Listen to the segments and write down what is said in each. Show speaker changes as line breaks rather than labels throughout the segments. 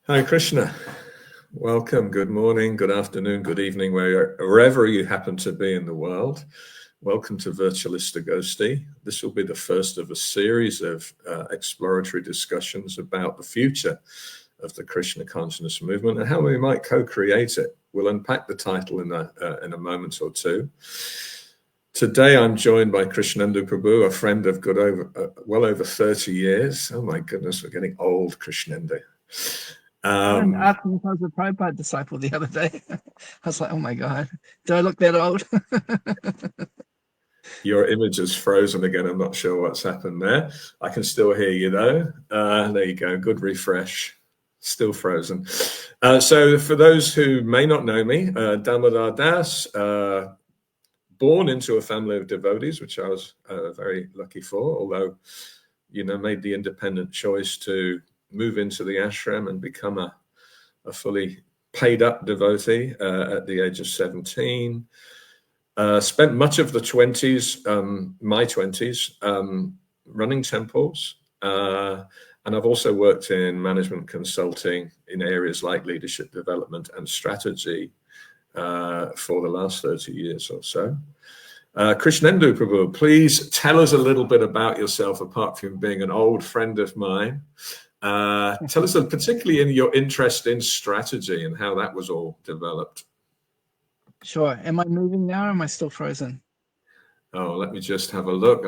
Hi, Krishna. Welcome. Good morning, good afternoon, good evening, wherever you happen to be in the world. Welcome to Virtualista Ghosty. This will be the first of a series of exploratory discussions about the future of the Krishna consciousness movement and how we might co-create it. We'll unpack the title in a moment or two. Today, I'm joined by Krishnendu Prabhu, a friend of well over 30 years. Oh my goodness, we're getting old, Krishnendu.
I asked him if I was a Prabhupada disciple the other day. I was like, oh my God, do I look that old?
Your image is frozen again. I'm not sure what's happened there. I can still hear you though. There you go. Good refresh. Still frozen. So for those who may not know me, Damodar Das, born into a family of devotees, which I was very lucky for, although, made the independent choice to move into the ashram and become a fully paid up devotee at the age of 17. Spent much of the 20s, my 20s, running temples. And I've also worked in management consulting in areas like leadership development and strategy for the last 30 years or so. Krishnendu Prabhu, please tell us a little bit about yourself, apart from being an old friend of mine. Tell us particularly in your interest in strategy and how that was all developed.
Sure. Am I moving now or am I still frozen?
Oh, let me just have a look.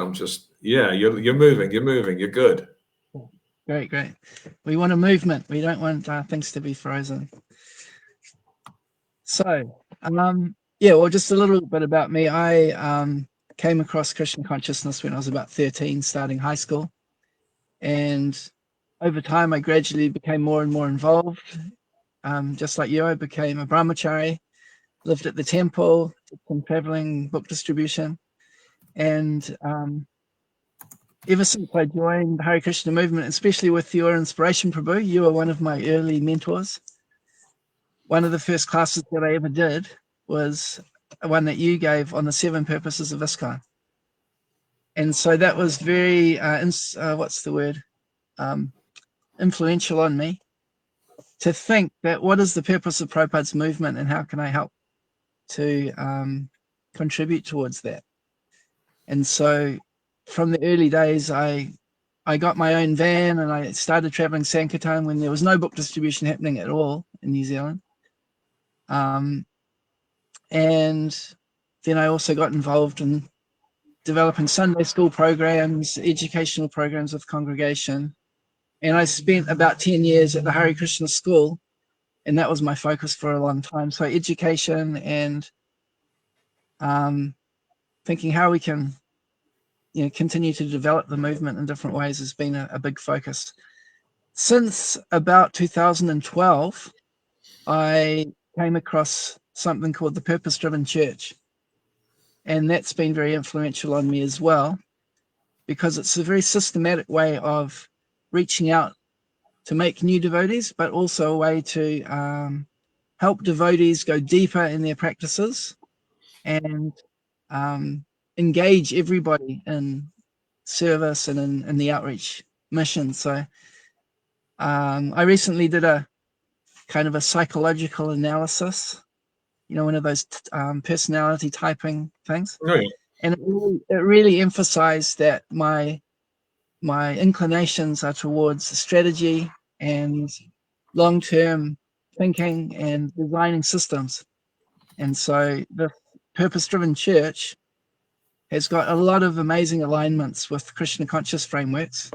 You're moving, you're good.
Great. We want a movement. We don't want things to be frozen. So, just a little bit about me. I came across Krishna consciousness when I was about 13, starting high school. And over time, I gradually became more and more involved. Just like you, I became a brahmachari, lived at the temple, did some traveling book distribution. And ever since I joined the Hare Krishna movement, especially with your inspiration, Prabhu, you were one of my early mentors. One of the first classes that I ever did was one that you gave on the 7 purposes of ISKCON. And so that was very, influential on me to think that what is the purpose of Prabhupada's movement and how can I help to contribute towards that. And so from the early days, I got my own van and I started traveling Sankirtan when there was no book distribution happening at all in New Zealand. And then I also got involved in developing Sunday school programs, educational programs with congregation. And I spent about 10 years at the Hare Krishna school, and that was my focus for a long time. So education and thinking how we can continue to develop the movement in different ways has been a big focus. Since about 2012, I came across something called the Purpose-Driven Church. And that's been very influential on me as well, because it's a very systematic way of reaching out to make new devotees, but also a way to help devotees go deeper in their practices and engage everybody in service and in the outreach mission. So I recently did a kind of a psychological analysis, one of those personality typing things.
Oh, yeah.
And it really emphasized that my inclinations are towards strategy and long-term thinking and designing systems. And so the Purpose-Driven Church has got a lot of amazing alignments with Krishna conscious frameworks.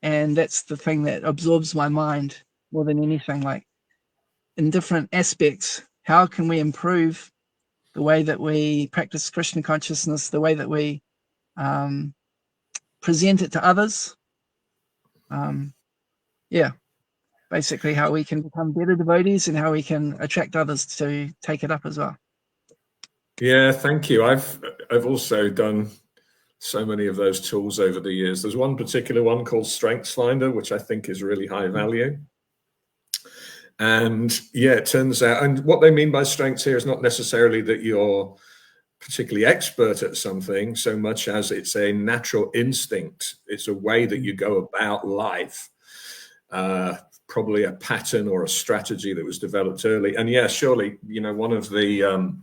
And that's the thing that absorbs my mind more than anything. Like, in different aspects, how can we improve the way that we practice Krishna consciousness, the way that we present it to others? Basically how we can become better devotees and how we can attract others to take it up as well.
Yeah, thank you. I've also done so many of those tools over the years. There's one particular one called Strengths Finder, which I think is really high value. And yeah, it turns out, and what they mean by strengths here is not necessarily that you're particularly expert at something so much as it's a natural instinct. It's a way that you go about life. probably a pattern or a strategy that was developed early. And yeah, surely, you know, one of the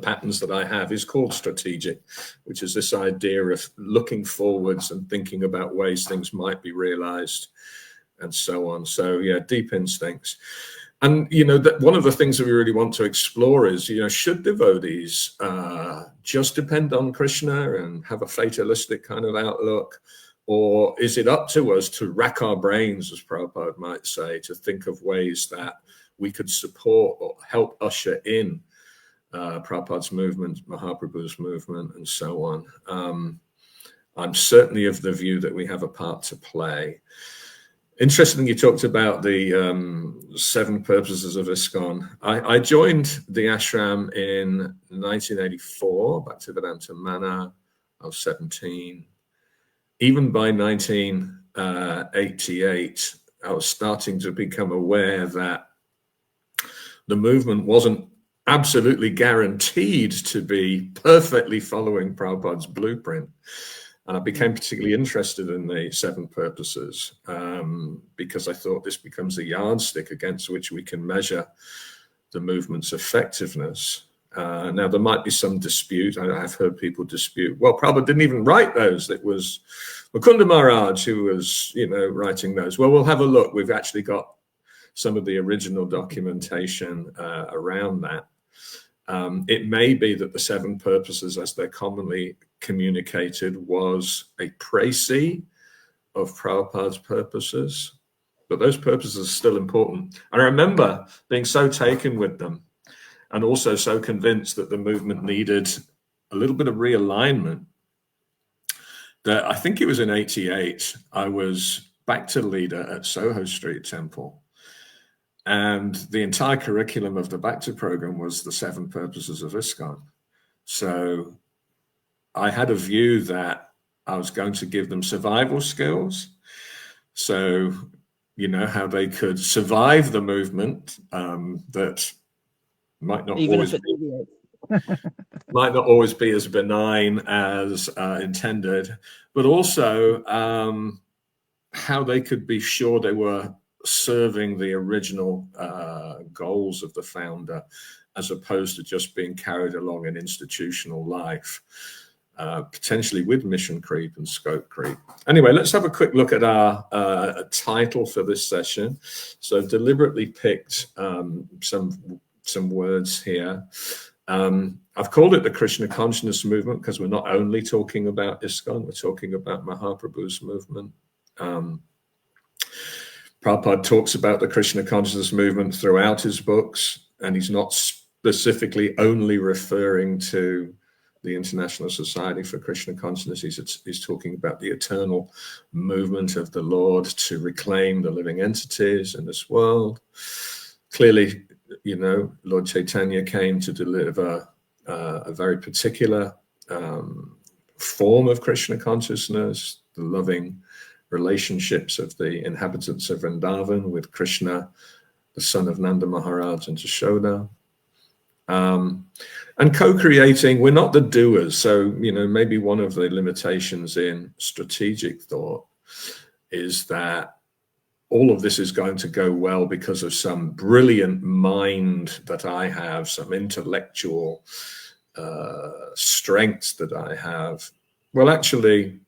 patterns that I have is called strategic, which is this idea of looking forwards and thinking about ways things might be realized and so on. So yeah, deep instincts. And, you know, that one of the things that we really want to explore is, you know, should devotees just depend on Krishna and have a fatalistic kind of outlook? Or is it up to us to rack our brains, as Prabhupada might say, to think of ways that we could support or help usher in Prabhupada's movement, Mahaprabhu's movement, and so on? I'm certainly of the view that we have a part to play. Interesting, you talked about the 7 purposes of ISKCON. I joined the ashram in 1984, Bhaktivedanta Mana. I was 17. Even by 1988, I was starting to become aware that the movement wasn't absolutely guaranteed to be perfectly following Prabhupada's blueprint. And I became particularly interested in the 7 purposes because I thought this becomes a yardstick against which we can measure the movement's effectiveness. Now, there might be some dispute. I've heard people dispute, well, Prabhupada didn't even write those. It was Mukunda Maharaj who was, you know, writing those. Well, we'll have a look. We've actually got some of the original documentation around that. It may be that the 7 purposes, as they're commonly communicated, was a précis of Prabhupada's purposes, but those purposes are still important. I remember being so taken with them and also so convinced that the movement needed a little bit of realignment that I think it was in 88, I was back to leader at Soho Street Temple. And the entire curriculum of the Bhakti program was the 7 purposes of ISKCON. So I had a view that I was going to give them survival skills. So, you know, how they could survive the movement that might not always be as benign as intended, but also how they could be sure they were serving the original goals of the founder, as opposed to just being carried along in institutional life, potentially with mission creep and scope creep. Anyway, let's have a quick look at our title for this session. So deliberately picked some words here. I've called it the Krishna consciousness movement because we're not only talking about ISKCON, we're talking about Mahaprabhu's movement. Prabhupada talks about the Krishna consciousness movement throughout his books, and he's not specifically only referring to the International Society for Krishna Consciousness. He's talking about the eternal movement of the Lord to reclaim the living entities in this world. Clearly, you know, Lord Chaitanya came to deliver a very particular form of Krishna consciousness, the loving relationships of the inhabitants of Vrindavan with Krishna, the son of Nanda Maharaj and Jashoda. And co-creating, we're not the doers. So, you know, maybe one of the limitations in strategic thought is that all of this is going to go well because of some brilliant mind that I have, some intellectual strengths that I have. Well, actually,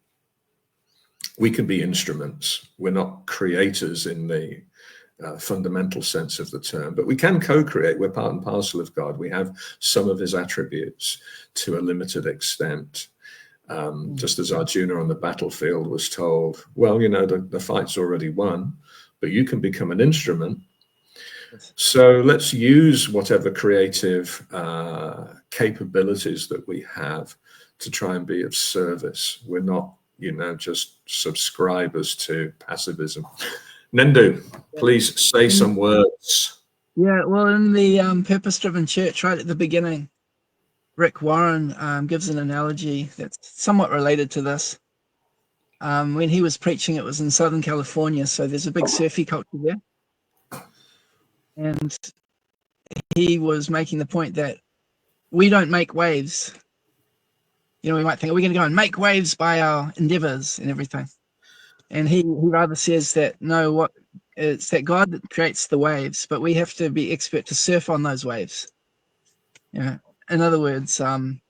we can be instruments. We're not creators in the fundamental sense of the term, but we can co-create. We're part and parcel of God. We have some of his attributes to a limited extent. Just as Arjuna on the battlefield was told, well, you know, the fight's already won, but you can become an instrument. So let's use whatever creative capabilities that we have to try and be of service. We're not, you know, just subscribers to passivism. Nendu, please say some words.
Yeah, well, in the Purpose-Driven Church, right at the beginning, Rick Warren gives an analogy that's somewhat related to this. When he was preaching, it was in Southern California, so there's a big surfy culture there. And he was making the point that we don't make waves. You know, we might think, are we going to go and make waves by our endeavors and everything? And he rather says that, no, what it's that God that creates the waves, but we have to be expert to surf on those waves. Yeah. In other words, God's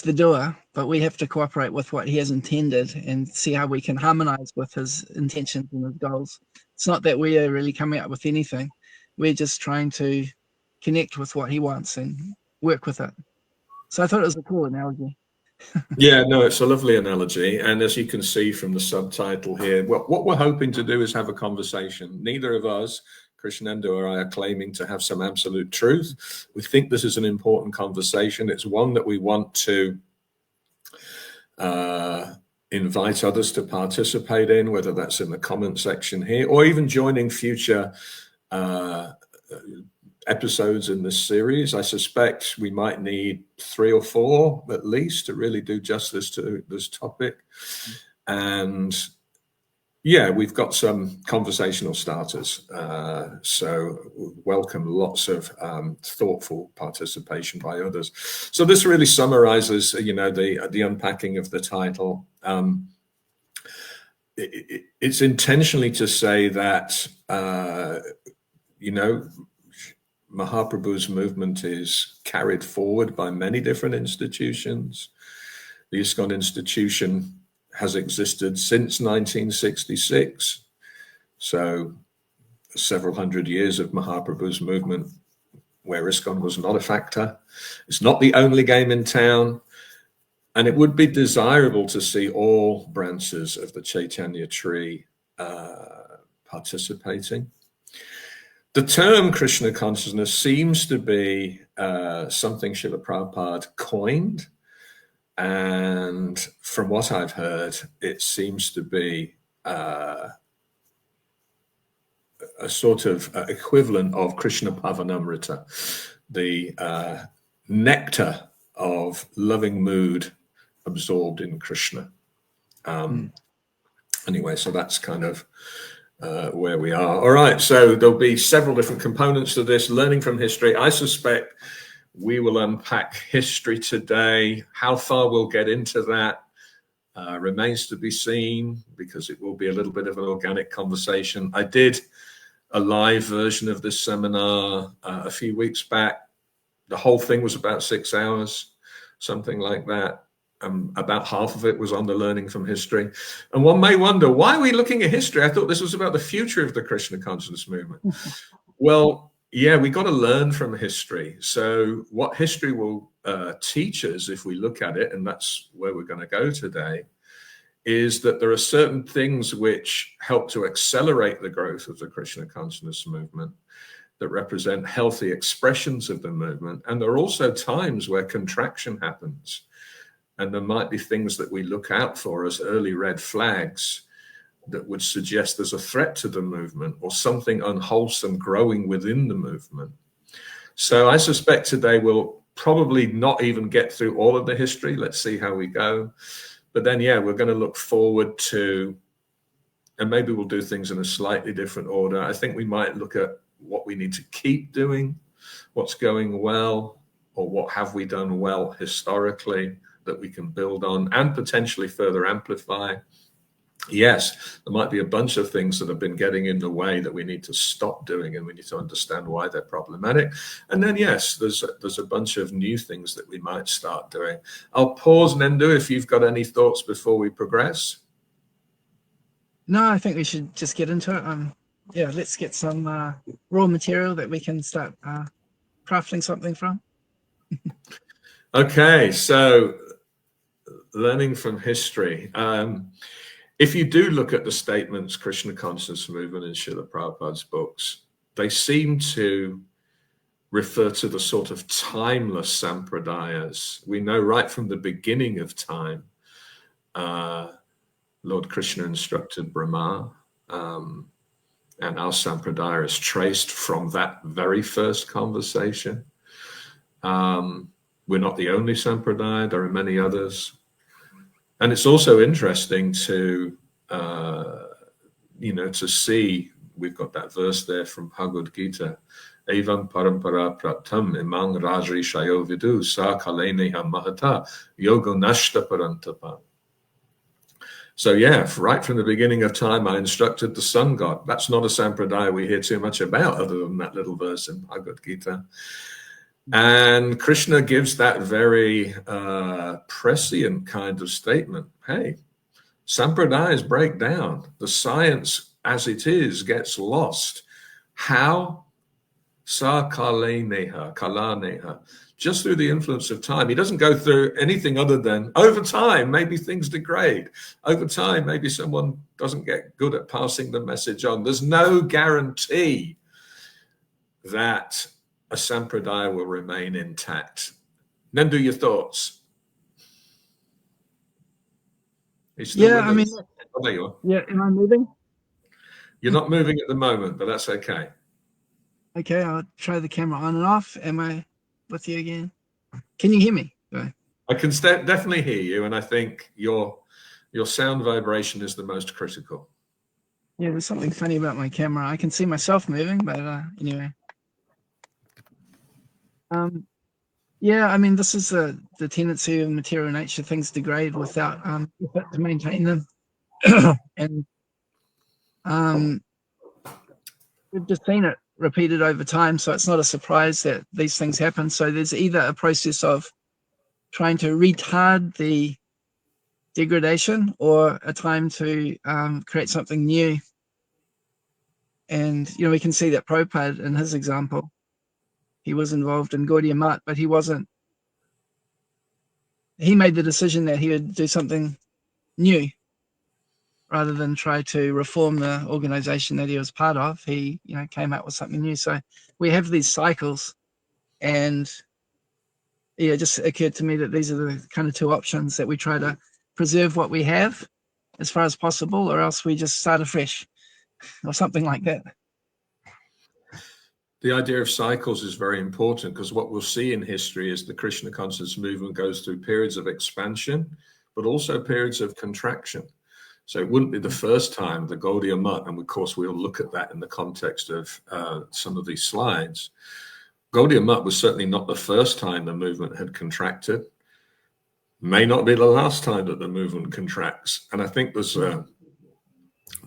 the doer, but we have to cooperate with what he has intended and see how we can harmonize with his intentions and his goals. It's not that we are really coming up with anything. We're just trying to connect with what he wants and work with it. So I thought it was a cool analogy.
Yeah, no, it's a lovely analogy. And as you can see from the subtitle here, what we're hoping to do is have a conversation. Neither of us, Krishnendu or I, are claiming to have some absolute truth. We think this is an important conversation. It's one that we want to invite others to participate in, whether that's in the comment section here or even joining future episodes in this series. I suspect we might need 3 or 4 at least to really do justice to this topic. And yeah, we've got some conversational starters. So welcome lots of thoughtful participation by others. So this really summarizes, the unpacking of the title. It's intentionally to say that, Mahaprabhu's movement is carried forward by many different institutions. The ISKCON institution has existed since 1966. So several hundred years of Mahaprabhu's movement where ISKCON was not a factor. It's not the only game in town. And it would be desirable to see all branches of the Chaitanya tree participating. The term Krishna consciousness seems to be something Srila Prabhupada coined. And from what I've heard, it seems to be a sort of equivalent of Krishna Pavanamrita, the nectar of loving mood absorbed in Krishna. Anyway, so that's kind of where we are. All right, so there'll be several different components to this. Learning from history. I suspect we will unpack history today. How far we'll get into that remains to be seen, because it will be a little bit of an organic conversation. I did a live version of this seminar a few weeks back. The whole thing was about 6 hours, something like that. About half of it was on the learning from history. And one may wonder, why are we looking at history? I thought this was about the future of the Krishna consciousness movement. Well, yeah, we got to learn from history. So what history will teach us, if we look at it, and that's where we're going to go today, is that there are certain things which help to accelerate the growth of the Krishna consciousness movement, that represent healthy expressions of the movement. And there are also times where contraction happens. And there might be things that we look out for as early red flags that would suggest there's a threat to the movement or something unwholesome growing within the movement. So I suspect today we'll probably not even get through all of the history. Let's see how we go. But then, yeah, we're going to look forward to, and maybe we'll do things in a slightly different order. I think we might look at what we need to keep doing, what's going well, or what have we done well historically that we can build on and potentially further amplify. Yes, there might be a bunch of things that have been getting in the way that we need to stop doing, and we need to understand why they're problematic. And then, yes, there's a bunch of new things that we might start doing. I'll pause, Nendu, if you've got any thoughts before we progress.
No, I think we should just get into it. Yeah, let's get some raw material that we can start crafting something from.
Okay, so learning from history. If you do look at the statements, Krishna Consciousness Movement in Srila Prabhupada's books, they seem to refer to the sort of timeless sampradayas. We know right from the beginning of time, Lord Krishna instructed Brahma, and our sampradaya is traced from that very first conversation. We're not the only sampradaya, there are many others. And it's also interesting to, to see, we've got that verse there from Bhagavad Gita, Evam parampara pratam imang rajri shayo vidu sa kaleneha mahata yogo nashta parantapa. So yeah, right from the beginning of time, I instructed the sun god. That's not a sampradaya we hear too much about other than that little verse in Bhagavad Gita. And Krishna gives that very prescient kind of statement. Hey, sampradayas break down. The science as it is gets lost. How? Sa kalaneha, just through the influence of time. He doesn't go through anything other than over time, maybe things degrade. Over time, maybe someone doesn't get good at passing the message on. There's no guarantee that a sampradaya will remain intact. Nandu, your thoughts?
Yeah, I mean,
oh, there you are.
Yeah, am I moving?
You're not moving at the moment, but that's okay.
Okay, I'll try the camera on and off. Am I with you again? Can you hear me?
I can definitely hear you, and I think your sound vibration is the most critical.
Yeah, there's something funny about my camera. I can see myself moving, but anyway. Yeah, I mean, this is the tendency of material nature. Things degrade without effort to maintain them. And we've just seen it repeated over time, so it's not a surprise that these things happen. So there's either a process of trying to retard the degradation or a time to create something new. And, we can see that Prabhupada, in his example, he was involved in Gaudiya Math, but he made the decision that he would do something new rather than try to reform the organization that he was part of. He, came out with something new. So we have these cycles, and it just occurred to me that these are the kind of two options, that we try to preserve what we have as far as possible, or else we just start afresh or something like that.
The idea of cycles is very important, because what we'll see in history is the Krishna consciousness movement goes through periods of expansion, but also periods of contraction. So it wouldn't be the first time the Gaudiya Math, and of course we'll look at that in the context of some of these slides. Gaudiya Math was certainly not the first time the movement had contracted. May not be the last time that the movement contracts. And I think there's the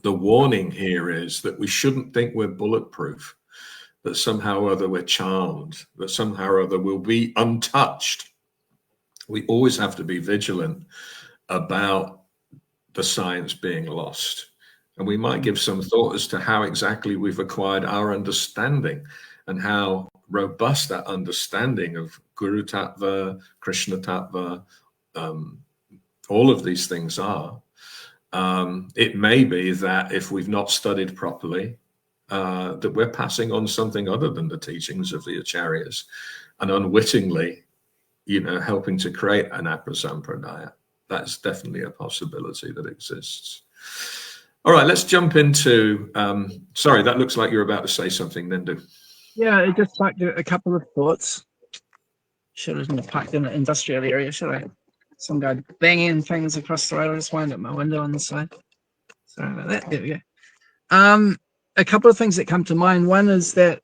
warning here is that we shouldn't think we're bulletproof, that somehow or other we're charmed, that somehow or other we'll be untouched. We always have to be vigilant about the science being lost. And we might give some thought as to how exactly we've acquired our understanding and how robust that understanding of Guru Tattva, Krishna Tattva, all of these things are. It may be that if we've not studied properly, that we're passing on something other than the teachings of the acharyas, and unwittingly, helping to create an aprasampradaya. That's definitely a possibility that exists. All right, let's jump into, sorry, that looks like you're about to say something, Nindu.
Yeah, it just like a couple of thoughts. Should have parked in an industrial area, should I? Some guy banging things across the road. I'll just wind up my window on the side. Sorry about that. There we go. A couple of things that come to mind. One is that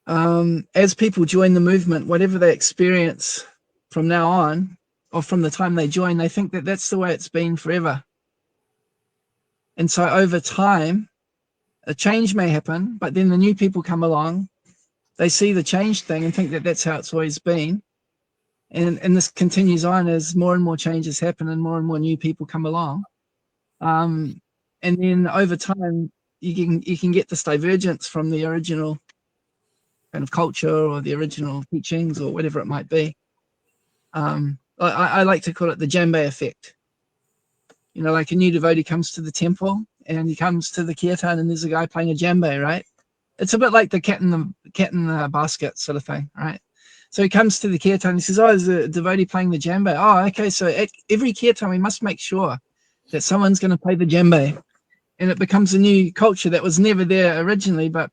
as people join the movement, whatever they experience from now on, or from the time they join, they think that that's the way it's been forever. And so over time, a change may happen, but then the new people come along, they see the change thing and think that that's how it's always been. And this continues on as more and more changes happen and more new people come along. And then over time, you can get this divergence from the original kind of culture or the original teachings or whatever it might be. I like to call it the djembe effect. Like a new devotee comes to the temple and he comes to the kirtan and there's a guy playing a djembe, right? It's a bit like the cat in the basket sort of thing, right? So he comes to the kirtan and he says, oh, there's a devotee playing the djembe. Oh, okay, so at every kirtan we must make sure that someone's going to play the djembe. And it becomes a new culture that was never there originally, but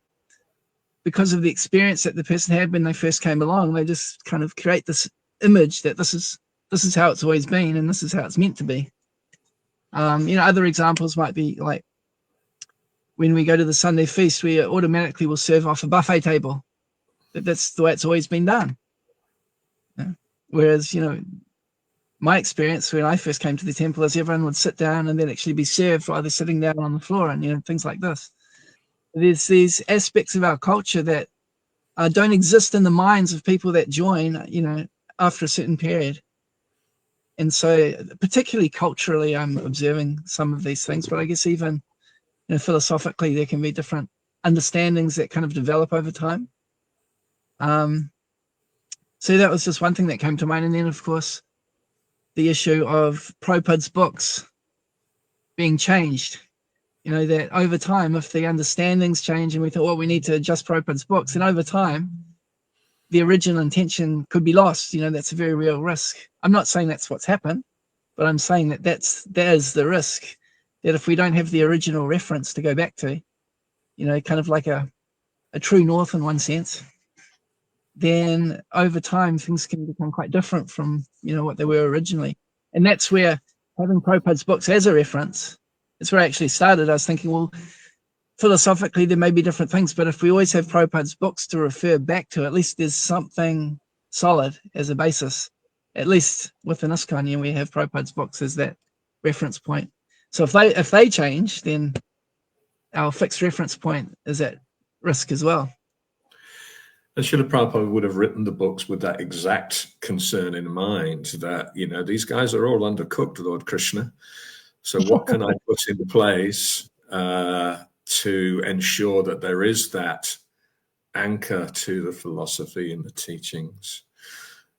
because of the experience that the person had when they first came along, they just kind of create this image that this is how it's always been and this is how it's meant to be. Other examples might be like when we go to the Sunday feast, we automatically will serve off a buffet table. That's the way it's always been done. Yeah. Whereas, my experience when I first came to the temple is everyone would sit down and then actually be served while they're sitting down on the floor, and things like this. There's these aspects of our culture that don't exist in the minds of people that join, after a certain period. And so, particularly culturally, I'm observing some of these things, but I guess even philosophically, there can be different understandings that kind of develop over time. So that was just one thing that came to mind. And then, of course, the issue of Prabhupada's books being changed. That over time, if the understandings change and we thought, well, we need to adjust Prabhupada's books, then over time, the original intention could be lost. That's a very real risk. I'm not saying that's what's happened, but I'm saying that that is the risk, that if we don't have the original reference to go back to, kind of like a true north in one sense, then over time things can become quite different from what they were originally. And that's where having Prabhupada's books as a reference, it's where I actually started. I was thinking, well, philosophically there may be different things, but if we always have Prabhupada's books to refer back to, at least there's something solid as a basis. At least within ISKCON, we have Prabhupada's books as that reference point. So if they change, then our fixed reference point is at risk as well.
And Srila Prabhupada would have written the books with that exact concern in mind, that, these guys are all undercooked, Lord Krishna. So what can I put into place to ensure that there is that anchor to the philosophy and the teachings?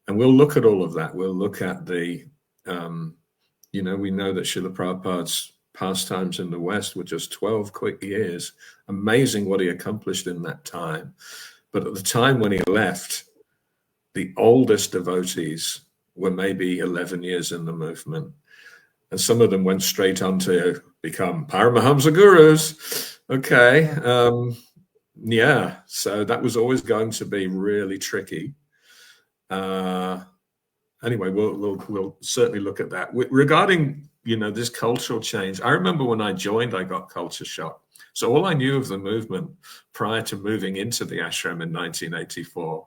And we'll look at all of that. We'll look at the, we know that Srila Prabhupada's pastimes in the West were just 12 quick years. Amazing what he accomplished in that time. But at the time when he left, the oldest devotees were maybe 11 years in the movement. And some of them went straight on to become Paramahamsa gurus. Okay. So that was always going to be really tricky. Anyway, we'll certainly look at that. Regarding, this cultural change, I remember when I joined, I got culture shock. So all I knew of the movement prior to moving into the ashram in 1984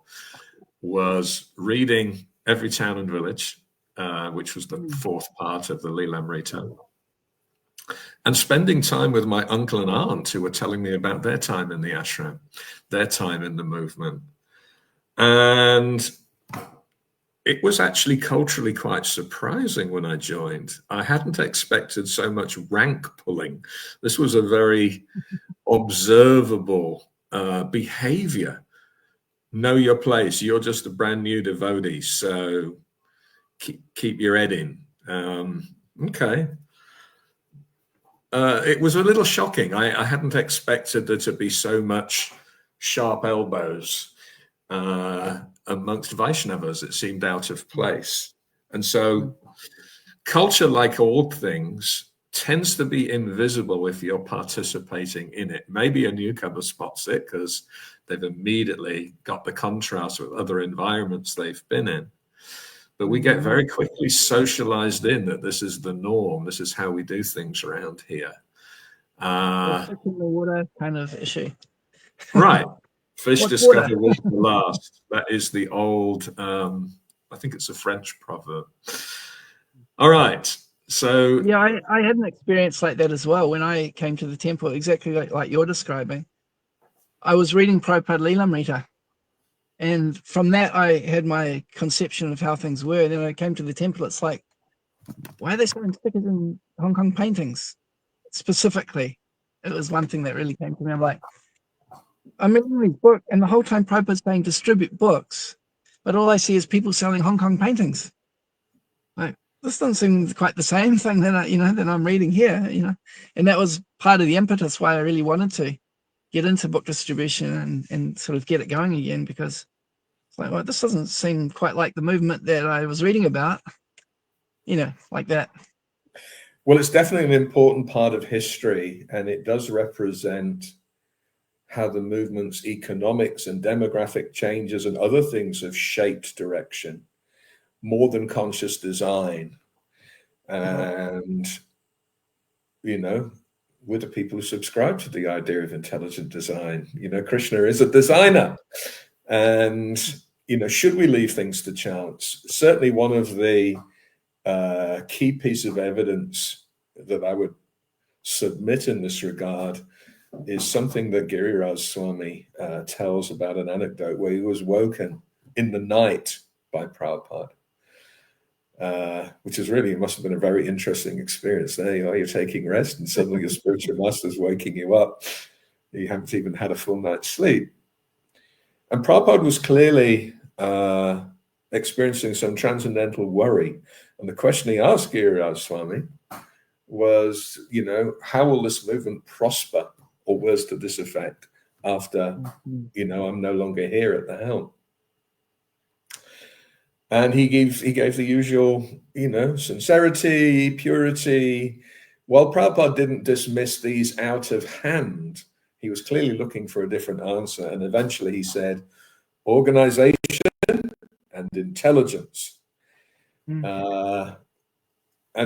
was reading Every Town and Village, which was the fourth part of the Lilamrita, and spending time with my uncle and aunt who were telling me about their time in the ashram, their time in the movement. And it was actually culturally quite surprising when I joined. I hadn't expected so much rank pulling. This was a very observable behavior. Know your place. You're just a brand new devotee, so keep your head in. Okay. It was a little shocking. I hadn't expected there to be so much sharp elbows amongst Vaishnavas. It seemed out of place. And so culture, like all things, tends to be invisible if you're participating in it. Maybe a newcomer spots it because they've immediately got the contrast with other environments they've been in. But we get very quickly socialized in that this is the norm. This is how we do things around here.
Fish in the water kind of issue.
Right. Fish discover water last. That is the old, I think it's a French proverb. All right. So
yeah, I had an experience like that as well when I came to the temple, exactly like you're describing. I was reading Prabhupada Lilamrita, and from that I had my conception of how things were. And then when I came to the temple, it's like, why are they selling stickers in Hong Kong paintings specifically? It was one thing that really came to me. I'm like, I'm reading these books, and the whole time Prabhupada's saying distribute books, but all I see is people selling Hong Kong paintings. Like, this doesn't seem quite the same thing that I'm reading here, and that was part of the impetus why I really wanted to get into book distribution and sort of get it going again, because it's like, well, this doesn't seem quite like the movement that I was reading about, like that.
Well, it's definitely an important part of history, and it does represent how the movement's economics and demographic changes and other things have shaped direction more than conscious design. And, we're the people who subscribe to the idea of intelligent design. Krishna is a designer. And, should we leave things to chance? Certainly one of the key piece of evidence that I would submit in this regard is something that Giriraj Swami tells about an anecdote where he was woken in the night by Prabhupada, which is really, it must have been a very interesting experience. There you are, you're taking rest, and suddenly your spiritual master's waking you up. You haven't even had a full night's sleep. And Prabhupada was clearly experiencing some transcendental worry. And the question he asked Giriraj Swami was, how will this movement prosper, or words to this effect, after, I'm no longer here at the helm? And he gave the usual, sincerity, purity. While Prabhupada didn't dismiss these out of hand, he was clearly looking for a different answer. And eventually he said, organization and intelligence. And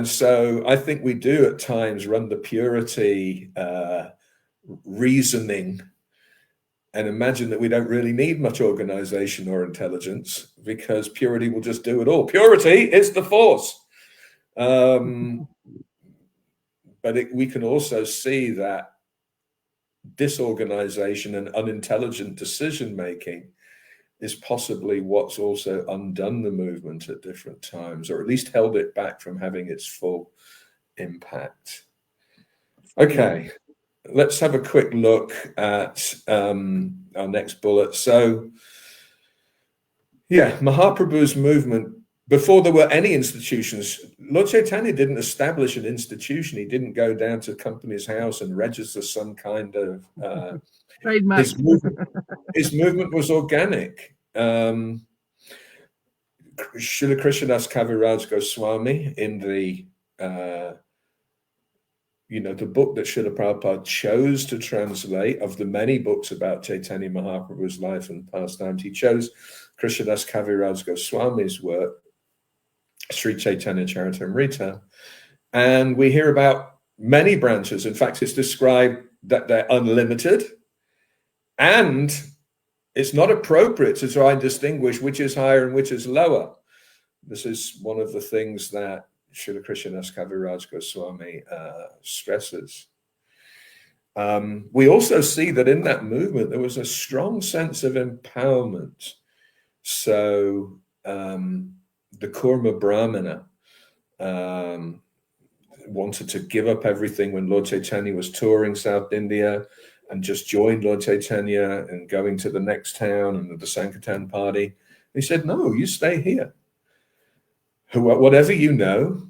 so I think we do at times run the purity reasoning and imagine that we don't really need much organization or intelligence, because purity will just do it all. Purity is the force. But we can also see that disorganization and unintelligent decision-making is possibly what's also undone the movement at different times, or at least held it back from having its full impact. Okay. Let's have a quick look at our next bullet. So, Mahaprabhu's movement, before there were any institutions, Lord Chaitanya didn't establish an institution. He didn't go down to Company's House and register some kind of... His movement was organic. Srila Krishnadas Kaviraj Goswami, in the the book that Srila Prabhupada chose to translate, of the many books about Chaitanya Mahaprabhu's life and pastimes, he chose Krishnadas Kaviraj Goswami's work, Sri Chaitanya Charitamrita, and we hear about many branches. In fact, it's described that they're unlimited, and it's not appropriate to try and distinguish which is higher and which is lower. This is one of the things that Srila Krishnadas Kaviraj Goswami stresses. We also see that in that movement there was a strong sense of empowerment. So the Kurma Brahmana wanted to give up everything when Lord Chaitanya was touring South India, and just joined Lord Chaitanya and going to the next town and the Sankirtan party. He said, no, you stay here. Whatever you know,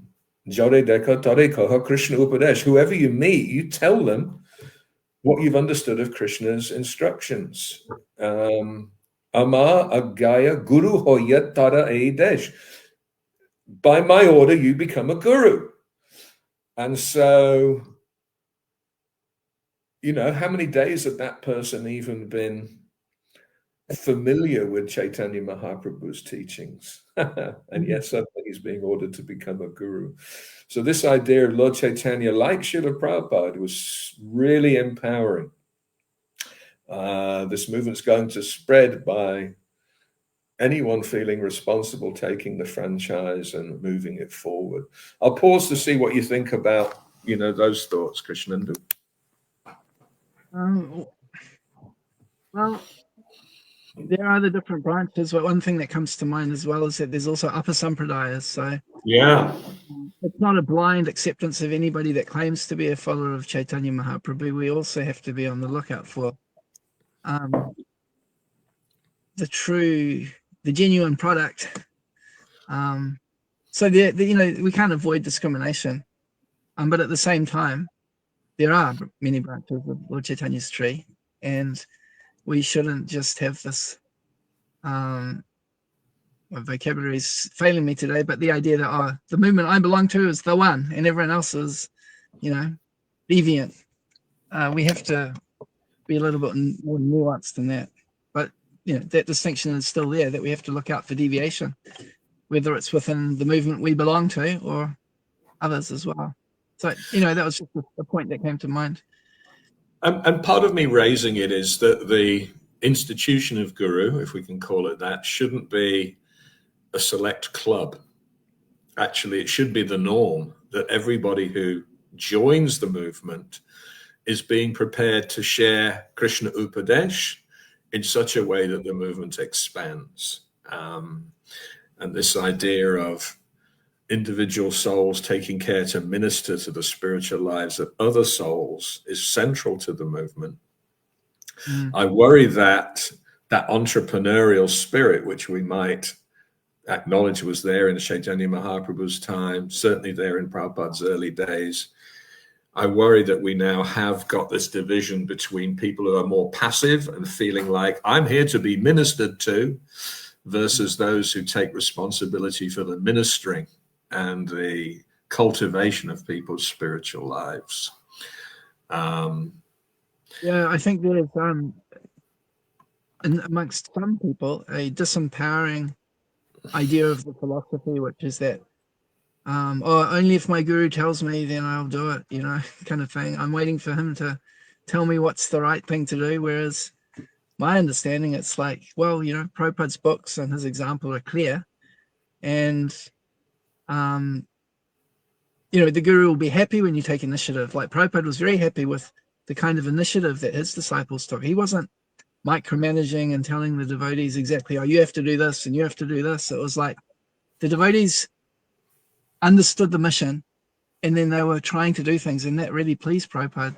Jore Deka Tare Koha Krishna Upadesh, whoever you meet, you tell them what you've understood of Krishna's instructions. Ama Agaya Guru Hoyat Tara Eidesh. By my order, you become a guru. And so, how many days had that person even been familiar with Chaitanya Mahaprabhu's teachings? And yet suddenly he's being ordered to become a guru. So this idea of Lord Chaitanya, like Srila Prabhupada, was really empowering. This movement's going to spread by anyone feeling responsible taking the franchise and moving it forward. I'll pause to see what you think about, those thoughts, Krishnendu.
Well, there are the different branches, but one thing that comes to mind as well is that there's also upper sampradayas. So it's not a blind acceptance of anybody that claims to be a follower of Chaitanya Mahaprabhu. We also have to be on the lookout for the genuine product. So we can't avoid discrimination, but at the same time, there are many branches of Lord Chaitanya's tree, and we shouldn't just have this. My vocabulary is failing me today, but the idea that the movement I belong to is the one, and everyone else is, deviant. We have to be a little bit more nuanced than that. But that distinction is still there. That we have to look out for deviation, whether it's within the movement we belong to or others as well. So that was just a point that came to mind.
And part of me raising it is that the institution of guru, if we can call it that, shouldn't be a select club. Actually, it should be the norm that everybody who joins the movement is being prepared to share Krishna Upadesh in such a way that the movement expands. And this idea of individual souls taking care to minister to the spiritual lives of other souls is central to the movement. I worry that that entrepreneurial spirit, which we might acknowledge was there in Chaitanya Mahaprabhu's time, certainly there in Prabhupada's early days, I worry that we now have got this division between people who are more passive and feeling like I'm here to be ministered to, versus those who take responsibility for the ministering and the cultivation of people's spiritual lives.
Yeah, I think there is, amongst some people, a disempowering idea of the philosophy, which is that, oh, only if my guru tells me, then I'll do it, kind of thing. I'm waiting for him to tell me what's the right thing to do. Whereas my understanding, it's like, well, Prabhupada's books and his example are clear. And, the guru will be happy when you take initiative. Like Prabhupada was very happy with the kind of initiative that his disciples took. He wasn't micromanaging and telling the devotees exactly, oh, you have to do this and you have to do this. It was like the devotees understood the mission, and then they were trying to do things, and that really pleased Prabhupada.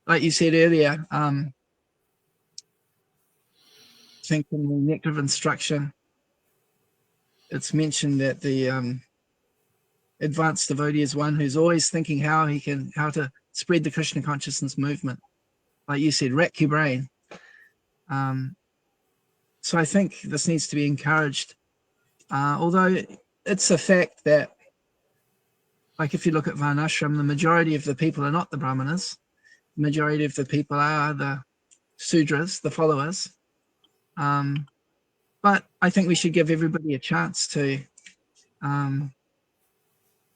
Like you said earlier, I think in the Nectar of Instruction, it's mentioned that the advanced devotee is one who's always thinking how to spread the Krishna consciousness movement. Like you said, rack your brain. So I think this needs to be encouraged. Although it's a fact that, like if you look at Varnashram, the majority of the people are not the Brahmanas. The majority of the people are the Sudras, the followers. But I think we should give everybody a chance to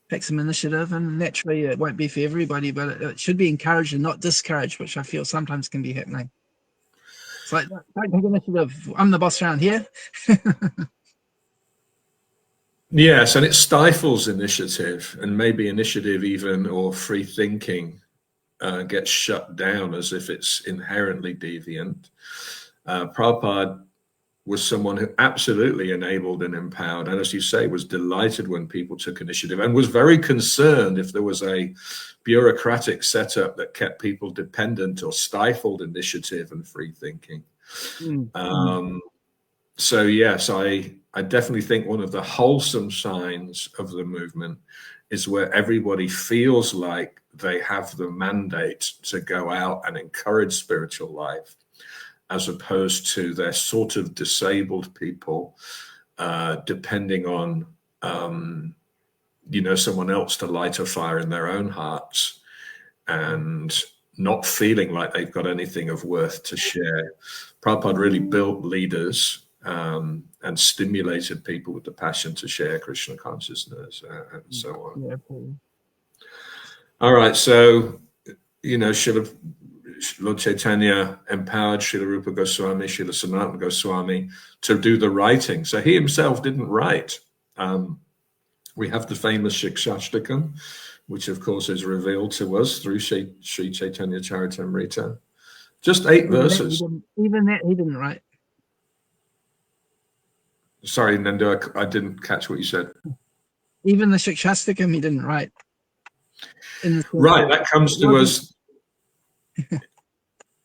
take some initiative, and naturally it won't be for everybody, but it should be encouraged and not discouraged, which I feel sometimes can be happening. It's like, don't take initiative. I'm the boss around here.
Yes, and it stifles initiative, and maybe initiative even, or free thinking, gets shut down as if it's inherently deviant. Prabhupada was someone who absolutely enabled and empowered, and as you say, was delighted when people took initiative, and was very concerned if there was a bureaucratic setup that kept people dependent or stifled initiative and free thinking. So yes, I definitely think one of the wholesome signs of the movement is where everybody feels like they have the mandate to go out and encourage spiritual life, as opposed to they're sort of disabled people depending on someone else to light a fire in their own hearts, and not feeling like they've got anything of worth to share. Prabhupada really built leaders and stimulated people with the passion to share Krishna consciousness and so on.
Yeah.
All right, so Lord Chaitanya empowered Srila Rupa Goswami, Srila Sanatana Goswami to do the writing. So he himself didn't write. We have the famous Shikshashtakam, which of course is revealed to us through Sri Chaitanya Charitamrita. Just 8 verses.
Even that he didn't write.
Sorry, Nando, I didn't catch what you said.
Even the Shikshashtakam he didn't write.
Right, that comes to us.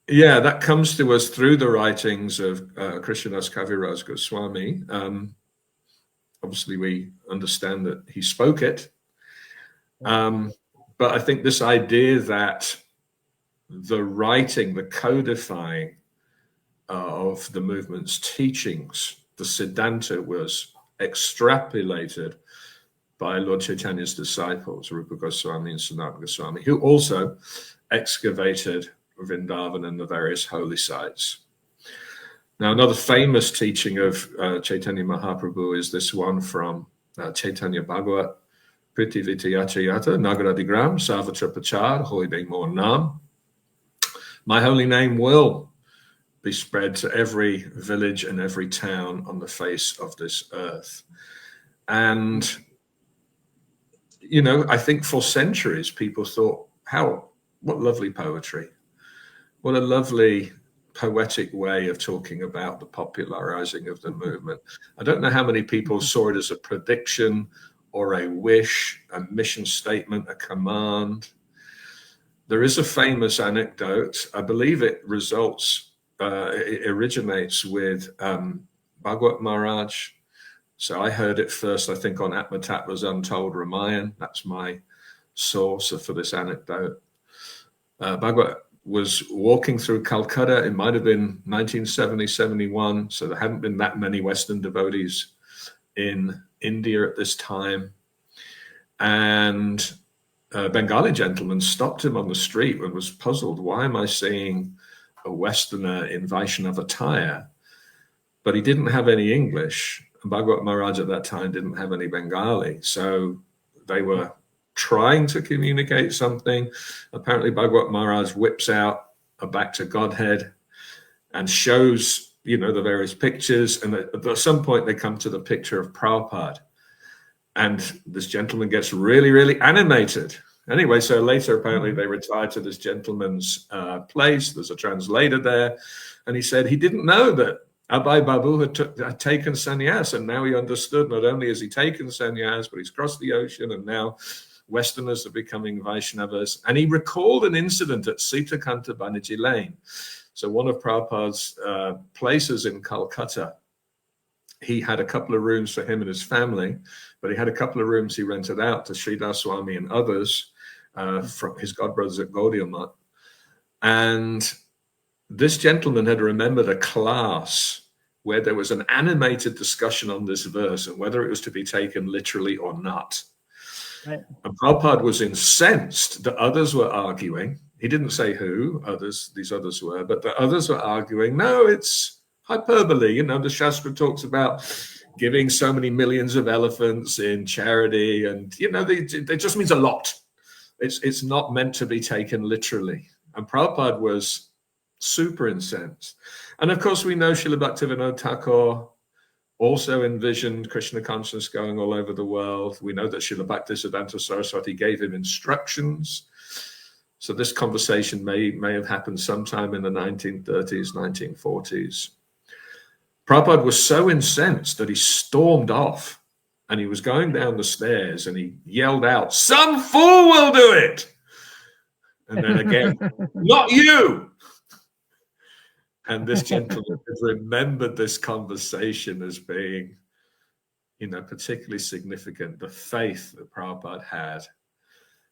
Yeah, that comes to us through the writings of Krishnadas Kaviraj Goswami. Obviously, we understand that he spoke it. But I think this idea that the writing, the codifying of the movement's teachings, the Siddhanta, was extrapolated by Lord Chaitanya's disciples, Rupa Goswami and Sanatana Goswami, who also excavated Vrindavan and the various holy sites. Now, another famous teaching of Chaitanya Mahaprabhu is this one from Chaitanya Bhagavat, Pritiviti Yachayata, Nagaradigram, Savatra Pachar, Hoide More Nam. My holy name will be spread to every village and every town on the face of this earth. And you know, I think for centuries people thought, what lovely poetry. What a lovely poetic way of talking about the popularizing of the movement. I don't know how many people saw it as a prediction or a wish, a mission statement, a command. There is a famous anecdote. I believe it originates with Bhagwat Maharaj. So I heard it first, I think, on Atmatatva's Untold Ramayan. That's my source for this anecdote. Bhagwat was walking through Calcutta. It might have been 1970, 71. So there hadn't been that many Western devotees in India at this time. And a Bengali gentleman stopped him on the street and was puzzled. Why am I seeing a Westerner in Vaishnava attire? But he didn't have any English. And Bhagwat Maharaj at that time didn't have any Bengali. So they were trying to communicate something. Apparently Bhagwat Maharaj whips out a Back to Godhead and shows, you know, the various pictures. And at some point they come to the picture of Prabhupada. And this gentleman gets really, really animated. Anyway, so later apparently they retired to this gentleman's place. There's a translator there. And he said he didn't know that Abai Babu had taken sannyas, and now he understood. Not only has he taken sannyas, but he's crossed the ocean, and now Westerners are becoming Vaishnavas. And he recalled an incident at Sitakanta Banerjee Lane. So one of Prabhupada's places in Calcutta, he had a couple of rooms for him and his family, but he had a couple of rooms he rented out to Sridhar Swami and others from his godbrothers at Gaudiya Math. And this gentleman had remembered a class where there was an animated discussion on this verse and whether it was to be taken literally or not. Right. And Prabhupada was incensed that others were arguing. He didn't say who these others were, but the others were arguing, no, it's hyperbole. You know, the Shastra talks about giving so many millions of elephants in charity, and, you know, it just means a lot. It's not meant to be taken literally. And Prabhupada was super incensed. And of course, we know Srila Bhaktivinoda Thakur also envisioned Krishna consciousness going all over the world. We know that Srila Bhaktisiddhanta Saraswati gave him instructions. So this conversation may have happened sometime in the 1930s, 1940s. Prabhupada was so incensed that he stormed off, and he was going down the stairs and he yelled out, "Some fool will do it!" And then again, "Not you!" And this gentleman remembered this conversation as being, you know, particularly significant, the faith that Prabhupada had.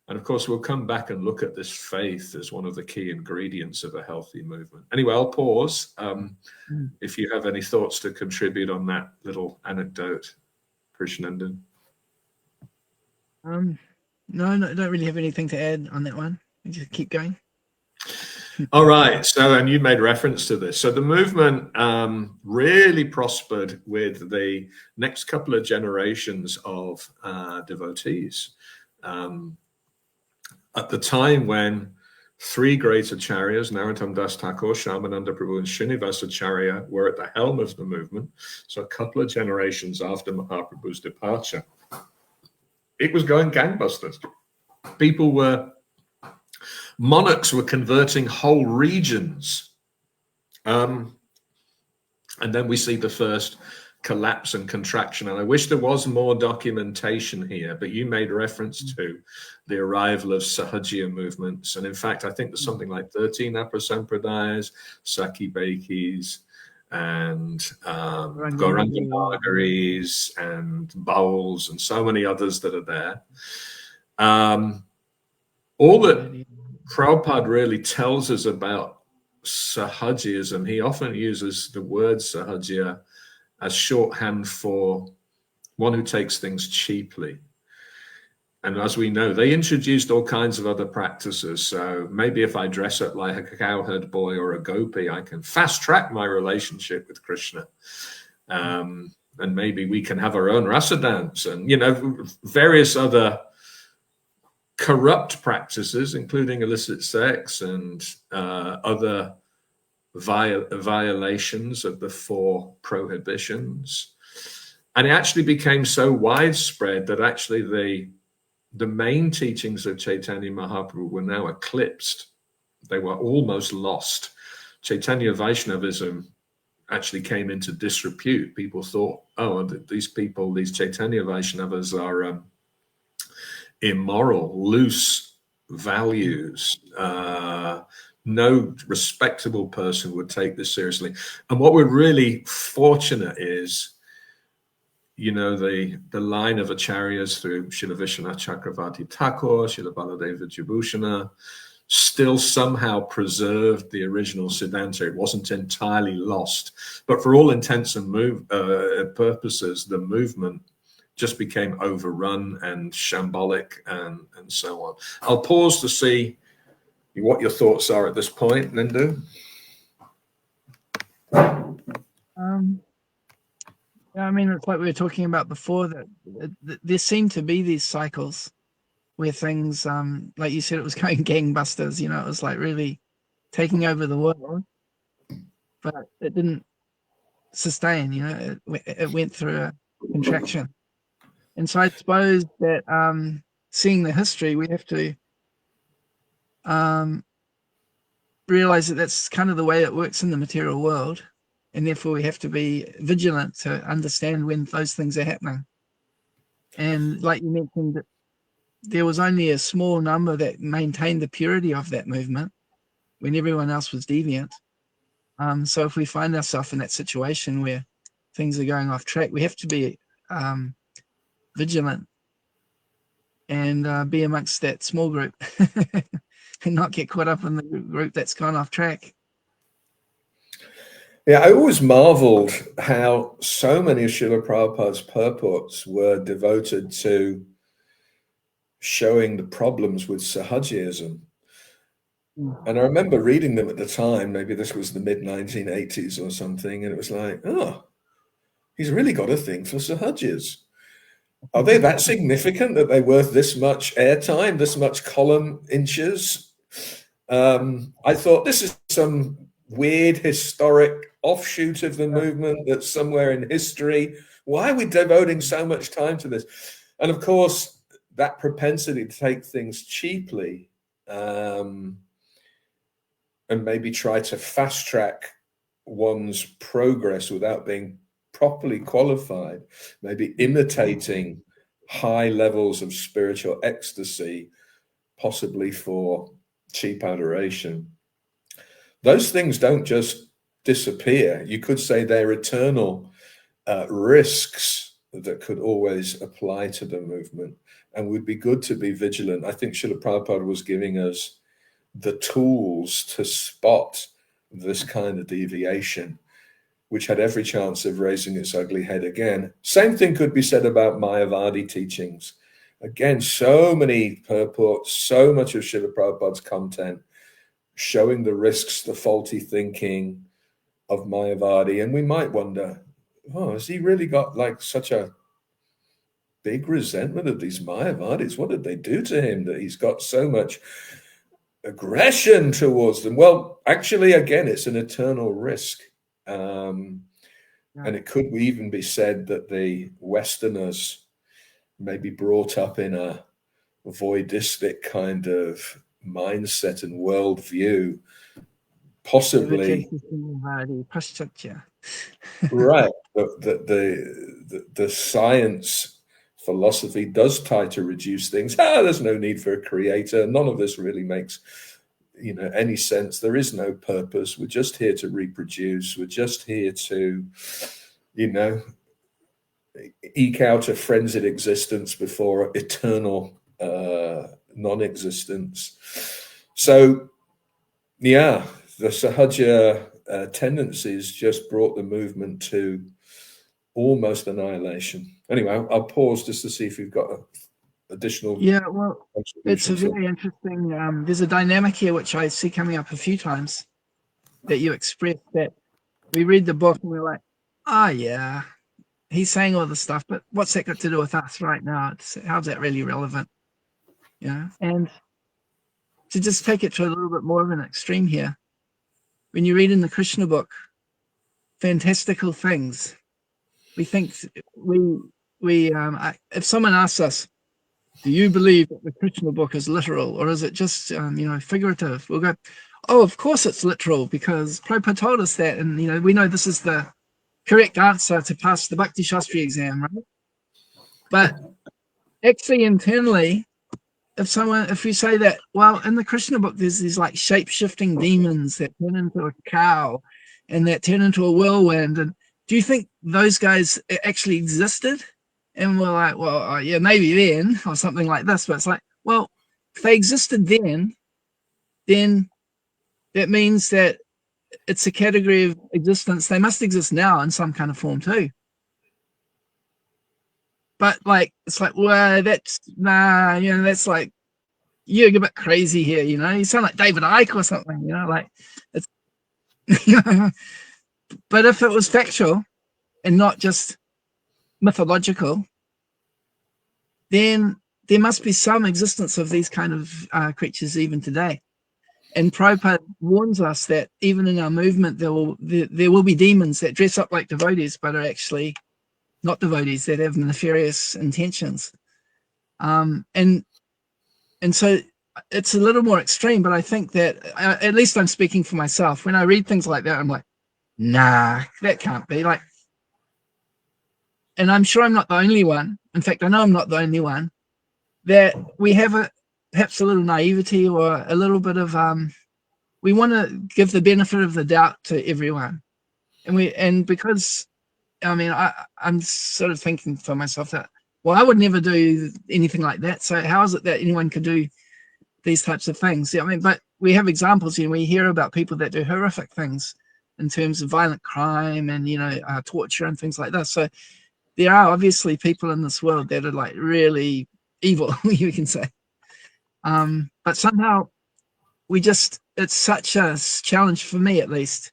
And of course, we'll come back and look at this faith as one of the key ingredients of a healthy movement. Anyway, I'll pause. If you have any thoughts to contribute on that little anecdote, Krishnandan.
No, I don't really have anything to add on that one. Just keep going.
All right. So, and you made reference to this. So the movement really prospered with the next couple of generations of devotees. At the time when three great acharyas, Narottam Das Thakur, Shyamananda Prabhu, and Srinivasa Acharya, were at the helm of the movement, so a couple of generations after Mahaprabhu's departure, it was going gangbusters. Monarchs were converting whole regions. And then we see the first collapse and contraction. And I wish there was more documentation here, but you made reference to the arrival of Sahajiya movements. And in fact, I think there's something like 13 Aprasampradayas, Saki Bakis, and Gauranga Nagaris, and Bowls, and so many others that are there. All that Prabhupada really tells us about Sahajiyism, he often uses the word Sahajiya as shorthand for one who takes things cheaply. And as we know, they introduced all kinds of other practices. So maybe if I dress up like a cowherd boy or a gopi, I can fast track my relationship with Krishna. And maybe we can have our own rasa dance and, you know, various other corrupt practices, including illicit sex and other violations of the 4 prohibitions. And it actually became so widespread that actually the the main teachings of Chaitanya Mahaprabhu were now eclipsed. They were almost lost. Chaitanya Vaishnavism actually came into disrepute. People thought, oh, these people, these Chaitanya Vaishnavas are immoral, loose values. No respectable person would take this seriously. And what we're really fortunate is, you know, the line of acharyas through Srila Vishwanath Chakravarti Thakur, Srila Baladeva Vibhushana, still somehow preserved the original Siddhanta. It wasn't entirely lost. But for all intents and purposes, the movement just became overrun and shambolic and so on. I'll pause to see what your thoughts are at this point, Nindu.
I mean, it's like we were talking about before, that there seem to be these cycles where things, like you said, it was going gangbusters, you know, it was like really taking over the world, but it didn't sustain, you know, it went through a contraction. And so I suppose that seeing the history, we have to realize that that's kind of the way it works in the material world. And therefore we have to be vigilant to understand when those things are happening. And like you mentioned, there was only a small number that maintained the purity of that movement when everyone else was deviant. So if we find ourselves in that situation where things are going off track, we have to be vigilant and be amongst that small group and not get caught up in the group that's gone off track.
Yeah, I always marveled how so many of Srila Prabhupada's purports were devoted to showing the problems with Sahajism. And I remember reading them at the time, maybe this was the mid-1980s or something, and it was like, oh, he's really got a thing for Sahajis. Are they that significant that they're worth this much airtime, this much column inches? I thought this is some weird historic offshoot of the movement that's somewhere in history. Why are we devoting so much time to this? And of course, that propensity to take things cheaply and maybe try to fast track one's progress without being properly qualified, maybe imitating high levels of spiritual ecstasy, possibly for cheap adoration. Those things don't just disappear. You could say they're eternal risks that could always apply to the movement, and would be good to be vigilant. I think Srila Prabhupada was giving us the tools to spot this kind of deviation, which had every chance of raising its ugly head again. Same thing could be said about Mayavadi teachings. Again, so many purports, so much of Srila Prabhupada's content showing the risks, the faulty thinking of Mayavadi. And we might wonder, oh, has he really got like such a big resentment of these Mayavadis? What did they do to him that he's got so much aggression towards them? Well, actually, again, it's an eternal risk. And it could even be said that the Westerners may be brought up in a voidistic kind of mindset and worldview, possibly right. The science philosophy does try to reduce things. There's no need for a creator. None of this really makes any sense. There is no purpose. We're just here to reproduce. We're just here to, eke out a frenzied existence before eternal non-existence. So, yeah, the Sahaja tendencies just brought the movement to almost annihilation. Anyway, I'll pause just to see if you've got additional.
Yeah, well, it's a very interesting. There's a dynamic here which I see coming up a few times that you express, that we read the book and we're like, yeah, he's saying all this stuff, but what's that got to do with us right now? How's that really relevant? Yeah, and to just take it to a little bit more of an extreme here, when you read in the Krishna book, fantastical things, we think if someone asks us, do you believe that the Krishna book is literal, or is it just, figurative? We'll go, oh, of course it's literal, because Prabhupada told us that, and, we know this is the correct answer to pass the Bhakti Shastri exam, right? But actually, internally, if you say that, well, in the Krishna book, there's these like shape-shifting demons that turn into a cow and that turn into a whirlwind, and do you think those guys actually existed? And we're like, well, yeah, maybe then, or something like this. But it's like, well, if they existed then that means that it's a category of existence. They must exist now in some kind of form too. But like, it's like, well, that's nah, that's like, you're a bit crazy here, you sound like David Icke or something, like it's but if it was factual and not just mythological, then there must be some existence of these kind of creatures even today. And Prabhupada warns us that even in our movement, there will be demons that dress up like devotees, but are actually not devotees, that have nefarious intentions. And so it's a little more extreme, but I think that, at least I'm speaking for myself, when I read things like that, I'm like, nah, that can't be. Like, and I'm sure I'm not the only one. In fact, I know I'm not the only one, that we have perhaps a little naivety or a little bit of we want to give the benefit of the doubt to everyone, and because I'm sort of thinking for myself that, well, I would never do anything like that, so how is it that anyone could do these types of things? But we have examples, we hear about people that do horrific things in terms of violent crime and torture and things like that. So there are obviously people in this world that are like really evil, you can say. But somehow it's such a challenge for me, at least,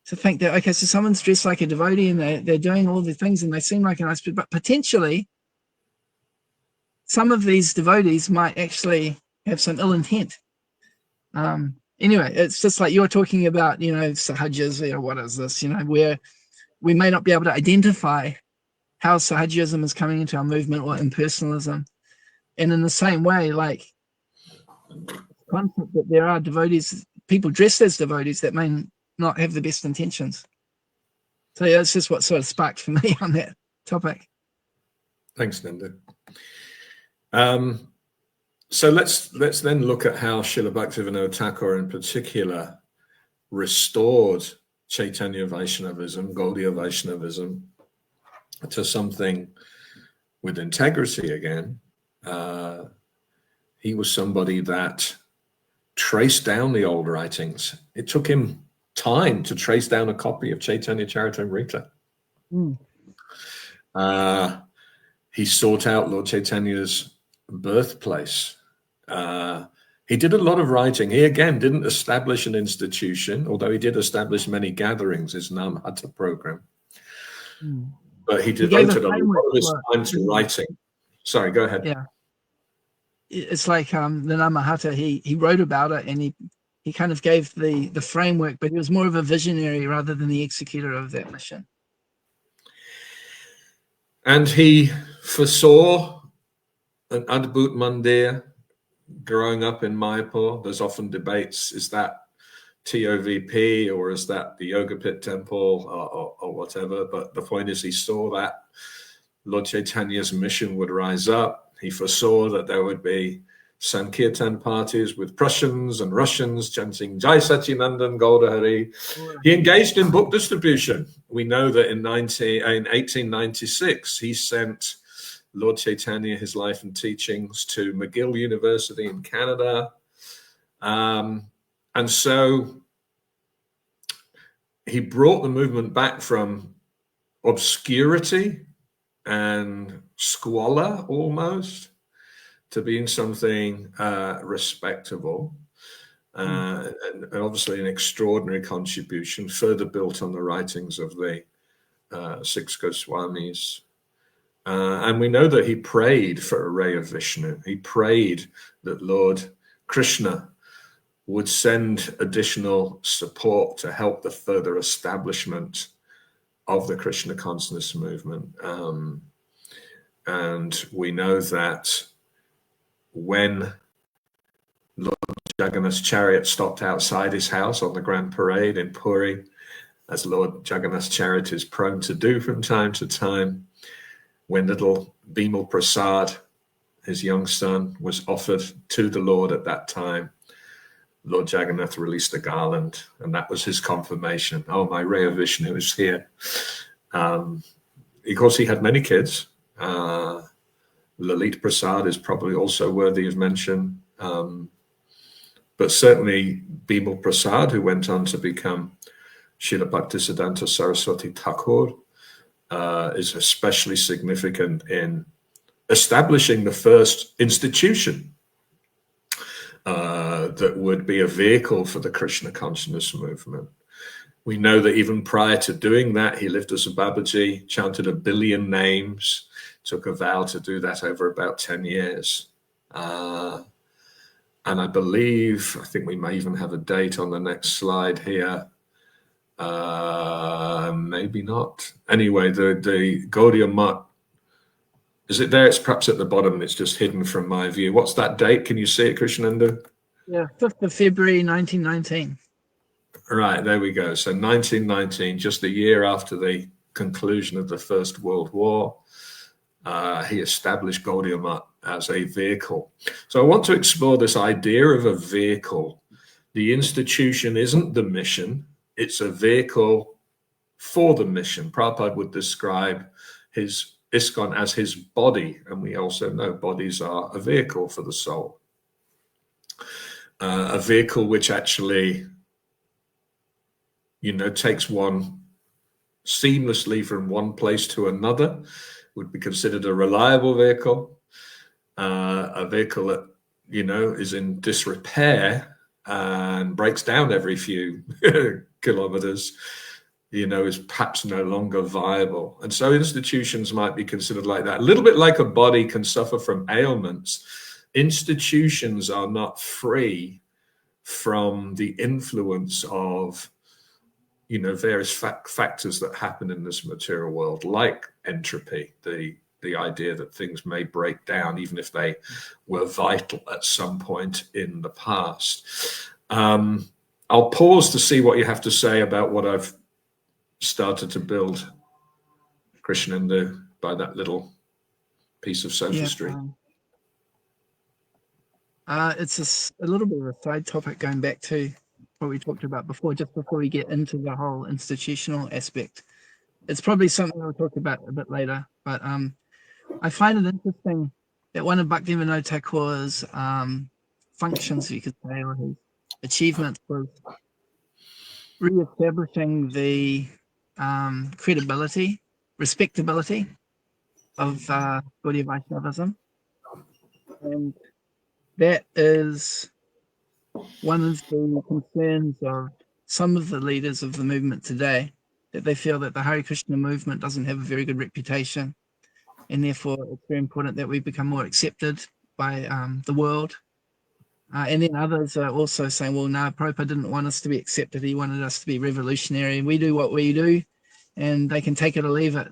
to think that, okay, so someone's dressed like a devotee and they're doing all the things and they seem like a nice people, but potentially some of these devotees might actually have some ill intent. Anyway, it's just like you're talking about, sahajas, what is this, where we may not be able to identify how sahajism is coming into our movement or impersonalism. And in the same way, like, concept that there are devotees, people dressed as devotees that may not have the best intentions. So yeah, it's just what sort of sparked for me on that topic.
Thanks, Nanda. So let's then look at how Srila Bhaktivinoda Thakur in particular restored Chaitanya Vaishnavism, Gaudiya Vaishnavism, to something with integrity again. He was somebody that traced down the old writings. It took him time to trace down a copy of Chaitanya Charitamrita. He sought out Lord Chaitanya's birthplace. He did a lot of writing. He again didn't establish an institution, although he did establish many gatherings, his Nam Hatha program. But he devoted a lot of his time to writing. Sorry, go ahead.
Yeah. It's like the Namahata, he wrote about it, and he kind of gave the framework, but he was more of a visionary rather than the executor of that mission.
And he foresaw an Adbhut Mandir growing up in Mayapur. There's often debates, is that TOVP or is that the Yoga Pit temple or whatever, but the point is he saw that Lord Chaitanya's mission would rise up. He foresaw that there would be Sankirtan parties with Prussians and Russians chanting Jai Sachinandan Gauda Hari. He engaged in book distribution. We know that in 1896, he sent Lord Chaitanya, his life and teachings, to McGill University in Canada. And so he brought the movement back from obscurity and squalor almost to being something respectable, and obviously an extraordinary contribution, further built on the writings of the six Goswamis. And we know that he prayed for a ray of Vishnu. He prayed that Lord Krishna would send additional support to help the further establishment of the Krishna consciousness movement. And we know that when Lord Jagannath's chariot stopped outside his house on the Grand Parade in Puri, as Lord Jagannath's chariot is prone to do from time to time, when little Bimal Prasad, his young son, was offered to the Lord at that time, Lord Jagannath released a garland, and that was his confirmation. Oh, my ray of Vishnu is here. Of course, he had many kids. Lalit Prasad is probably also worthy of mention. But certainly Bimal Prasad, who went on to become Srila Bhaktisiddhanta Saraswati Thakur, is especially significant in establishing the first institution that would be a vehicle for the Krishna consciousness movement. We know that even prior to doing that, he lived as a Babaji, chanted 1 billion names, took a vow to do that over about 10 years. And I believe, I think we may even have a date on the next slide here. Maybe not. Anyway, the Gaudiya Math, is it there? It's perhaps at the bottom and it's just hidden from my view. What's that date? Can you see it, Krishnendu?
Yeah, 5th of February, 1919.
Right, there we go. So 1919, just a year after the conclusion of the First World War, he established Gaudiya Math as a vehicle. So I want to explore this idea of a vehicle. The institution isn't the mission, it's a vehicle for the mission. Prabhupada would describe his ISKCON as his body, and we also know bodies are a vehicle for the soul. A vehicle which actually, takes one seamlessly from one place to another, would be considered a reliable vehicle. A vehicle that, is in disrepair and breaks down every few kilometers, is perhaps no longer viable. And so institutions might be considered like that. A little bit like a body can suffer from ailments. Institutions are not free from the influence of, various factors that happen in this material world, like entropy, the idea that things may break down even if they were vital at some point in the past. I'll pause to see what you have to say about what I've started to build, Krishnendu, by that little piece of sophistry.
It's a little bit of a side topic going back to what we talked about before, just before we get into the whole institutional aspect. It's probably something we'll talk about a bit later, but I find it interesting that one of Bhaktivinoda Thakur's functions, you could say, or his achievements, was re-establishing the credibility, respectability of Gaudiya Vaishnavism. And that is one of the concerns of some of the leaders of the movement today, that they feel that the Hare Krishna movement doesn't have a very good reputation, and therefore it's very important that we become more accepted by the world. And then others are also saying, well, no, Prabhupada didn't want us to be accepted. He wanted us to be revolutionary, and we do what we do, and they can take it or leave it.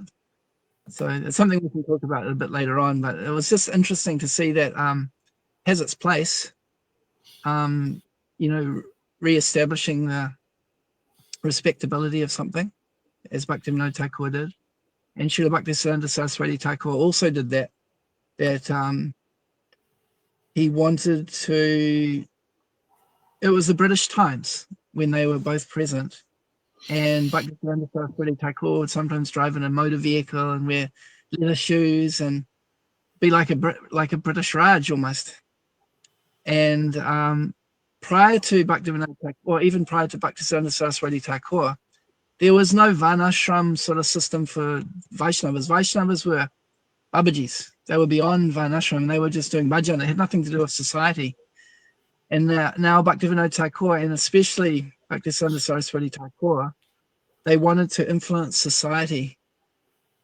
So it's something we can talk about a bit later on, but it was just interesting to see that has its place, re-establishing the respectability of something, as Bhaktivinoda Thakur did. And Srila Bhaktisiddhanta Saraswati Thakur also did that he wanted to, it was the British times when they were both present, and Bhaktisiddhanta Saraswati Thakur would sometimes drive in a motor vehicle and wear leather shoes and be like a British Raj almost. And prior to Bhaktivinoda Thakur, or even prior to Bhaktisiddhanta Saraswati Thakur, there was no Varnashram sort of system for Vaishnavas. Vaishnavas were Babajis. They were beyond Varnashram. They were just doing bhajan. It had nothing to do with society. And now Bhaktivinoda Thakur, and especially Bhaktisiddhanta Saraswati Thakur, they wanted to influence society.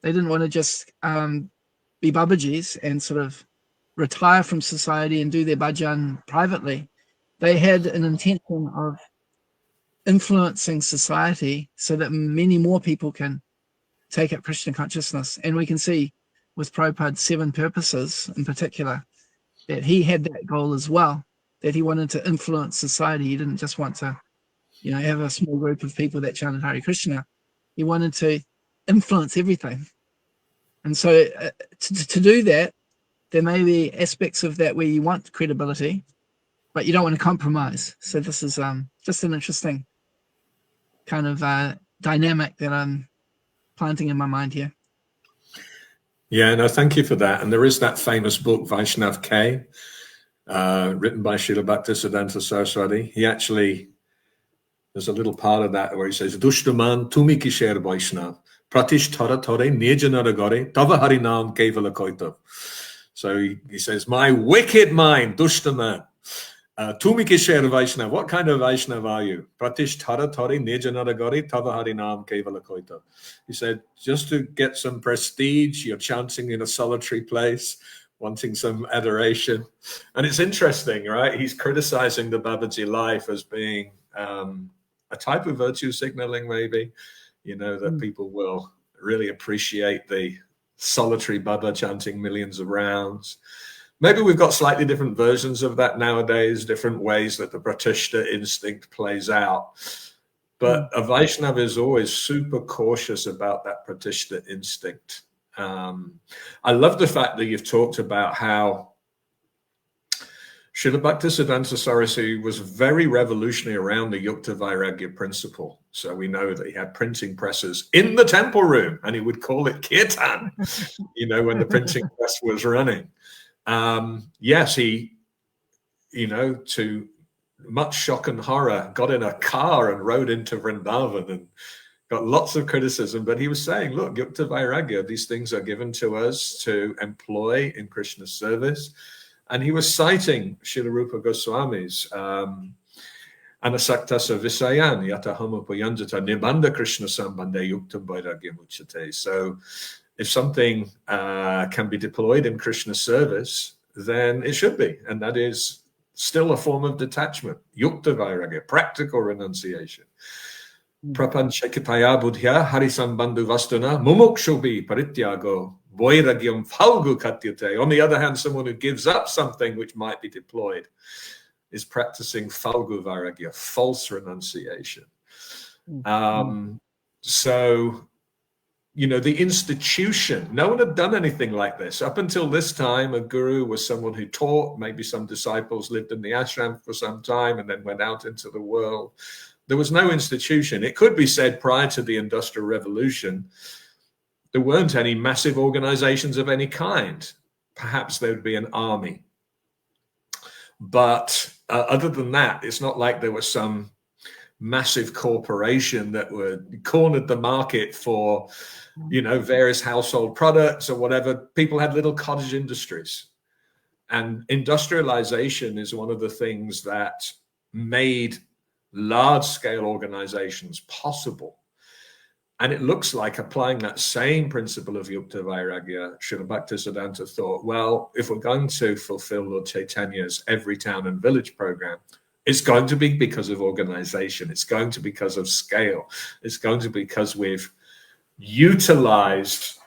They didn't want to just be Babajis and sort of retire from society and do their bhajan privately. They had an intention of influencing society so that many more people can take up Krishna consciousness. And we can see with Prabhupada's 7 purposes in particular that he had that goal as well, that he wanted to influence society. He didn't just want to, have a small group of people that chanted Hare Krishna. He wanted to influence everything. And so to do that, there may be aspects of that where you want credibility, but you don't want to compromise. So this is just an interesting kind of dynamic that I'm planting in my mind here.
Yeah, no, thank you for that. And there is that famous book, Vaishnav K, written by Srila Bhaktisiddhanta Saraswati. He actually, there's a little part of that where he says, Dushtaman tumi kisher Vaishnav, pratish thara thare nijanara gore, tava harinam kevala koitav. So he says, my wicked mind, Dushtaman, tumi kisher Vaishnav, what kind of Vaishnav are you? Pratish thara thare nijanara gore, tava harinam kevala koitav. He said, just to get some prestige, you're chanting in a solitary place, wanting some adoration. And it's interesting, right? He's criticizing the Babaji life as being a type of virtue signaling, maybe, that people will really appreciate the solitary Baba chanting millions of rounds. Maybe we've got slightly different versions of that nowadays, different ways that the Pratishta instinct plays out. But a Vaishnava is always super cautious about that Pratishta instinct. I love the fact that you've talked about how Srila Bhaktisiddhanta Saraswati was very revolutionary around the Yukta Vairagya principle. So we know that he had printing presses in the temple room, and he would call it kirtan, when the printing press was running. Yes, he, to much shock and horror, got in a car and rode into Vrindavan and got lots of criticism, but he was saying, look, Yukta Vairagya, these things are given to us to employ in Krishna's service. And he was citing Srila Rupa Goswami's Anasaktasa Visayan Yatahama Puyanjata Nibanda Krishna Sambande Yukta Vairagya Muchate. So if something can be deployed in Krishna's service, then it should be. And that is still a form of detachment. Yukta Vairagya, practical renunciation. Prapanchakitaya Buddhya Harisambandhu Vastuna Mumukshubi Parityago Vairagyam Falgu Katyate. On the other hand, someone who gives up something which might be deployed is practicing Falgu Vairagya, false renunciation. So, the institution, no one had done anything like this. Up until this time, a guru was someone who taught, maybe some disciples lived in the ashram for some time and then went out into the world. There was no institution. It could be said prior to the Industrial Revolution, there weren't any massive organizations of any kind. Perhaps there would be an army. But other than that, it's not like there was some massive corporation that cornered the market for, various household products or whatever. People had little cottage industries. And industrialization is one of the things that made large-scale organizations possible. And it looks like applying that same principle of Yukta Vairagya, Srila Bhaktisiddhanta thought, well, if we're going to fulfill Lord Chaitanya's every town and village program, it's going to be because of organization. It's going to be because of scale. It's going to be because we've utilized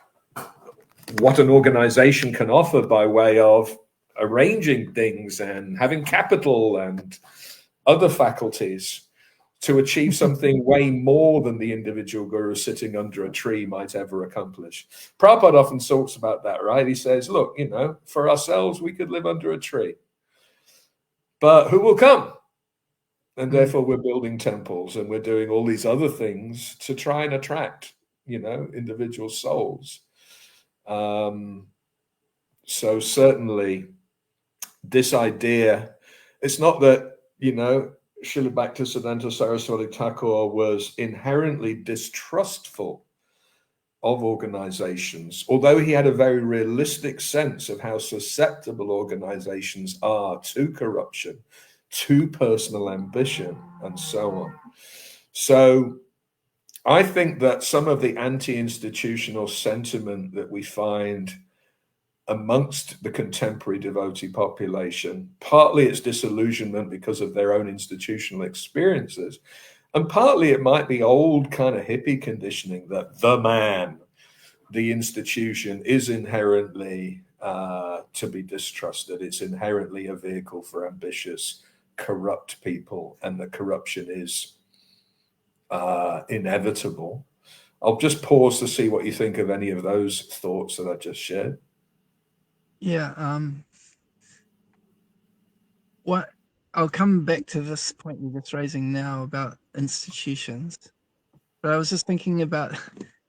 what an organization can offer by way of arranging things and having capital and other faculties to achieve something way more than the individual guru sitting under a tree might ever accomplish. Prabhupada often talks about that, right? He says, look, for ourselves, we could live under a tree. But who will come? And therefore, we're building temples and we're doing all these other things to try and attract, individual souls. So certainly, this idea, it's not that, Srila Bhaktisiddhanta Saraswati Thakur was inherently distrustful of organizations, although he had a very realistic sense of how susceptible organizations are to corruption, to personal ambition, and so on. So I think that some of the anti-institutional sentiment that we find amongst the contemporary devotee population, partly it's disillusionment because of their own institutional experiences, and partly it might be old kind of hippie conditioning that the man, the institution, is inherently to be distrusted. It's inherently a vehicle for ambitious, corrupt people, and the corruption is inevitable. I'll just pause to see what you think of any of those thoughts that I just shared.
Yeah. What I'll come back to this point you're just raising now about institutions, but I was just thinking about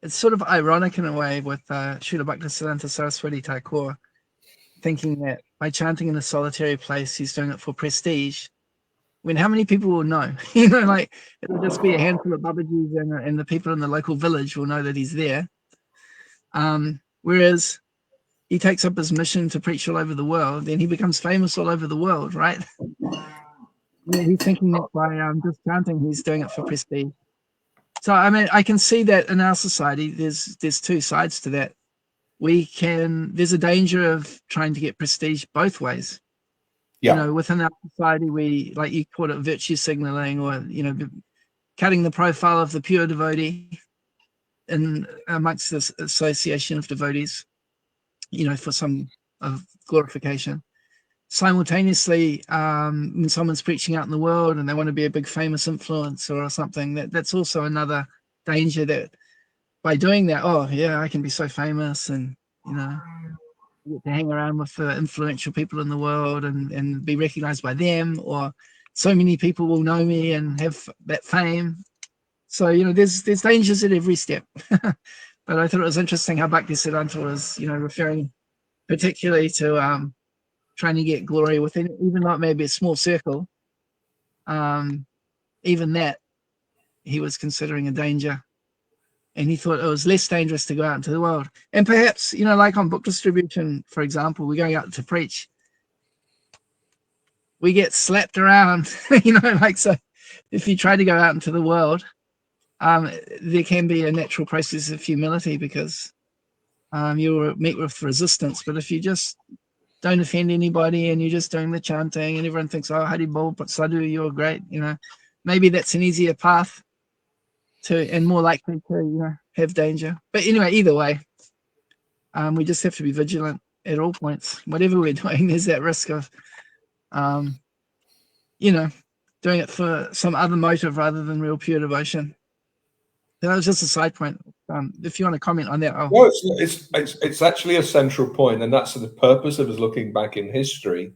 it's sort of ironic in a way with Srila Bhaktisiddhanta Saraswati Thakur thinking that by chanting in a solitary place, he's doing it for prestige. When how many people will know? Like it'll just be a handful of Babajis and the people in the local village will know that he's there. Whereas he takes up his mission to preach all over the world, then he becomes famous all over the world, right? He's thinking that by just chanting, he's doing it for prestige. So I mean, I can see that in our society, there's two sides to that. There's a danger of trying to get prestige both ways.
Yeah.
Within our society, we, like you call it, virtue signaling, or cutting the profile of the pure devotee in amongst this association of devotees, for some of glorification. Simultaneously, when someone's preaching out in the world and they want to be a big famous influencer or something, that's also another danger, that by doing that, oh yeah, I can be so famous, and get to hang around with the influential people in the world and be recognized by them, or so many people will know me and have that fame. So there's dangers at every step. But I thought it was interesting how Bhaktisiddhanta was referring particularly to trying to get glory within, even not maybe a small circle. Even that he was considering a danger, and he thought it was less dangerous to go out into the world. And perhaps, like on book distribution, for example, we're going out to preach, we get slapped around, so if you try to go out into the world, there can be a natural process of humility, because you'll meet with resistance. But if you just don't offend anybody and you're just doing the chanting and everyone thinks, oh, Hari Bol, but Sadhu, you're great, maybe that's an easier path to, and more likely to, have danger. But anyway, either way, we just have to be vigilant at all points. Whatever we're doing, there's that risk of, doing it for some other motive rather than real pure devotion. That was just a side point. If you want to comment on that.
No, it's actually a central point, and that's the purpose of us looking back in history,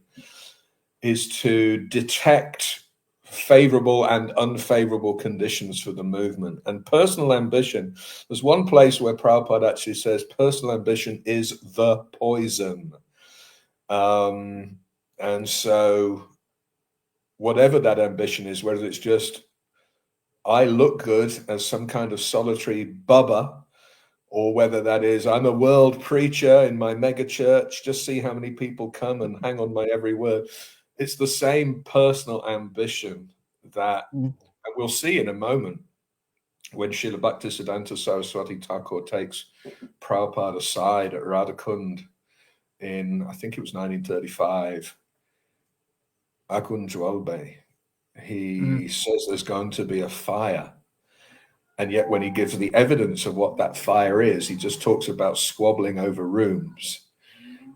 is to detect favorable and unfavorable conditions for the movement. And personal ambition, there's one place where Prabhupada actually says personal ambition is the poison. And so whatever that ambition is, whether it's just I look good as some kind of solitary bubba, or whether that is I'm a world preacher in my mega church, just see how many people come and hang on my every word. It's the same personal ambition that we'll see in a moment when Srila Bhaktisiddhanta Saraswati Thakur takes Prabhupada aside at Radhakund in, I think it was 1935, Agun Jwalbe. He says there's going to be a fire. And yet when he gives the evidence of what that fire is, he just talks about squabbling over rooms.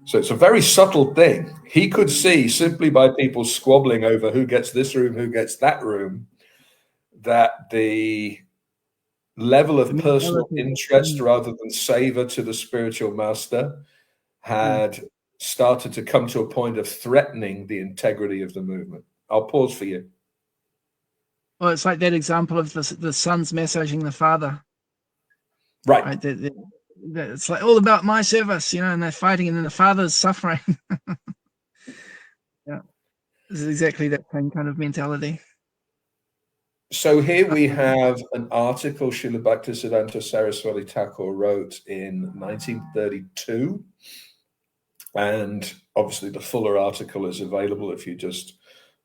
So it's a very subtle thing. He could see, simply by people squabbling over who gets this room, who gets that room, that the level of personal interest rather than savor to the spiritual master had started to come to a point of threatening the integrity of the movement. I'll pause for you.
Well, it's like that example of the son's massaging the father.
Right.
It's like all about my service, and they're fighting, and then the father's suffering. Yeah, this is exactly that same kind of mentality.
So here we have an article Srila Bhaktisiddhanta Saraswati Thakur wrote in 1932. And obviously the fuller article is available if you just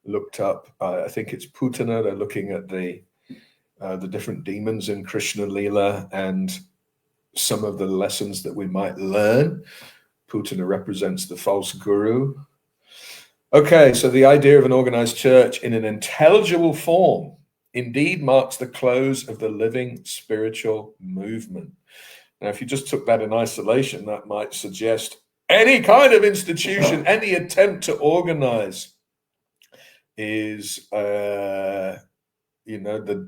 looked up, I think it's Putana. They're looking at the different demons in Krishna Lila and some of the lessons that we might learn. Putana represents the false guru. Okay, so the idea of an organized church in an intelligible form indeed marks the close of the living spiritual movement. Now, if you just took that in isolation, that might suggest any kind of institution, any attempt to organize is, the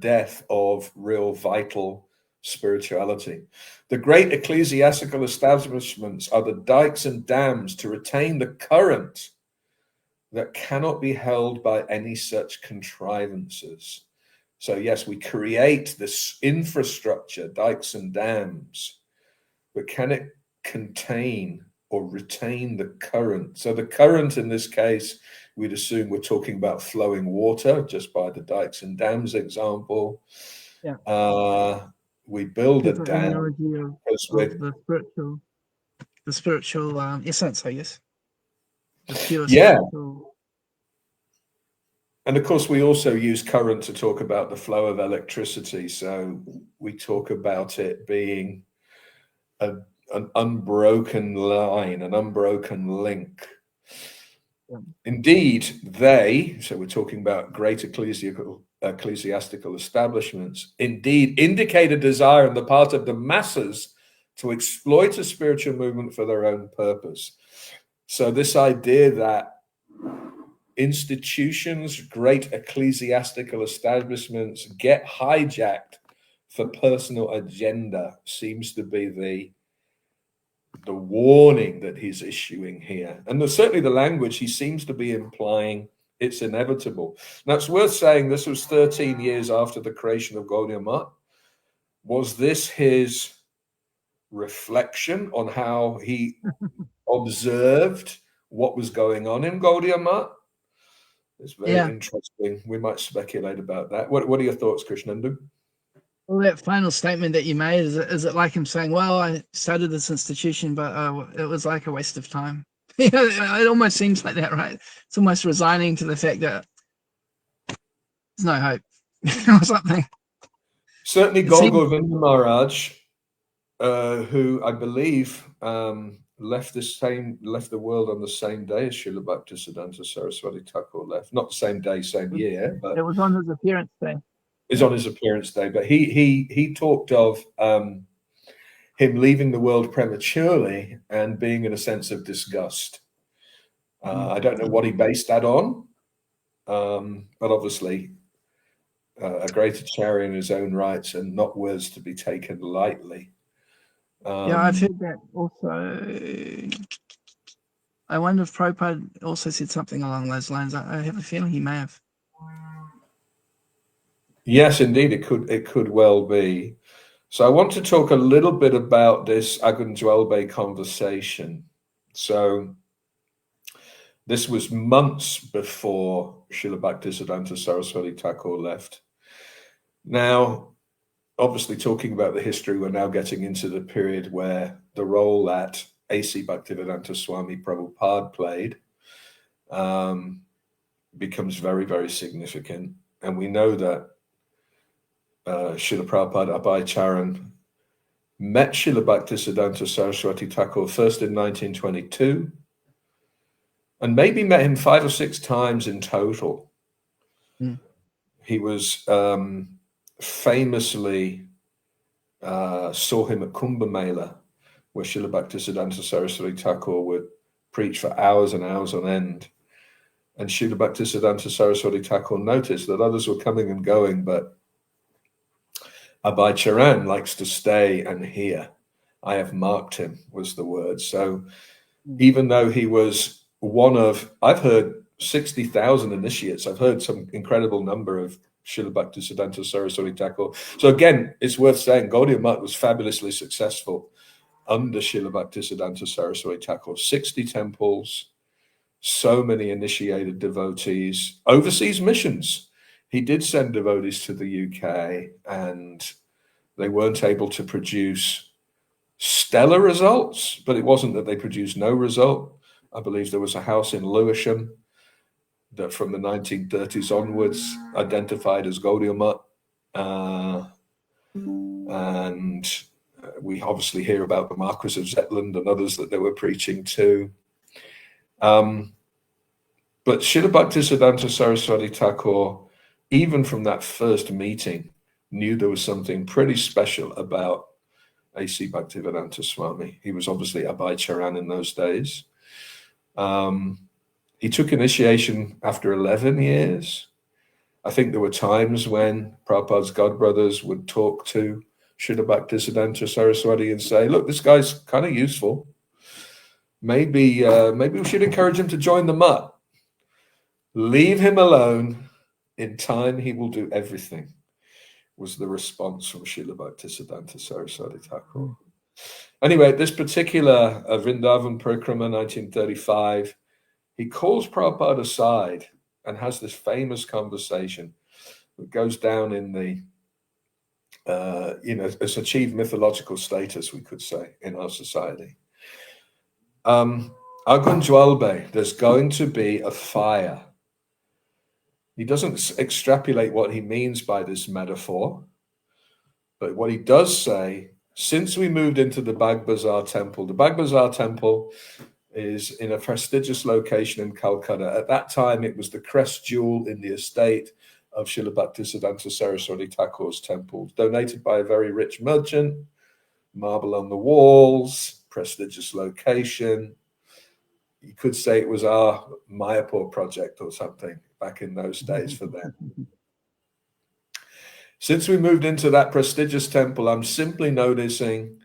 death of real vital spirituality. The great ecclesiastical establishments are the dikes and dams to retain the current that cannot be held by any such contrivances. So yes, we create this infrastructure, dikes and dams, but can it contain or retain the current? So the current in this case, we'd assume we're talking about flowing water, just by the dikes and dams example.
Yeah.
We build a
It's an
dam
analogy of the spiritual essence, I guess. The pure spiritual.
And of course, we also use current to talk about the flow of electricity. So we talk about it being an unbroken line, an unbroken link.
Yeah.
Indeed, so we're talking about great ecclesiastical establishments, indeed indicate a desire on the part of the masses to exploit a spiritual movement for their own purpose. So this idea that institutions, great ecclesiastical establishments get hijacked for personal agenda seems to be the warning that he's issuing here. And certainly the language, he seems to be implying it's inevitable. Now, it's worth saying this was 13 years after the creation of Gaudiya Math. Was this his reflection on how he observed what was going on in Gaudiya Math? It's very interesting. We might speculate about that. What are your thoughts, Krishnendu?
Well, that final statement that you made, is it like him saying, well, I started this institution, but it was like a waste of time? It almost seems like that, right? It's almost resigning to the fact that there's no hope or something.
Certainly, Gol Govinda Maharaj, who I believe left the world on the same day as Srila Bhaktisiddhanta Saraswati Thakur left. Not the same day, same year, but
it was on his appearance day.
Is on his appearance day, but he talked of him leaving the world prematurely and being in a sense of disgust. I don't know what he based that on, but obviously a great acharya in his own rights and not words to be taken lightly.
I've heard that also. I wonder if Prabhupada also said something along those lines. I have a feeling he may have.
Yes, indeed, it could well be. So I want to talk a little bit about this Agun Jwelbe conversation. So this was months before Srila Bhaktisiddhanta Saraswati Thakur left. Now, obviously talking about the history, we're now getting into the period where the role that A.C. Bhaktivedanta Swami Prabhupada played becomes very, very significant. And we know that Srila Prabhupada Abhay Charan met Srila Bhaktisiddhanta Saraswati Thakur first in 1922 and maybe met him 5 or 6 times in total. He was famously saw him at Kumbh Mela, where Srila Bhaktisiddhanta Saraswati Thakur would preach for hours and hours on end. And Srila Bhaktisiddhanta Saraswati Thakur noticed that others were coming and going, but Abhay Charan likes to stay and hear. I have marked him, was the word. So even though he was one of, I've heard 60,000 initiates, I've heard some incredible number of Srila Bhaktisiddhanta Saraswati Thakur. So again, it's worth saying Gaudiya Math was fabulously successful under Srila Bhaktisiddhanta Saraswati Thakur. 60 temples, so many initiated devotees, overseas missions. He did send devotees to the UK, and they weren't able to produce stellar results, but it wasn't that they produced no result. I believe there was a house in Lewisham that from the 1930s onwards identified as Gaudiya Math. And we obviously hear about the Marquis of Zetland and others that they were preaching to. But Srila Bhaktisiddhanta Saraswati Thakur, even from that first meeting, knew there was something pretty special about A.C. Bhaktivedanta Swami. He was obviously Abhay Charan in those days. He took initiation after 11 years. I think there were times when Prabhupada's godbrothers would talk to Srila Bhaktisiddhanta Saraswati and say, look, this guy's kind of useful. Maybe we should encourage him to join the mutt. Leave him alone. In time, he will do everything, was the response from Srila Bhaktisiddhanta Saraswati Thakur. Anyway, this particular Vrindavan Parikrama 1935, he calls Prabhupada aside and has this famous conversation that goes down in the, it's achieved mythological status, we could say, in our society. Agun Jwalbe, there's going to be a fire. He doesn't extrapolate what he means by this metaphor, but what he does say, since we moved into the Bag Bazaar temple, the Bag Bazaar temple is in a prestigious location in Calcutta. At that time, it was the crest jewel in the estate of Srila Bhaktisiddhanta Saraswati Thakur's temple, donated by a very rich merchant, marble on the walls, prestigious location. You could say it was our Mayapur project or something back in those days for them. Since we moved into that prestigious temple, I'm simply noticing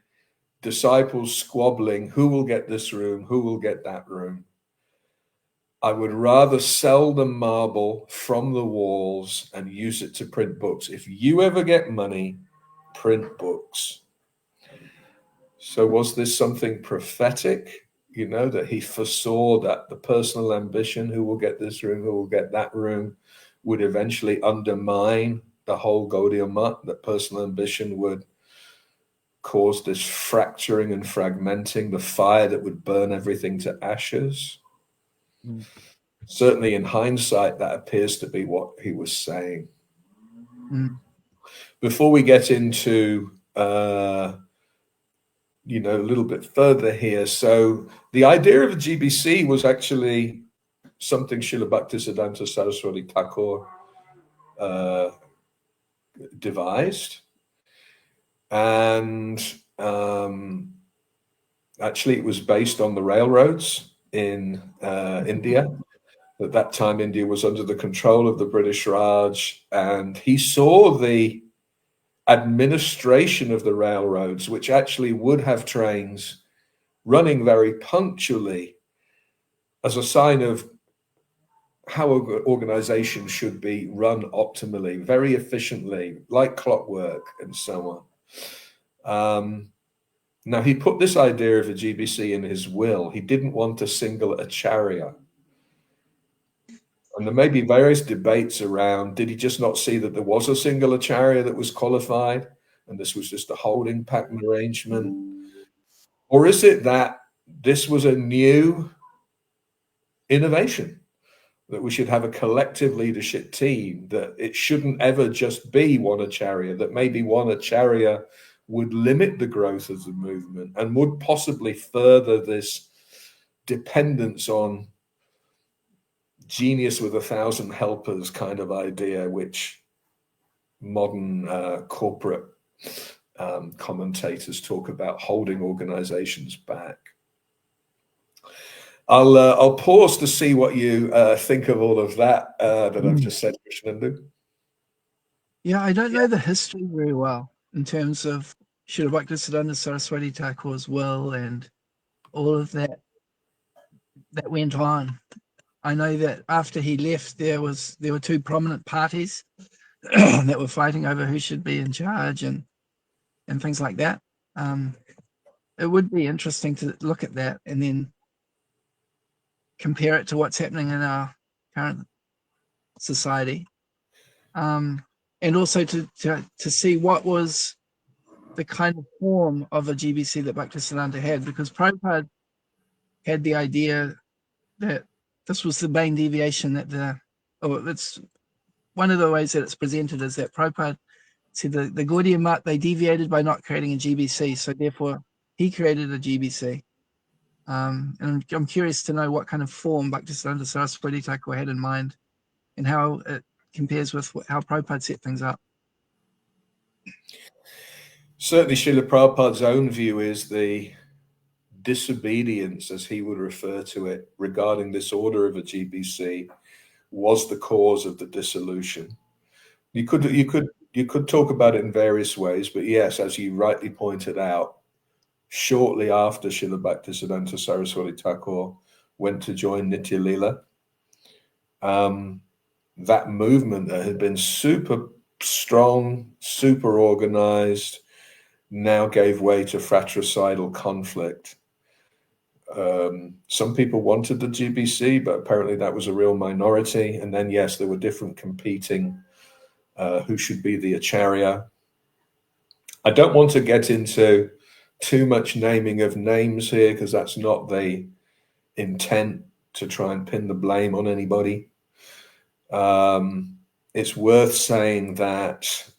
disciples squabbling, who will get this room, who will get that room. I would rather sell the marble from the walls and use it to print books. If you ever get money, print books. So was this something prophetic, that he foresaw that the personal ambition, who will get this room, who will get that room, would eventually undermine the whole Gaudiya Math, that personal ambition would cause this fracturing and fragmenting, the fire that would burn everything to ashes? Certainly in hindsight, that appears to be what he was saying. Before we get into, a little bit further here. So the idea of a GBC was actually something Srila Bhaktisiddhanta Saraswati Thakur devised. And actually, it was based on the railroads in India. At that time, India was under the control of the British Raj, and he saw the administration of the railroads, which actually would have trains running very punctually, as a sign of how an organization should be run optimally, very efficiently, like clockwork and so on. Now, he put this idea of a GBC in his will. He didn't want a single acharya. And there may be various debates around, did he just not see that there was a single acharya that was qualified, and this was just a holding pattern arrangement? Or is it that this was a new innovation, that we should have a collective leadership team, that it shouldn't ever just be one acharya, that maybe one acharya would limit the growth of the movement and would possibly further this dependence on genius with 1,000 helpers kind of idea, which modern corporate commentators talk about holding organizations back. I'll pause to see what you think of all of that that I've just said, Krishnendu.
Yeah, I don't know the history very well in terms of Srila Bhaktisiddhanta Saraswati Thakur's will and all of that went on. I know that after he left, there were two prominent parties that were fighting over who should be in charge and things like that. It would be interesting to look at that and then compare it to what's happening in our current society, and also to see what was the kind of form of a GBC that Bhaktisiddhanta had, because Prabhupada had the idea that this was the main deviation it's one of the ways that it's presented is that Prabhupada said the Gaudiya Math, they deviated by not creating a GBC, so therefore he created a GBC. And I'm curious to know what kind of form Bhaktisiddhanta Saraswati Thakur had in mind and how it compares with how Prabhupada set things up.
certainly Srila Prabhupada's own view is the disobedience, as he would refer to it, regarding this order of a GBC was the cause of the dissolution. You could talk about it in various ways, but yes, as you rightly pointed out, shortly after Srila Bhaktisiddhanta Saraswati Thakur went to join Nitya Leela, that movement that had been super strong, super organized, now gave way to fratricidal conflict. Some people wanted the GBC, but apparently that was a real minority. And then, yes, there were different competing who should be the Acharya. I don't want to get into too much naming of names here, because that's not the intent to try and pin the blame on anybody. It's worth saying that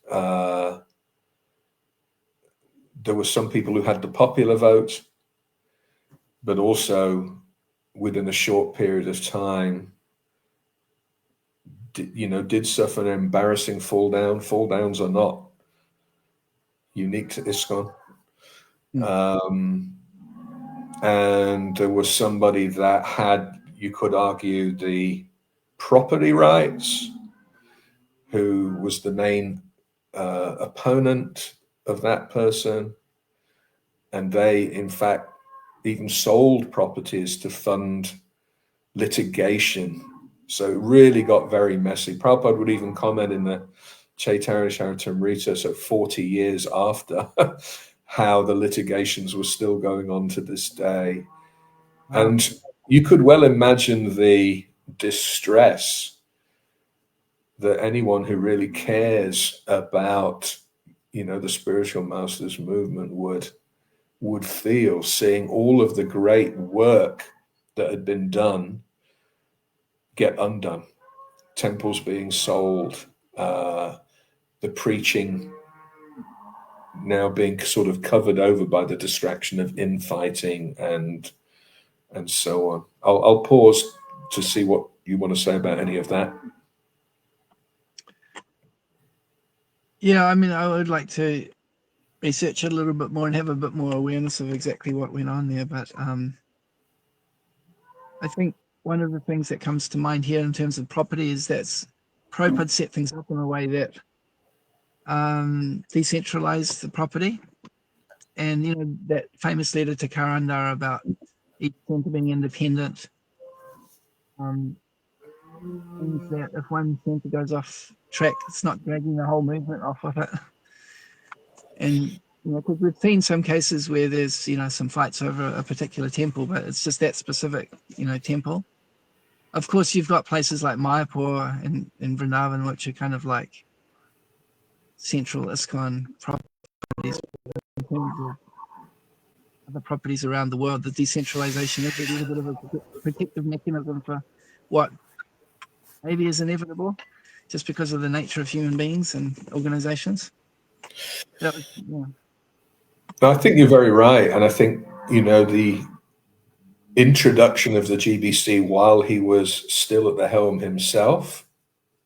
there were some people who had the popular vote, but also within a short period of time, did suffer an embarrassing fall down. Fall downs are not unique to ISKCON. And there was somebody that had, you could argue, the property rights, who was the main opponent of that person. And they, in fact, even sold properties to fund litigation. So it really got very messy. Prabhupada would even comment in the Chaitanya Charitamrita, so 40 years after, how the litigations were still going on to this day. Wow. And you could well imagine the distress that anyone who really cares about, the spiritual masters movement would feel, seeing all of the great work that had been done get undone. Temples being sold, the preaching now being sort of covered over by the distraction of infighting and so on. I'll pause to see what you want to say about any of that.
Yeah, I mean, I would like to research it a little bit more and have a bit more awareness of exactly what went on there. But I think one of the things that comes to mind here in terms of property is that Prabhupada set things up in a way that decentralized the property. And, that famous letter to Karandar about each center being independent, means that if one center goes off track, it's not dragging the whole movement off of it. And because we've seen some cases where there's some fights over a particular temple, but it's just that specific temple. Of course, you've got places like Mayapur and Vrindavan, which are kind of like central ISKCON properties. In terms of other properties around the world, the decentralization is a little bit of a protective mechanism for what maybe is inevitable, just because of the nature of human beings and organizations.
I think you're very right. And I think, the introduction of the GBC while he was still at the helm himself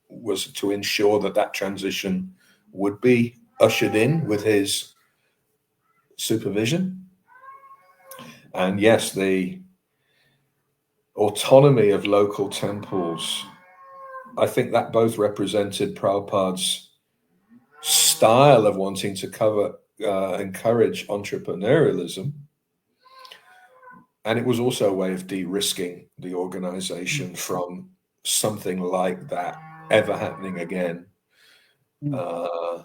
was to ensure that transition would be ushered in with his supervision. And yes, the autonomy of local temples, I think that both represented Prabhupada's style of wanting to encourage entrepreneurialism, and it was also a way of de-risking the organization from something like that ever happening again. So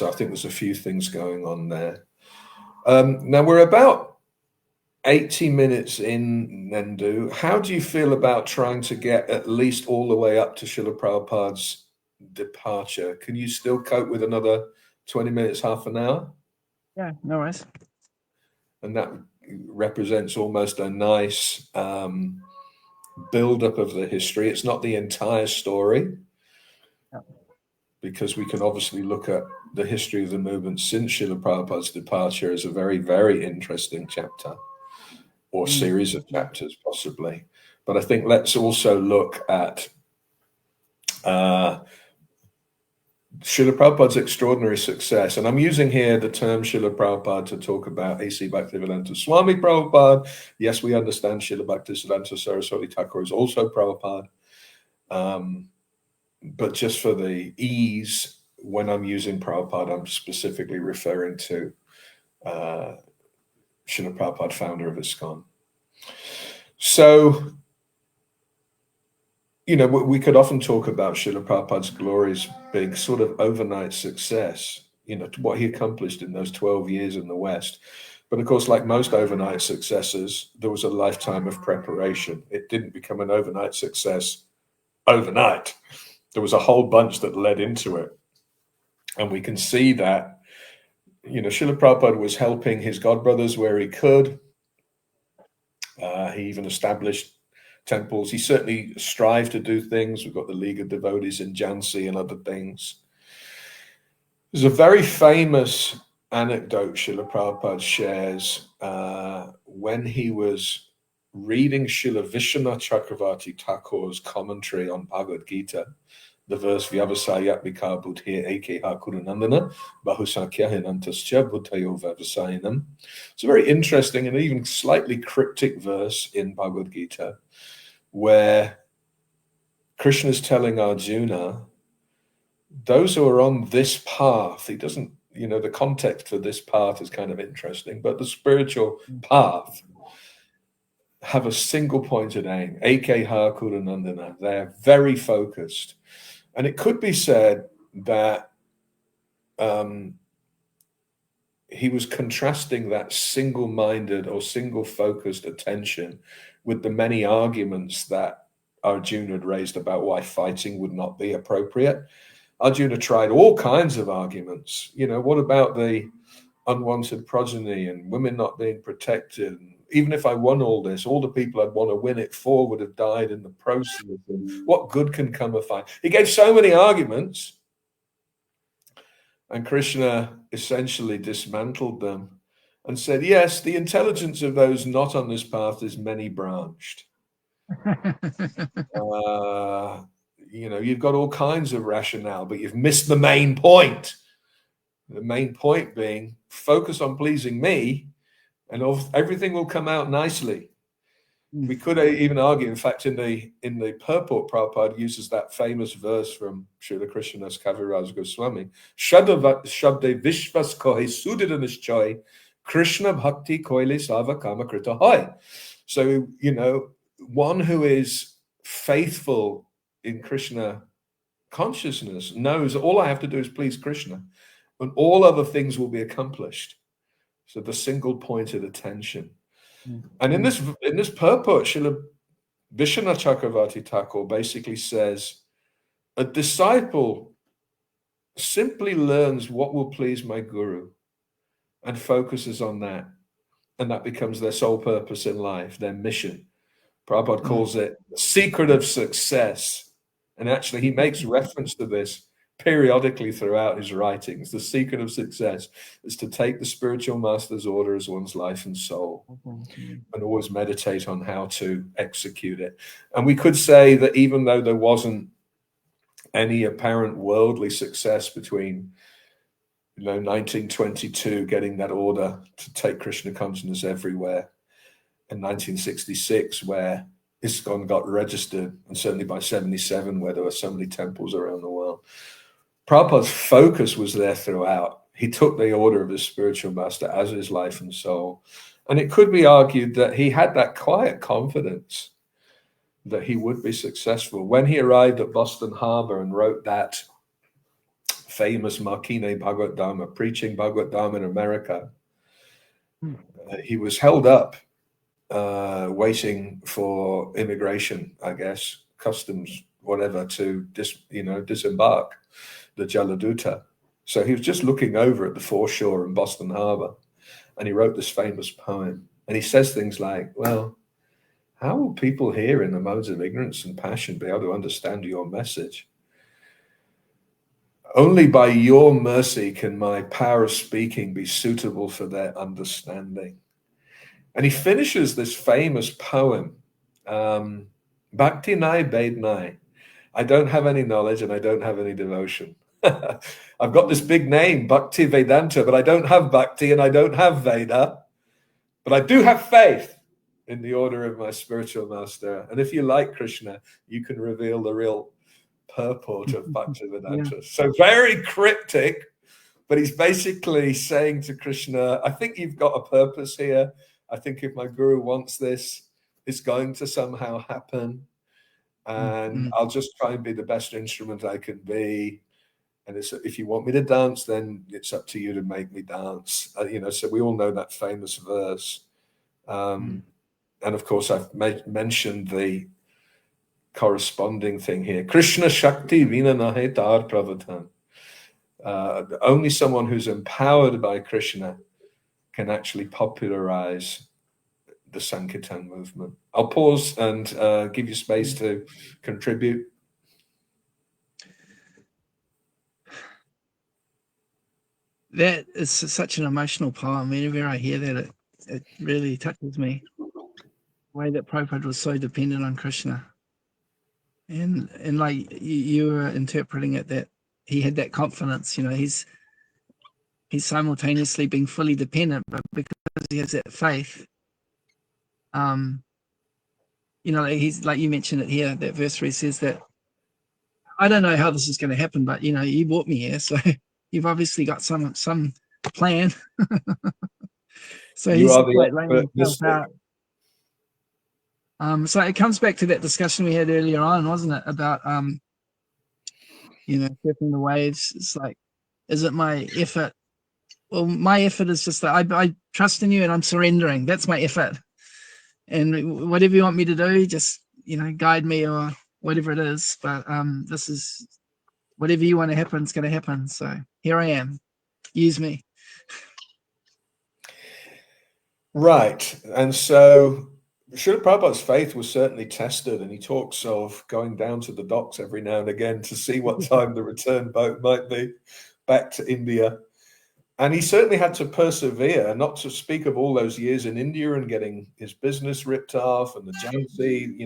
I think there's a few things going on there. Now we're about 80 minutes in, Nendu. How do you feel about trying to get at least all the way up to Srila Prabhupada's departure? Can you still cope with another 20 minutes, half an hour?
Yeah, no worries.
And that represents almost a nice build-up of the history. It's not the entire story, because we can obviously look at the history of the movement since Srila Prabhupada's departure as a very, very interesting chapter, or series of chapters possibly. But I think let's also look at Srila Prabhupada's extraordinary success, and I'm using here the term Srila Prabhupada to talk about A.C. Bhaktivedanta Swami Prabhupada. Yes, we understand Srila Bhaktisiddhanta Saraswati Thakur is also Prabhupada, but just for the ease, when I'm using Prabhupada, I'm specifically referring to Srila Prabhupada, founder of ISKCON. So, you know, we could often talk about Srila Prabhupada's glories being sort of overnight success, you know, to what he accomplished in those 12 years in the West. But of course, like most overnight successes, there was a lifetime of preparation. It didn't become an overnight success overnight. There was a whole bunch that led into it. And we can see that, you know, Srila Prabhupada was helping his godbrothers where he could. He even established temples. He certainly strived to do things. We've got the League of Devotees in Jhansi and other things. There's a very famous anecdote Srila Prabhupada shares when he was reading Srila Vishwanath Chakravarti Thakur's commentary on Bhagavad Gita, the verse Vyavasayat Vikar Buddhir Ekeha Kurunandana Bahusakhya Hinantascha Buddhayo Vyavasayanam. It's a very interesting and even slightly cryptic verse in Bhagavad Gita, where Krishna is telling Arjuna, those who are on this path, he doesn't, you know, the context for this path is kind of interesting, but the spiritual path have a single pointed aim, Ekeha Kurunandana. They're very focused. And it could be said that he was contrasting that single-minded or single-focused attention with the many arguments that Arjuna had raised about why fighting would not be appropriate. Arjuna tried all kinds of arguments. You know, what about the unwanted progeny and women not being protected? Even if I won all this, all the people I'd want to win it for would have died in the process. And what good can come of fighting? He gave so many arguments, and Krishna essentially dismantled them and said, yes, the intelligence of those not on this path is many-branched. You know, you've got all kinds of rationale, but you've missed the main point. The main point being, focus on pleasing me, and everything will come out nicely. We could even argue, in fact, in the purport, Prabhupada uses that famous verse from Srila Krishnadas Kaviraj Goswami, Shabde Vishvas Kohe Sudidanischoi, Krishna Bhakti Koile Sava Kama Krita Hoy. So, you know, one who is faithful in Krishna consciousness knows all I have to do is please Krishna, and all other things will be accomplished. So the single pointed attention. And in this purport, Srila Vishwanath Chakravarti Thakur basically says, a disciple simply learns what will please my guru and focuses on that. And that becomes their sole purpose in life, their mission. Prabhupada calls it the secret of success. And actually, he makes reference to this periodically throughout his writings. The secret of success is to take the spiritual master's order as one's life and soul, and always meditate on how to execute it. And we could say that even though there wasn't any apparent worldly success between, you know, 1922 getting that order to take Krishna consciousness everywhere, in 1966 where ISKCON got registered, and certainly by 77 where there were so many temples around the world, Prabhupada's focus was there throughout. He took the order of his spiritual master as his life and soul. And it could be argued that he had that quiet confidence that he would be successful. When he arrived at Boston Harbor and wrote that famous Makine Bhagavad Dharma, preaching Bhagavad Dharma in America, he was held up waiting for immigration, I guess, customs, whatever, to disembark the Jaladuta. So he was just looking over at the foreshore in Boston Harbor, and he wrote this famous poem. And he says things like, well, how will people here in the modes of ignorance and passion be able to understand your message? Only by your mercy can my power of speaking be suitable for their understanding. And he finishes this famous poem, Bhakti Nai Bed Nai. I don't have any knowledge and I don't have any devotion. I've got this big name, Bhakti Vedanta, but I don't have Bhakti and I don't have Veda, but I do have faith in the order of my spiritual master. And if you like Krishna, you can reveal the real purport of Bhakti Vedanta. So very cryptic, but he's basically saying to Krishna, I think you've got a purpose here. I think if my guru wants this, it's going to somehow happen. And I'll just try and be the best instrument I can be. And it's, if you want me to dance, then it's up to you to make me dance. So we all know that famous verse. And of course, I've mentioned the corresponding thing here. Krishna Shakti Vina Nahe Tar Pravatan. Only someone who's empowered by Krishna can actually popularize the Sankirtan movement. I'll pause and give you space to contribute.
That is such an emotional poem. Whenever I hear that, it really touches me. The way that Prabhupada was so dependent on Krishna. And like you were interpreting it, that he had that confidence, he's simultaneously being fully dependent, but because he has that faith, he's like you mentioned it here, that verse where he says that, I don't know how this is going to happen, but you brought me here, so you've obviously got some plan. So
you
he's
are the
like laying himself out. So it comes back to that discussion we had earlier on, wasn't it, about surfing the waves? It's like, is it my effort? Well, my effort is just that I trust in you and I'm surrendering. That's my effort. And whatever you want me to do, just guide me or whatever it is. But this is whatever you want to happen is going to happen. So here I am. Use me.
Right. And so Srila Prabhupada's faith was certainly tested, and he talks of going down to the docks every now and again to see what time the return boat might be back to India. And he certainly had to persevere, not to speak of all those years in India and getting his business ripped off and the Jhansi,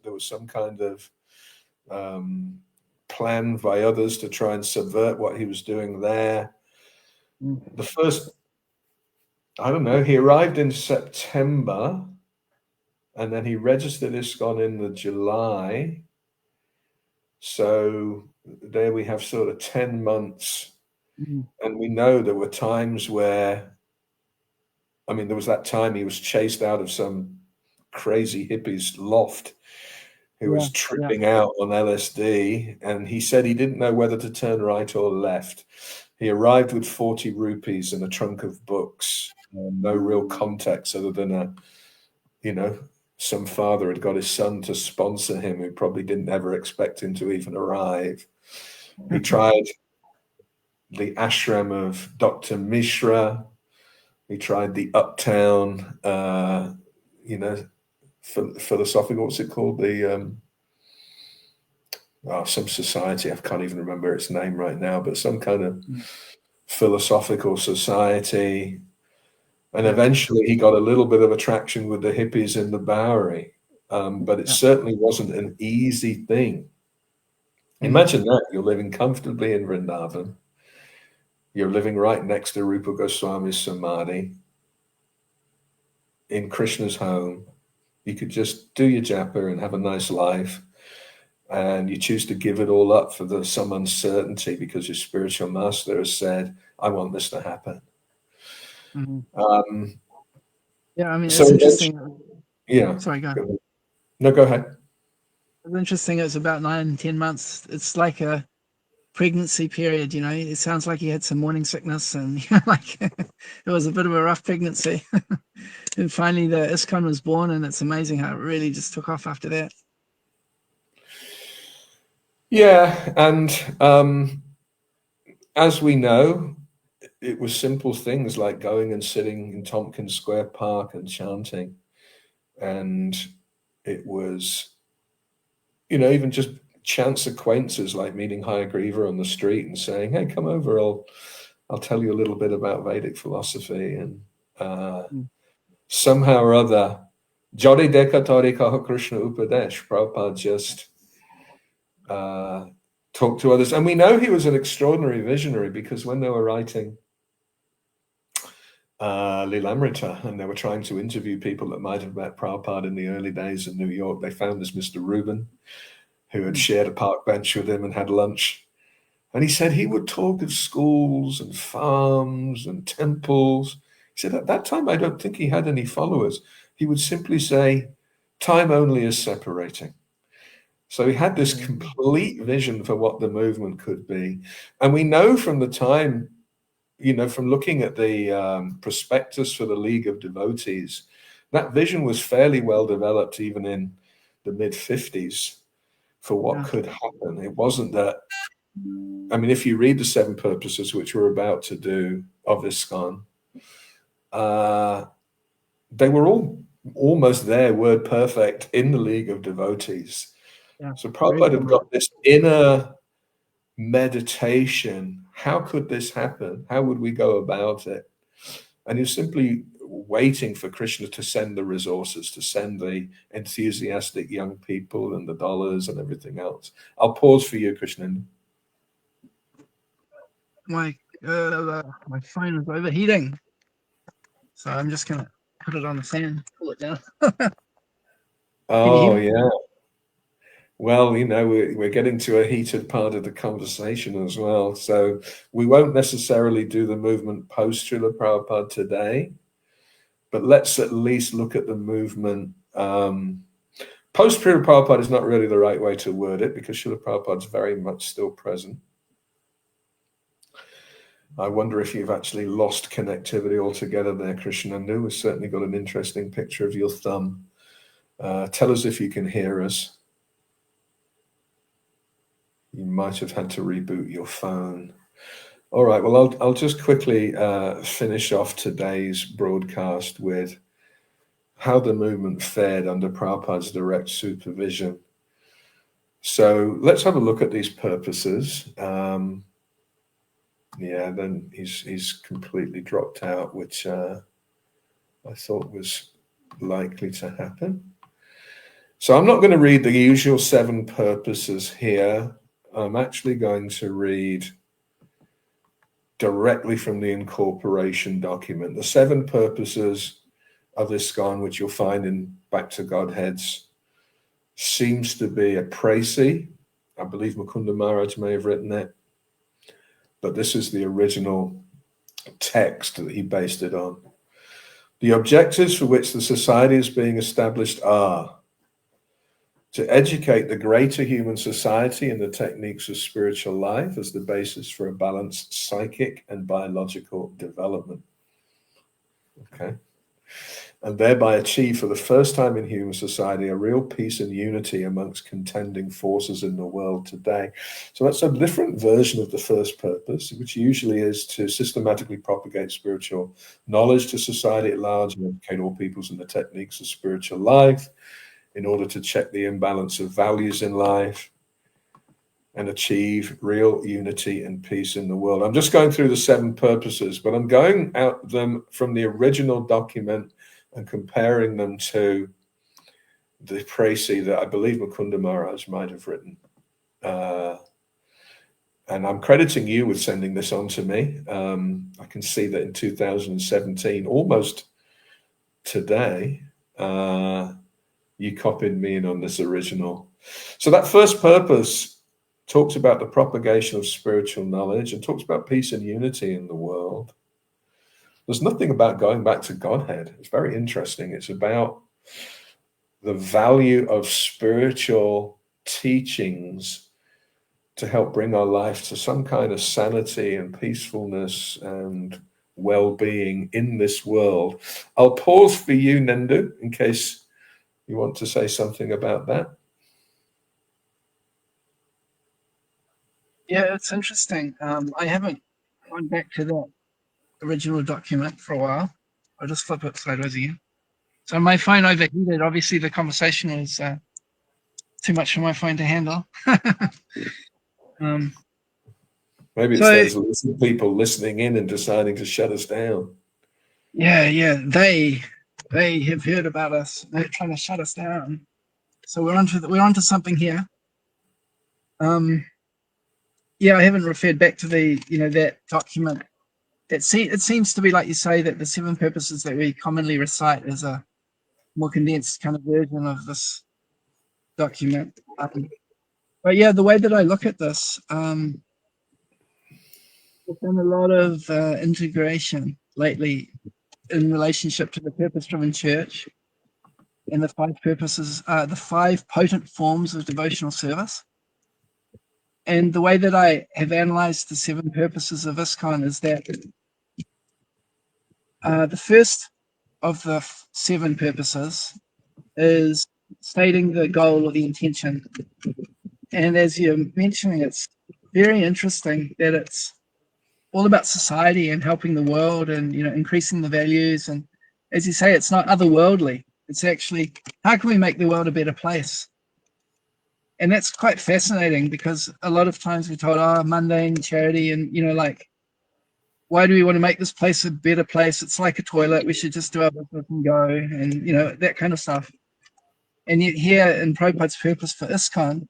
there was some kind of plan by others to try and subvert what he was doing there. The first, I don't know, he arrived in September and then he registered ISKCON in the July. So there we have sort of 10 months. And we know there were times where, there was that time he was chased out of some crazy hippie's loft who was tripping out on LSD. And he said he didn't know whether to turn right or left. He arrived with 40 rupees and a trunk of books, no real context other than some father had got his son to sponsor him who probably didn't ever expect him to even arrive. He tried the ashram of Dr. Mishra. He tried the uptown, philosophical, what's it called? Some society, I can't even remember its name right now, but some kind of philosophical society. And eventually he got a little bit of attraction with the hippies in the Bowery. But it certainly wasn't an easy thing. Imagine that. You're living comfortably in Vrindavan. You're living right next to Rupa Goswami's Samadhi in Krishna's home. You could just do your japa and have a nice life. And you choose to give it all up for some uncertainty because your spiritual master has said, I want this to happen.
It's interesting.
Yeah.
Sorry, go ahead.
No, go ahead.
It's interesting. It was about 9-10 months. It's like a pregnancy period, It sounds like he had some morning sickness and it was a bit of a rough pregnancy. And finally the ISKCON was born, and it's amazing how it really just took off after that.
Yeah, and as we know, it was simple things like going and sitting in Tompkins Square Park and chanting. And it was, even just chance acquaintances like meeting Hayagriva on the street and saying, hey, come over, I'll tell you a little bit about Vedic philosophy. And somehow or other, Jodi Deka Tori Kaha Krishna Upadesh, Prabhupada just talk to others. And we know he was an extraordinary visionary, because when they were writing Lilamrita and they were trying to interview people that might have met Prabhupada in the early days in New York, they found this Mr. Rubin, who had shared a park bench with him and had lunch. And he said he would talk of schools and farms and temples. He said at that time, I don't think he had any followers. He would simply say, time only is separating. So he had this complete vision for what the movement could be. And we know from the time, from looking at the prospectus for the League of Devotees, that vision was fairly well developed even in the mid-50s for what could happen. It wasn't that, if you read the 7 purposes, which we're about to do of ISKCON, they were all almost there, word perfect, in the League of Devotees. Yeah, so Prabhupada had got this inner meditation. How could this happen? How would we go about it? And he was simply waiting for Krishna to send the resources, to send the enthusiastic young people and the dollars and everything else. I'll pause for you, Krishna.
My phone is overheating, so I'm just gonna put it on the fan, pull it down.
Oh yeah. Well, we're getting to a heated part of the conversation as well. So we won't necessarily do the movement post Srila Prabhupada today, but let's at least look at the movement. Post Srila Prabhupada is not really the right way to word it, because Srila Prabhupada is very much still present. I wonder if you've actually lost connectivity altogether there, Krishnandu. We've certainly got an interesting picture of your thumb. Tell us if you can hear us. You might have had to reboot your phone. All right, well, I'll just quickly finish off today's broadcast with how the movement fared under Prabhupada's direct supervision. So let's have a look at these purposes. Then he's completely dropped out, which I thought was likely to happen. So I'm not going to read the usual 7 purposes here. I'm actually going to read directly from the incorporation document. The 7 purposes of ISKCON, which you'll find in Back to Godheads, seems to be a précis. I believe Mukunda Maharaj may have written it, but this is the original text that he based it on. The objectives for which the society is being established are to educate the greater human society in the techniques of spiritual life as the basis for a balanced psychic and biological development. Okay. And thereby achieve for the first time in human society a real peace and unity amongst contending forces in the world today. So that's a different version of the first purpose, which usually is to systematically propagate spiritual knowledge to society at large and educate all peoples in the techniques of spiritual life, in order to check the imbalance of values in life and achieve real unity and peace in the world. I'm just going through the 7 purposes, but I'm going out them from the original document and comparing them to the précis that I believe Mukunda Maharaj might have written. And I'm crediting you with sending this on to me. I can see that in 2017, almost today, you copied me in on this original. So that first purpose talks about the propagation of spiritual knowledge and talks about peace and unity in the world. There's nothing about going back to Godhead. It's very interesting. It's about the value of spiritual teachings to help bring our life to some kind of sanity and peacefulness and well-being in this world. I'll pause for you, Nendu, in case you want to say something about that?
Yeah, it's interesting. I haven't gone back to that original document for a while. I'll just flip it sideways again. So my phone overheated. Obviously, the conversation was too much for my phone to handle.
Maybe it's those people listening in and deciding to shut us down.
Yeah, they have heard about us. They're trying to shut us down. So we're onto something here. yeah, I haven't referred back to the, that document. It seems to be, like you say, that the 7 purposes that we commonly recite is a more condensed kind of version of this document. But yeah, the way that I look at this, I've done a lot of integration lately in relationship to the purpose-driven church and the 5 purposes, the 5 potent forms of devotional service. And the way that I have analyzed the 7 purposes of ISKCON is that the first of the 7 purposes is stating the goal or the intention. And as you're mentioning, it's very interesting that it's all about society and helping the world and, increasing the values. And as you say, it's not otherworldly. It's actually, how can we make the world a better place? And that's quite fascinating, because a lot of times we're told, mundane charity, and, why do we want to make this place a better place? It's like a toilet. We should just do our business and go, and, that kind of stuff. And yet here in Prabhupada's purpose for ISKCON,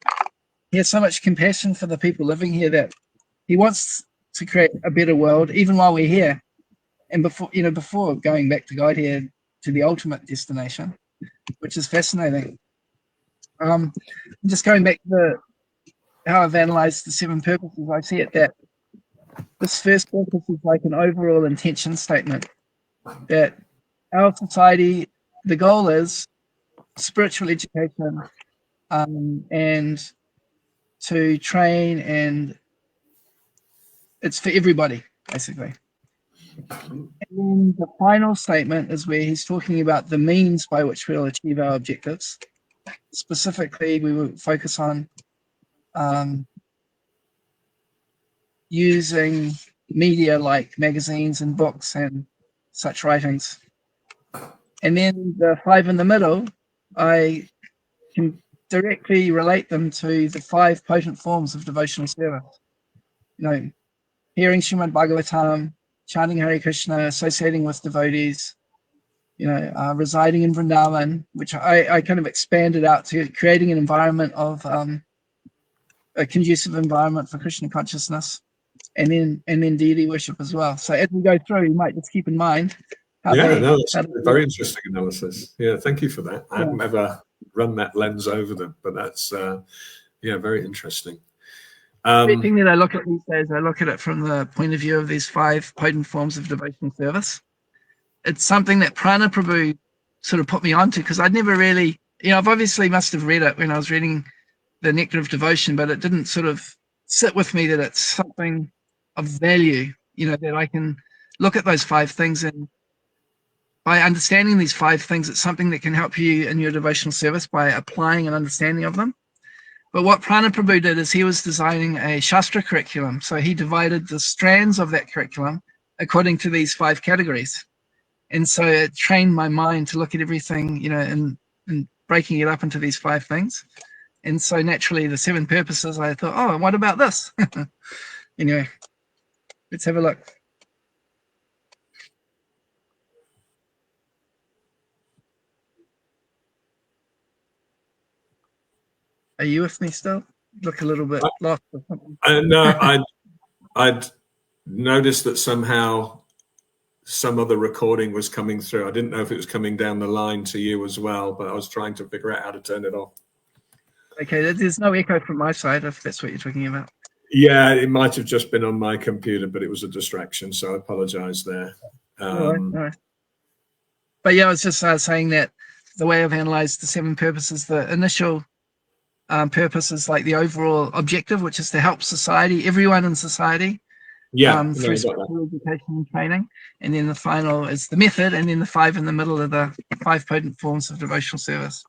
he has so much compassion for the people living here that he wants to create a better world, even while we're here. And before going back to God here, to the ultimate destination, which is fascinating. Just going back to how I've analyzed the 7 purposes, I see it that this first purpose is like an overall intention statement that our society, the goal is spiritual education, and to train, and it's for everybody, basically. And then the final statement is where he's talking about the means by which we'll achieve our objectives. Specifically, we will focus on using media like magazines and books and such writings. And then the 5 in the middle, I can directly relate them to the 5 potent forms of devotional service. Hearing Srimad Bhagavatam, chanting Hare Krishna, associating with devotees, residing in Vrindavan, which I kind of expanded out to creating an environment of a conducive environment for Krishna consciousness, and then deity worship as well. So as we go through, you might just keep in mind how
that's a very interesting analysis. Yeah, thank you for that. I haven't ever run that lens over them, but that's very interesting.
The thing that I look at these days, I look at it from the point of view of these 5 potent forms of devotional service. It's something that Prana Prabhu sort of put me onto, because I'd never really, I've obviously must have read it when I was reading the Nectar of Devotion, but it didn't sort of sit with me that it's something of value, that I can look at those 5 things, and by understanding these 5 things, it's something that can help you in your devotional service by applying an understanding of them. But what Prana Prabhu did is he was designing a Shastra curriculum. So he divided the strands of that curriculum according to these 5 categories. And so it trained my mind to look at everything, and breaking it up into these 5 things. And so naturally the 7 purposes, I thought, what about this? Anyway, let's have a look. Are you with me still? Look a little bit lost or something.
No, I'd noticed that somehow some other recording was coming through. I didn't know if it was coming down the line to you as well, but I was trying to figure out how to turn it off.
Okay, there's no echo from my side, if that's what you're talking about.
Yeah, it might have just been on my computer, but it was a distraction, so I apologize there.
All right. But yeah, I was just saying that the way I've analyzed the 7 purposes, the initial purpose is like the overall objective, which is to help society, everyone in society, through spiritual education and training. And then the final is the method, and then the 5 in the middle are the 5 potent forms of devotional service.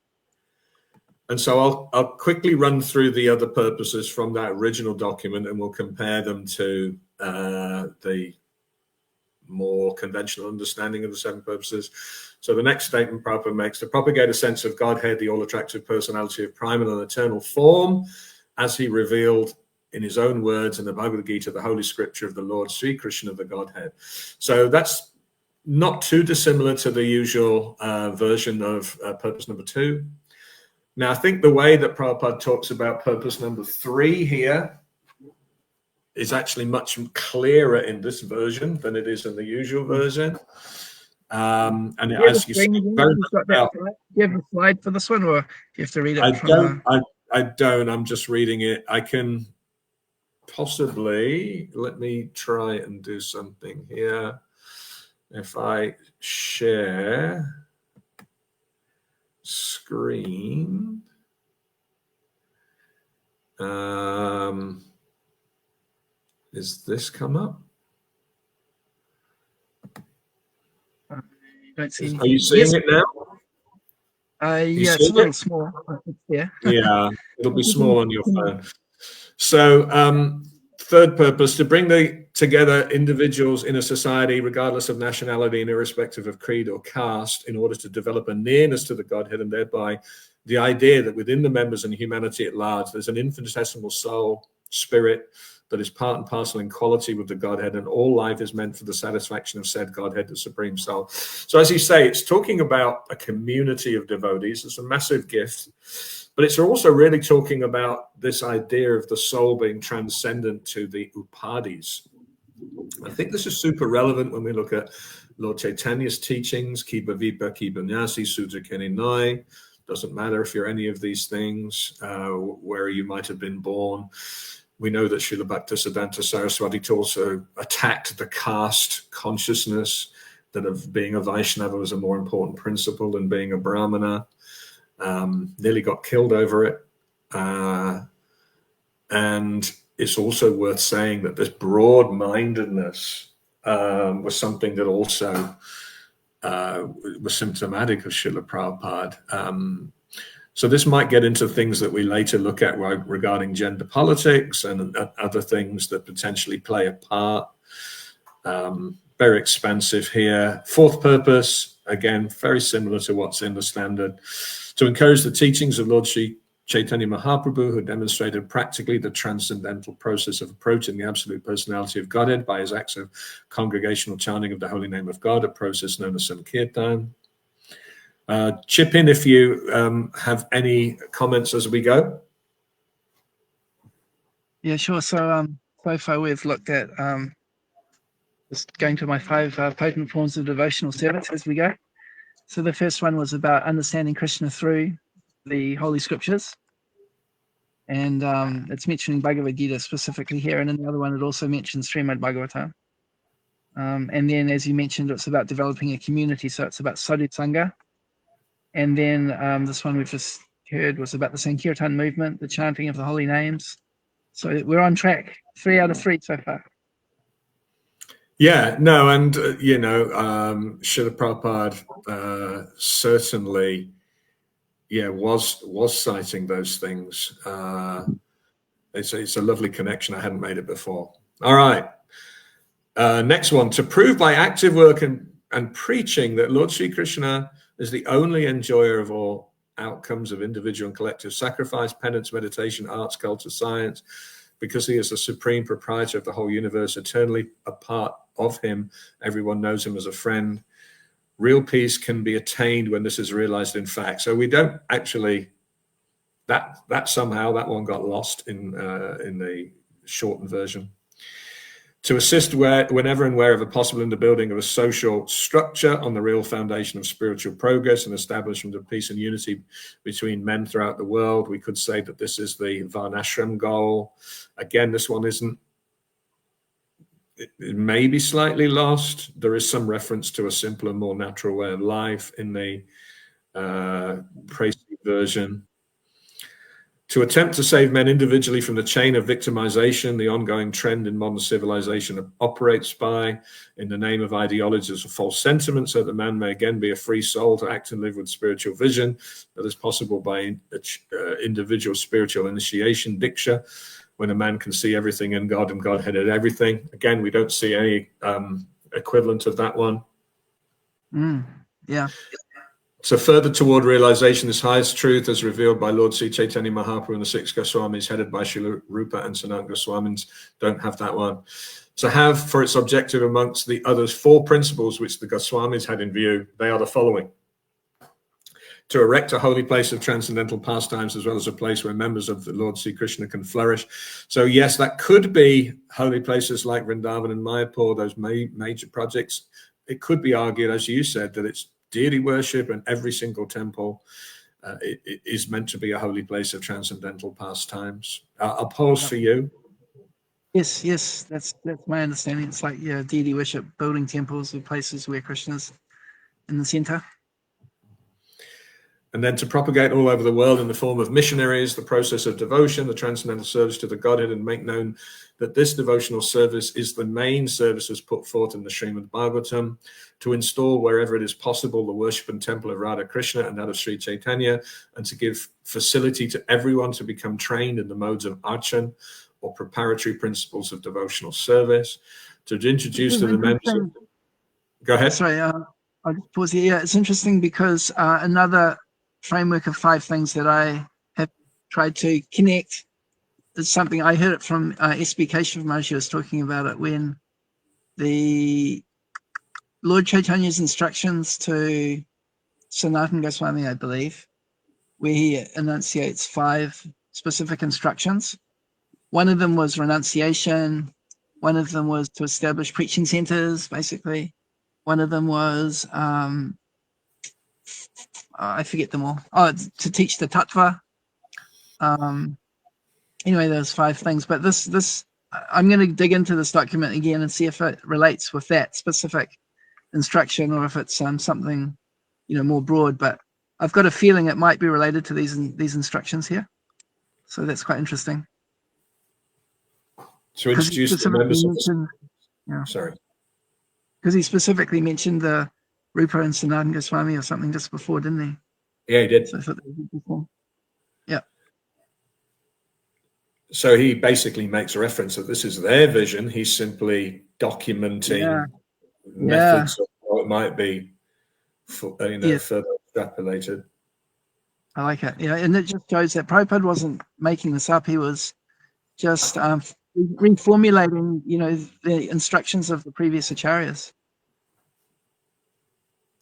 And so I'll quickly run through the other purposes from that original document, and we'll compare them to the more conventional understanding of the 7 purposes. So the next statement Prabhupada makes: to propagate a sense of Godhead, the all-attractive personality of primal and eternal form, as he revealed in his own words in the Bhagavad Gita, the holy scripture of the Lord Sri Krishna, the Godhead. So that's not too dissimilar to the usual version of purpose number 2. Now, I think the way that Prabhupada talks about purpose number 3 here is actually much clearer in this version than it is in the usual version. And it asks you very much about.
Do you have a slide for this one, or do you have to read it
I
from
don't. I don't. I'm just reading it. I can possibly, let me try and do something here. If I share screen, is this come up?
Don't see anything.
Are you seeing it now?
Yeah, it's a little small. Yeah.
Yeah, it'll be small on your phone. So, third purpose, to bring together individuals in a society, regardless of nationality and irrespective of creed or caste, in order to develop a nearness to the Godhead, and thereby the idea that within the members and humanity at large, there's an infinitesimal soul, spirit, that is part and parcel in quality with the Godhead, and all life is meant for the satisfaction of said Godhead, the Supreme Soul. So as you say, it's talking about a community of devotees. It's a massive gift, but it's also really talking about this idea of the soul being transcendent to the upadhis. I think this is super relevant when we look at Lord Chaitanya's teachings, Kiba Vipa, Kiba Nyasi, Sudra Keni Noi. Doesn't matter if you're any of these things, where you might have been born. We know that Srila Bhaktisiddhanta Saraswati also attacked the caste consciousness, that of being a Vaishnava was a more important principle than being a Brahmana. Nearly got killed over it. And it's also worth saying that this broad-mindedness was something that also was symptomatic of Srila Prabhupada. So this might get into things that we later look at regarding gender politics and other things that potentially play a part. Very expansive here. Fourth purpose, again, very similar to what's in the standard, to encourage the teachings of Lord Sri Chaitanya Mahaprabhu, who demonstrated practically the transcendental process of approaching the absolute personality of Godhead by his acts of congregational chanting of the holy name of God, a process known as Sankirtan. Chip in if you have any comments as we go.
Yeah, sure. So far we've looked at just going to my 5 potent forms of devotional service as we go. So the first one was about understanding Krishna through the Holy Scriptures. And it's mentioning Bhagavad Gita specifically here. And in the other one, it also mentions Srimad Bhagavatam. And then, as you mentioned, it's about developing a community. So it's about Sadhu Sangha. And then this one we've just heard was about the Sankirtan movement, the chanting of the holy names. So we're on track. 3 out of 3 so far.
Yeah, no, and Srila Prabhupada certainly, was citing those things. It's a lovely connection. I hadn't made it before. All right. Next one, to prove by active work and preaching that Lord Sri Krishna is the only enjoyer of all outcomes of individual and collective sacrifice, penance, meditation, arts, culture, science, because he is the supreme proprietor of the whole universe, eternally a part of him. Everyone knows him as a friend. Real peace can be attained when this is realized in fact. So we don't actually, that somehow, that one got lost in the shortened version. To assist whenever and wherever possible in the building of a social structure on the real foundation of spiritual progress and establishment of peace and unity between men throughout the world. We could say that this is the Varnashram goal. Again, this one isn't, it may be slightly lost. There is some reference to a simpler, more natural way of life in the Presi version. To attempt to save men individually from the chain of victimization, the ongoing trend in modern civilization operates by, in the name of ideologies of false sentiments, so that man may again be a free soul to act and live with spiritual vision that is possible by individual spiritual initiation, diksha, when a man can see everything in God and Godhead at everything. Again, we don't see any equivalent of that one.
Yeah.
So further toward realization, this highest truth as revealed by Lord Sri Chaitanya Mahaprabhu and the 6 Goswamis, headed by Srila Rupa and Sanatana Goswamis, don't have that one. To have for its objective amongst the others 4 principles which the Goswamis had in view, they are the following. to erect a holy place of transcendental pastimes, as well as a place where members of the Lord Sri Krishna can flourish. So yes, that could be holy places like Vrindavan and Mayapur, those major projects. It could be argued, as you said, that it's deity worship, and every single temple it is meant to be a holy place of transcendental pastimes. I'll pause for you.
Yes, that's my understanding. It's like, yeah, deity worship, building temples or places where Krishna's in the center.
And then to propagate all over the world in the form of missionaries, the process of devotion, the transcendental service to the Godhead, and make known that this devotional service is the main services put forth in the Srimad Bhagavatam, to install wherever it is possible the worship and temple of Radha Krishna and that of Sri Chaitanya, and to give facility to everyone to become trained in the modes of archan, or preparatory principles of devotional service, to introduce to the members. Go ahead.
Sorry, I'll just pause here. Yeah, it's interesting because another framework of 5 things that I have tried to connect is something I heard it from S.B. Keshav Maharaj. Was talking about it when the Lord Chaitanya's instructions to Sanatana Goswami, I believe, where he enunciates 5 specific instructions. One of them was renunciation. One of them was to establish preaching centers, basically. One of them was I forget them all. Oh, to teach the tattva. Anyway, there's 5 things, but this I'm going to dig into this document again and see if it relates with that specific instruction, or if it's something more broad. But I've got a feeling it might be related to these instructions here, so that's quite interesting.
To introduce the members of
sorry, because he specifically mentioned the Rupa and Sanatana Goswami or something just before, didn't he?
Yeah, he did.
So I thought that was before. Yeah.
So he basically makes a reference that this is their vision. He's simply documenting methods of how it might be further extrapolated.
I like it. Yeah, and it just shows that Prabhupada wasn't making this up. He was just reformulating, the instructions of the previous acharyas.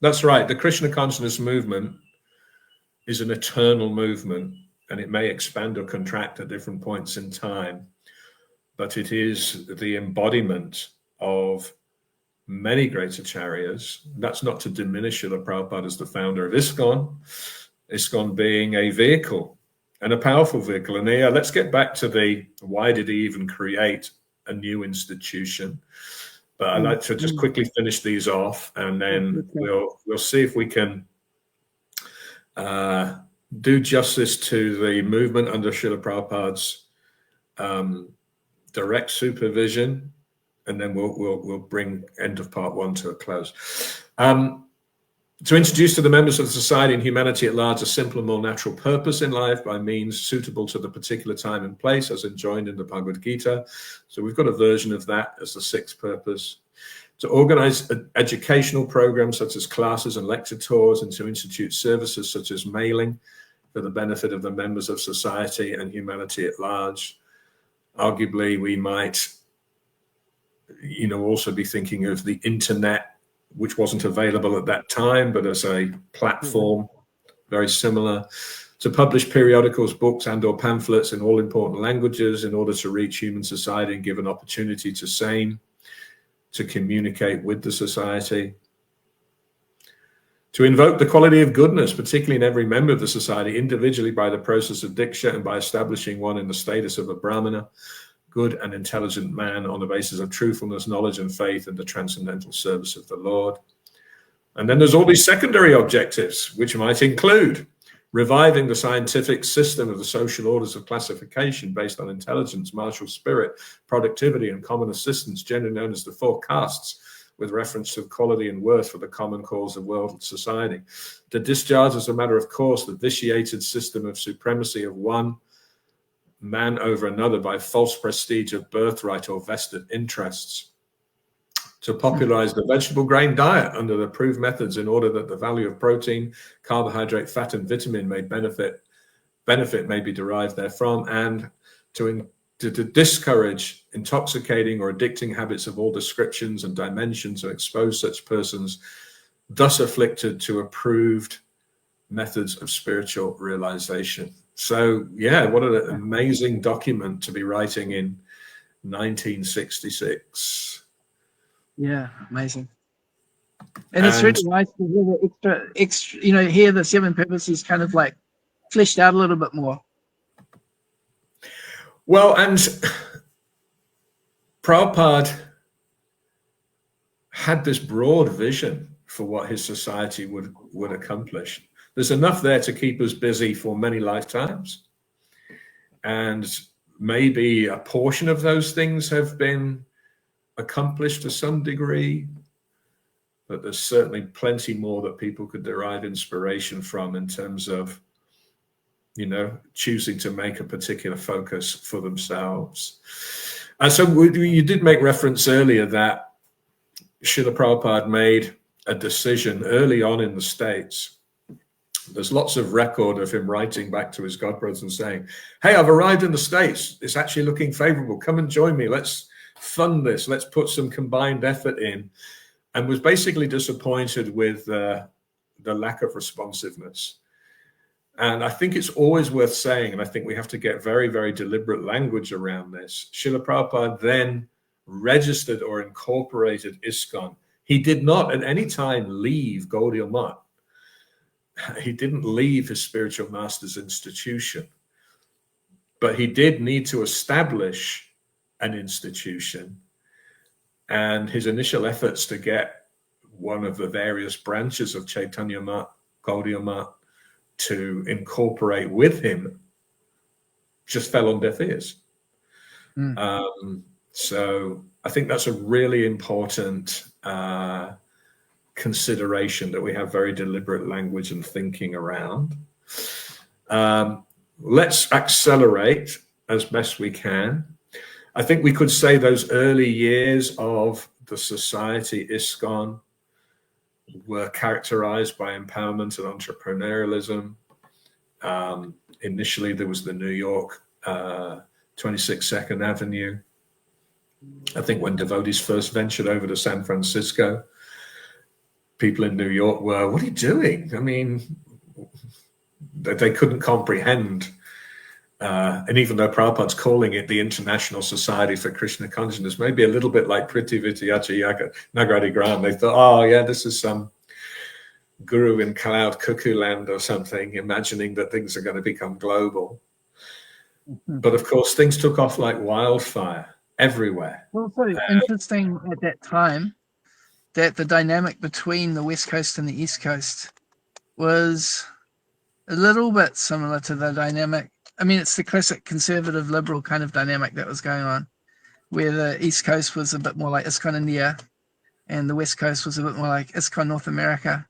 That's right. The Krishna consciousness movement is an eternal movement, and it may expand or contract at different points in time, but it is the embodiment of many great acharyas. That's not to diminish Srila Prabhupada as the founder of ISKCON, ISKCON being a vehicle, and a powerful vehicle. And here, let's get back to why did he even create a new institution? But I'd like to just quickly finish these off, and then we'll see if we can do justice to the movement under Srila Prabhupada's direct supervision, and then we'll bring end of part 1 to a close. To introduce to the members of the society and humanity at large a simpler, more natural purpose in life by means suitable to the particular time and place, as enjoined in the Bhagavad Gita. So we've got a version of that as the 6th purpose. To organize educational programs such as classes and lecture tours, and to institute services such as mailing for the benefit of the members of society and humanity at large. Arguably, we might, also be thinking of the internet, which wasn't available at that time, but as a platform, very similar. To publish periodicals, books, and/or pamphlets in all important languages in order to reach human society and give an opportunity to same, to communicate with the society. To invoke the quality of goodness, particularly in every member of the society, individually by the process of diksha and by establishing one in the status of a brahmana, good and intelligent man on the basis of truthfulness, knowledge, and faith in the transcendental service of the Lord. And then there's all these secondary objectives, which might include reviving the scientific system of the social orders of classification based on intelligence, martial spirit, productivity, and common assistance, generally known as the 4 castes, with reference to quality and worth for the common cause of world society. To discharge as a matter of course the vitiated system of supremacy of one man over another by false prestige of birthright or vested interests. To popularize the vegetable grain diet under the approved methods in order that the value of protein, carbohydrate, fat, and vitamin may benefit may be derived therefrom, and to discourage intoxicating or addicting habits of all descriptions and dimensions, and expose such persons thus afflicted to approved methods of spiritual realization. So, yeah, what an amazing document to be writing in 1966.
Yeah, amazing. And it's really nice to hear the extra, hear the seven purposes kind of like fleshed out a little bit more.
Well, and Prabhupada had this broad vision for what his society would accomplish. There's enough there to keep us busy for many lifetimes. And maybe a portion of those things have been accomplished to some degree, but there's certainly plenty more that people could derive inspiration from in terms of, choosing to make a particular focus for themselves. And so you did make reference earlier that Srila Prabhupada made a decision early on in the States. There's lots of record of him writing back to his godbrothers and saying, hey, I've arrived in the States. It's actually looking favorable. Come and join me. Let's fund this. Let's put some combined effort in. And was basically disappointed with the lack of responsiveness. And I think it's always worth saying, and I think we have to get very, very deliberate language around this. Srila Prabhupada then registered or incorporated ISKCON. He did not at any time leave Gaudiya Math. He didn't leave his spiritual master's institution, but he did need to establish an institution. And his initial efforts to get one of the various branches of Chaitanya Math, Gaudiya Math, to incorporate with him just fell on deaf ears. So I think that's a really important consideration that we have very deliberate language and thinking around. Let's accelerate as best we can. I think we could say those early years of the society ISKCON were characterized by empowerment and entrepreneurialism. Initially, there was the New York 26 Second Avenue. I think when devotees first ventured over to San Francisco, people in New York were, what are you doing? I mean, they couldn't comprehend. And even though Prabhupada's calling it the International Society for Krishna Consciousness, maybe a little bit like Priti Vityacha Yaga Nagradi Gram, they thought, oh yeah, this is some guru in cloud cuckoo land or something, imagining that things are going to become global. But of course, things took off like wildfire everywhere.
Well, so interesting at that time that the dynamic between the West Coast and the East Coast was a little bit similar to the dynamic. I mean, it's the classic conservative liberal kind of dynamic that was going on, where the East Coast was a bit more like ISKCON India and the West Coast was a bit more like ISKCON North America.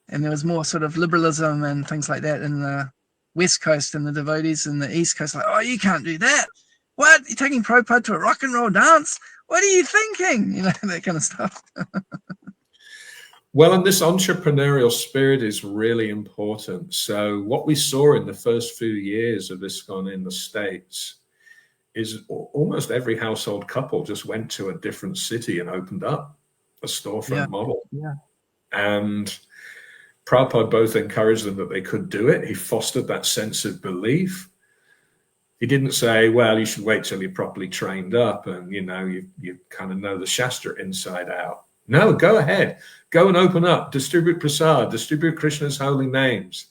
And there was more sort of liberalism and things like that in the West Coast, and the devotees in the East Coast like, oh, you can't do that. What? You're taking Prabhupada to a rock and roll dance? What are you thinking? That kind of stuff.
Well, and this entrepreneurial spirit is really important. So what we saw in the first few years of ISKCON in the States is almost every household couple just went to a different city and opened up a storefront model.
Yeah.
And Prabhupada both encouraged them that they could do it. He fostered that sense of belief. He didn't say, well, you should wait till you're properly trained up and, you kind of know the Shastra inside out. No, go ahead. Go and open up. Distribute prasad. Distribute Krishna's holy names.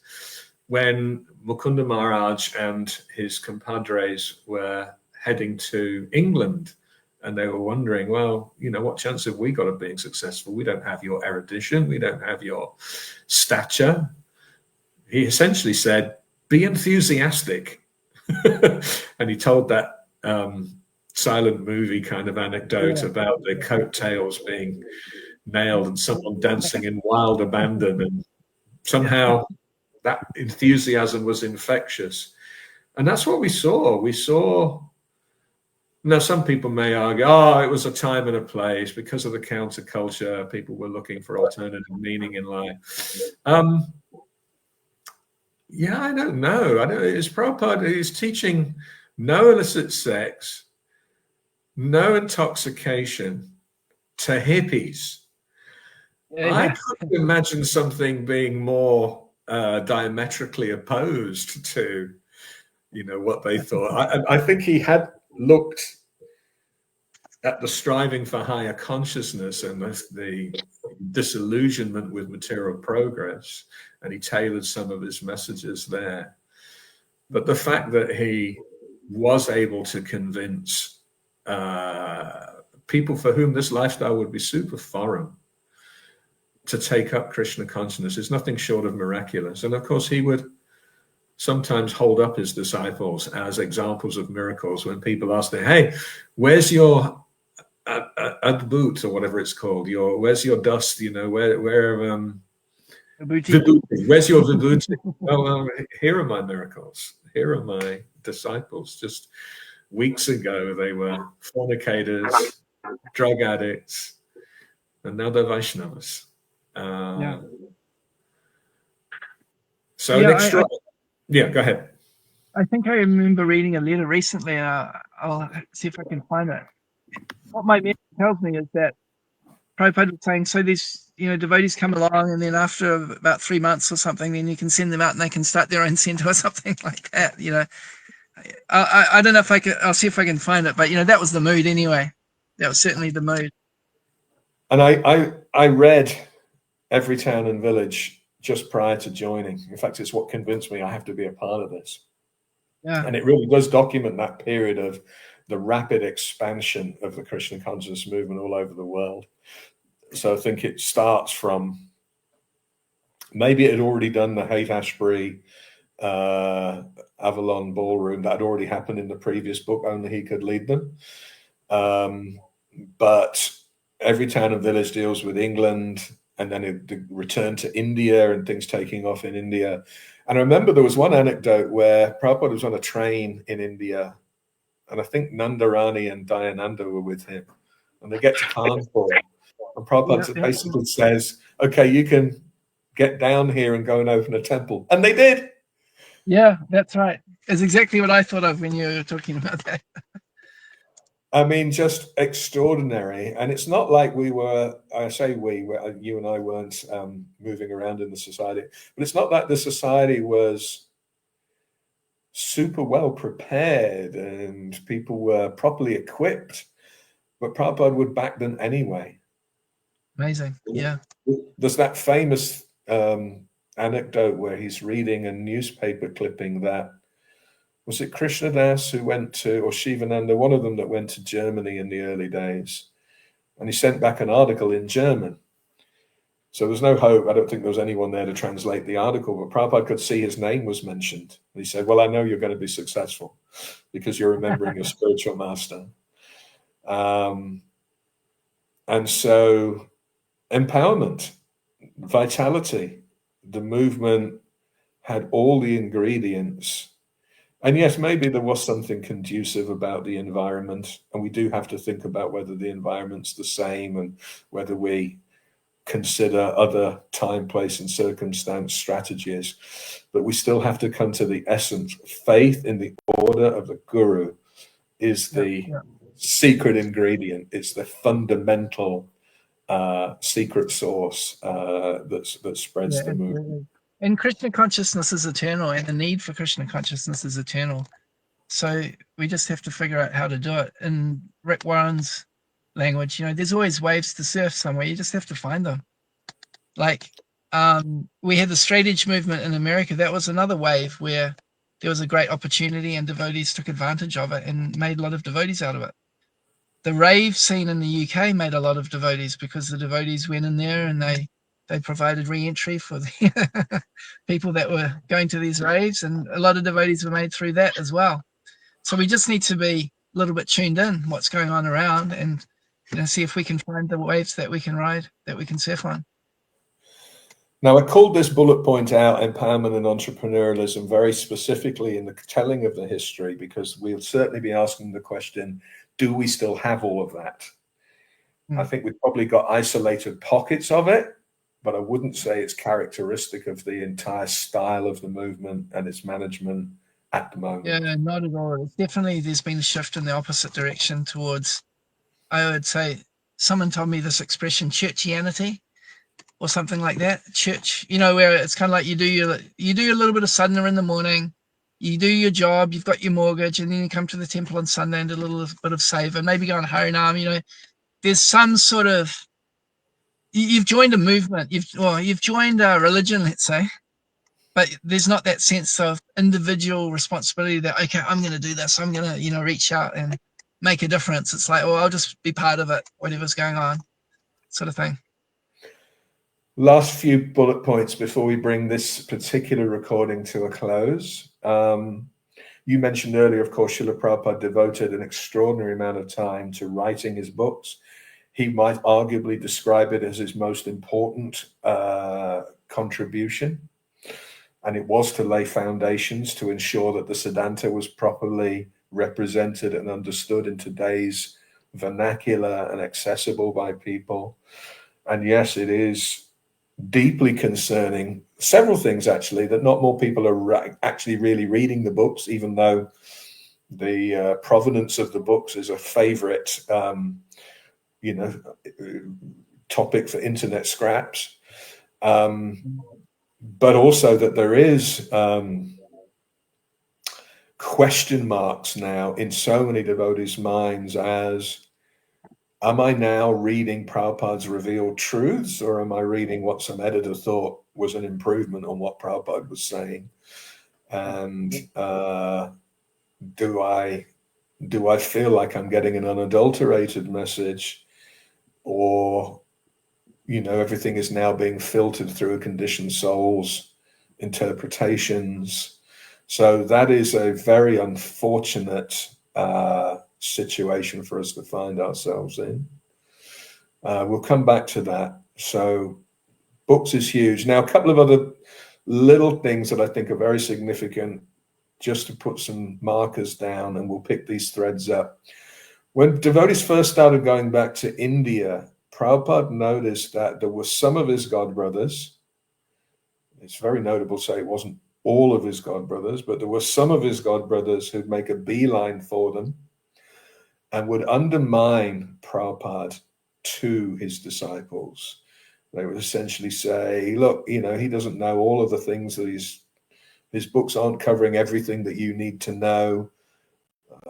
When Mukunda Maharaj and his compadres were heading to England, and they were wondering, well, what chance have we got of being successful? We don't have your erudition. We don't have your stature. He essentially said, be enthusiastic. And he told that silent movie kind of anecdote about the coattails being nailed and someone dancing in wild abandon. And somehow that enthusiasm was infectious. And that's what we saw. We saw, now some people may argue, it was a time and a place because of the counterculture. People were looking for alternative meaning in life. I don't know. Is Prabhupada is teaching no illicit sex, no intoxication to hippies. I couldn't imagine something being more diametrically opposed to, what they thought. I think he had looked at the striving for higher consciousness and the disillusionment with material progress, and he tailored some of his messages there. But the fact that he was able to convince people for whom this lifestyle would be super foreign to take up Krishna consciousness is nothing short of miraculous. And of course, he would sometimes hold up his disciples as examples of miracles when people ask him, hey, where's your adbut, or whatever it's called? Where's your dust? Where vibhuti. Where's your vibhuti? Well, here are my miracles. Here are my disciples. Just weeks ago, they were fornicators, drug addicts, and now they're Vaishnavas. So yeah, go ahead.
I think I remember reading a letter recently. I'll see if I can find it. What my memory tells me is that Prabhupada was saying, so these devotees come along, and then after about 3 months or something, then you can send them out and they can start their own center or something like that. I don't know if I could. I'll see if I can find it, but that was the mood anyway. That was certainly the mood.
And I read Every Town and Village just prior to joining. In fact, it's what convinced me I have to be a part of this.
Yeah.
And it really does document that period of the rapid expansion of the Krishna consciousness movement all over the world. So I think it starts from, maybe it had already done the Haight Ashbury Avalon Ballroom. That had already happened in the previous book, only he could lead them. But Every Town and Village deals with England, and then it returned to India and things taking off in India. And I remember there was one anecdote where Prabhupada was on a train in India, and I think Nandarani and Dayananda were with him, and they get to Kanpur, and Prabhupada basically says, okay, you can get down here and go and open a temple. And they did.
Yeah, that's right. It's exactly what I thought of when you were talking about that.
I mean, just extraordinary. And it's not like we were, I say you and I weren't moving around in the society, but it's not like the society was super well prepared and people were properly equipped, but Prabhupada would back them anyway.
Amazing. Yeah.
There's that famous anecdote where he's reading a newspaper clipping that, was it Krishna Das who went to, or Shivananda, one of them that went to Germany in the early days, and he sent back an article in German. So there's no hope. I don't think there was anyone there to translate the article, but Prabhupada could see his name was mentioned. And he said, well, I know you're going to be successful because you're remembering your spiritual master. And so empowerment, vitality, the movement had all the ingredients. And yes, maybe there was something conducive about the environment, and we do have to think about whether the environment's the same and whether we consider other time, place, and circumstance strategies. But we still have to come to the essence. Faith in the order of the Guru is the secret ingredient. It's the fundamental secret sauce that spreads the movement.
And Krishna consciousness is eternal, and the need for Krishna consciousness is eternal. So we just have to figure out how to do it. In Rick Warren's language, there's always waves to surf somewhere. You just have to find them. Like we had the straight edge movement in America. That was another wave where there was a great opportunity and devotees took advantage of it and made a lot of devotees out of it. The rave scene in the UK made a lot of devotees because the devotees went in there and they provided re-entry for the people that were going to these raves, and a lot of devotees were made through that as well. So we just need to be a little bit tuned in what's going on around and see if we can find the waves that we can ride, that we can surf on.
Now, I called this bullet point out, empowerment and entrepreneurialism, very specifically in the telling of the history, because we'll certainly be asking the question, do we still have all of that? I think we've probably got isolated pockets of it, but I wouldn't say it's characteristic of the entire style of the movement and its management at the moment.
Yeah, not at all. It's definitely, there's been a shift in the opposite direction towards, I would say, someone told me this expression, churchianity. or something like that. Church, where it's kind of like you do a little bit of sadhana in the morning, you do your job, you've got your mortgage, and then you come to the temple on Sunday and do a little bit of seva, maybe go on Harinam. There's some sort of, you've joined a movement, you've joined a religion, let's say, but there's not that sense of individual responsibility that, okay, I'm going to do this, I'm going to reach out and make a difference. It's like, I'll just be part of it, whatever's going on, sort of thing.
Last few bullet points before we bring this particular recording to a close. You mentioned earlier, of course, Srila Prabhupada devoted an extraordinary amount of time to writing his books. He might arguably describe it as his most important contribution. And it was to lay foundations to ensure that the Siddhanta was properly represented and understood in today's vernacular and accessible by people. And yes, it is deeply concerning. Several things, actually, that not more people are actually really reading the books, even though the provenance of the books is a favorite, topic for internet scraps. But also that there is question marks now in so many devotees' minds as, am I now reading Prabhupada's revealed truths, or am I reading what some editor thought was an improvement on what Prabhupada was saying? And do I feel like I'm getting an unadulterated message, or everything is now being filtered through a conditioned soul's interpretations? So that is a very unfortunate situation for us to find ourselves in. We'll come back to that. So books is huge. Now, a couple of other little things that I think are very significant, just to put some markers down, and we'll pick these threads up. When devotees first started going back to India, Prabhupada noticed that there were some of his godbrothers. It's very notable to say it wasn't all of his godbrothers, but there were some of his godbrothers who'd make a beeline for them and would undermine Prabhupada to his disciples. They would essentially say, look, he doesn't know all of the things that his books aren't covering everything that you need to know.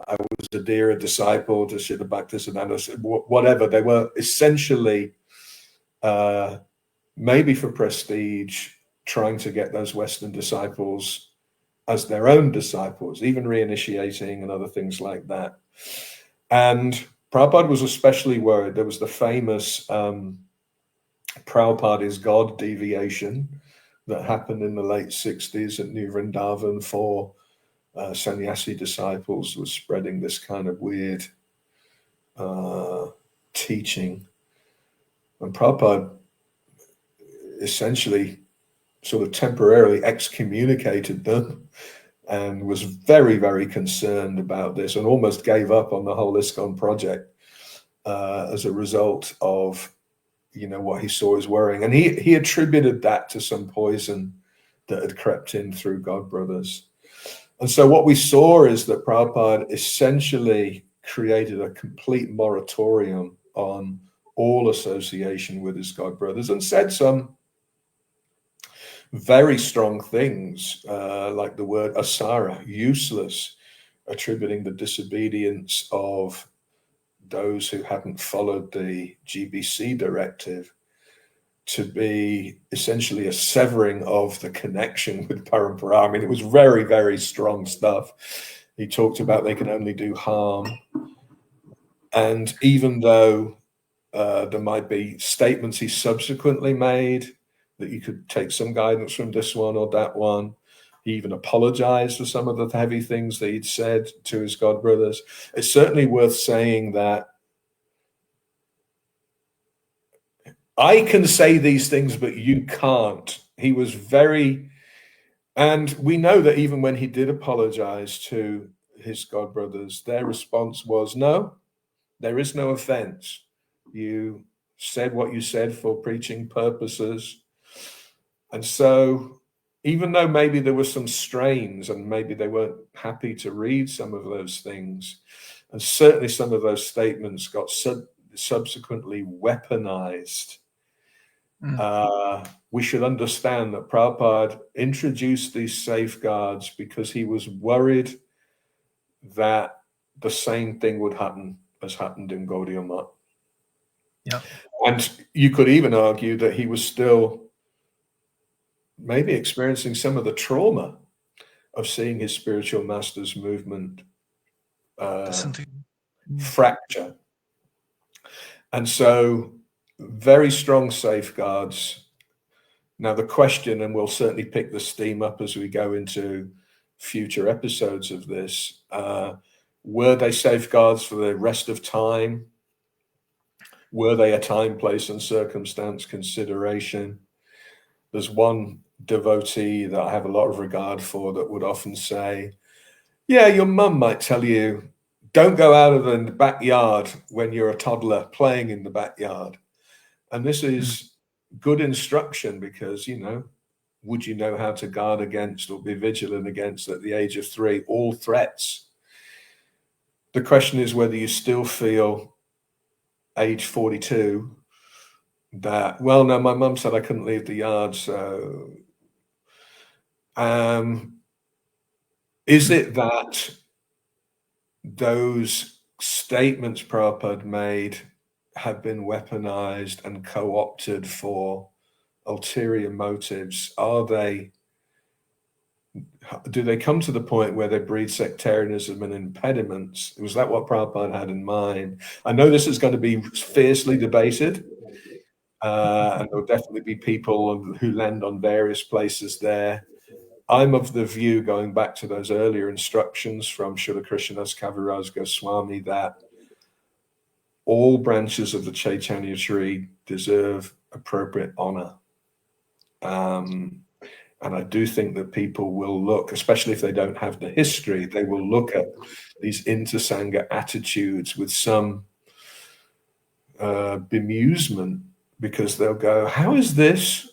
I was a dear disciple to Srila Bhaktisiddhanta, whatever. They were essentially, maybe for prestige, trying to get those Western disciples as their own disciples, even reinitiating and other things like that. And Prabhupada was especially worried. There was the famous Prabhupada is God deviation that happened in the late 60s at New Vrindavan for sannyasi disciples, was spreading this kind of weird teaching. And Prabhupada essentially sort of temporarily excommunicated them and was very, very concerned about this, and almost gave up on the whole ISKCON project as a result of what he saw as worrying. And he attributed that to some poison that had crept in through godbrothers. And so what we saw is that Prabhupada essentially created a complete moratorium on all association with his godbrothers, and said some very strong things, like the word asara, useless, attributing the disobedience of those who hadn't followed the GBC directive to be essentially a severing of the connection with Parampara. I mean, it was very, very strong stuff. He talked about they can only do harm. And even though there might be statements he subsequently made that you could take some guidance from this one or that one, he even apologized for some of the heavy things that he'd said to his godbrothers. It's certainly worth saying that I can say these things, but you can't. He was very, and we know that even when he did apologize to his godbrothers, their response was, no, there is no offense. You said what you said for preaching purposes. And so even though maybe there were some strains and maybe they weren't happy to read some of those things, and certainly some of those statements got subsequently weaponized We should understand that Prabhupada introduced these safeguards because he was worried that the same thing would happen as happened in Gaudiya Math.
Yeah.
And you could even argue that he was still maybe experiencing some of the trauma of seeing his spiritual master's movement fracture. And so very strong safeguards. Now the question, and we'll certainly pick the steam up as we go into future episodes of this, were they safeguards for the rest of time? Were they a time, place, and circumstance consideration? There's one devotee that I have a lot of regard for that would often say, yeah, your mum might tell you, don't go out of the backyard when you're a toddler playing in the backyard. And this is good instruction because, you know, would you know how to guard against or be vigilant against at the age of 3 all threats? The question is whether you still feel age 42 that, well, no, my mum said I couldn't leave the yard, so is it that those statements Prabhupada made have been weaponized and co-opted for ulterior motives? Do they come to the point where they breed sectarianism and impediments? Was that what Prabhupada had in mind? I know this is going to be fiercely debated, and there'll definitely be people who land on various places there. I'm of the view, going back to those earlier instructions from Srila Krishnadas Kaviraj Goswami, that all branches of the Chaitanya tree deserve appropriate honor. And I do think that people will look, especially if they don't have the history, they will look at these inter-sangha attitudes with some bemusement, because they'll go, how is this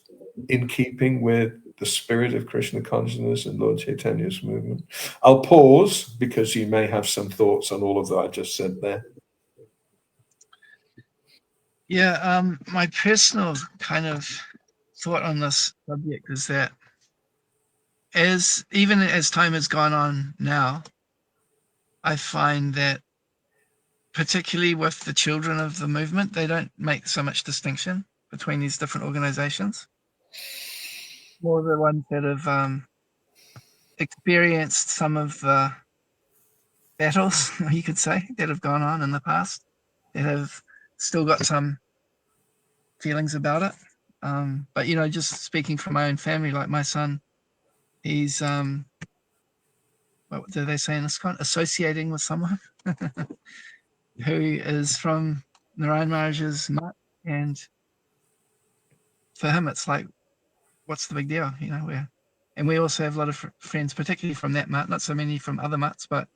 in keeping with the spirit of Krishna consciousness and Lord Chaitanya's movement? I'll pause because you may have some thoughts on all of that I just said there.
Yeah, my personal kind of thought on this subject is that even as time has gone on now, I find that particularly with the children of the movement, they don't make so much distinction between these different organizations. More the ones that have experienced some of the battles, you could say, that have gone on in the past, that have still got some feelings about it. But, you know, just speaking from my own family, like my son, he's, what do they say in this kind? Associating with someone who is from Narayan Maharaj's mutt, and for him, it's like, what's the big deal? You know, and we also have a lot of friends, particularly from that mutt, not so many from other mutts, but,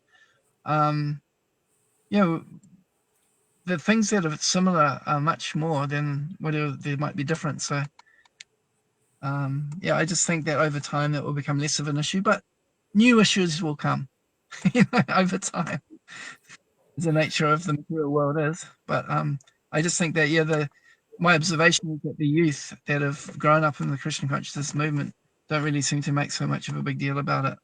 you know, the things that are similar are much more than whatever there might be different. So, yeah, I just think that over time that will become less of an issue, but new issues will come, you know, over time. The nature of the material world is, but I just think that, yeah, my observation is that the youth that have grown up in the Christian consciousness movement don't really seem to make so much of a big deal about it.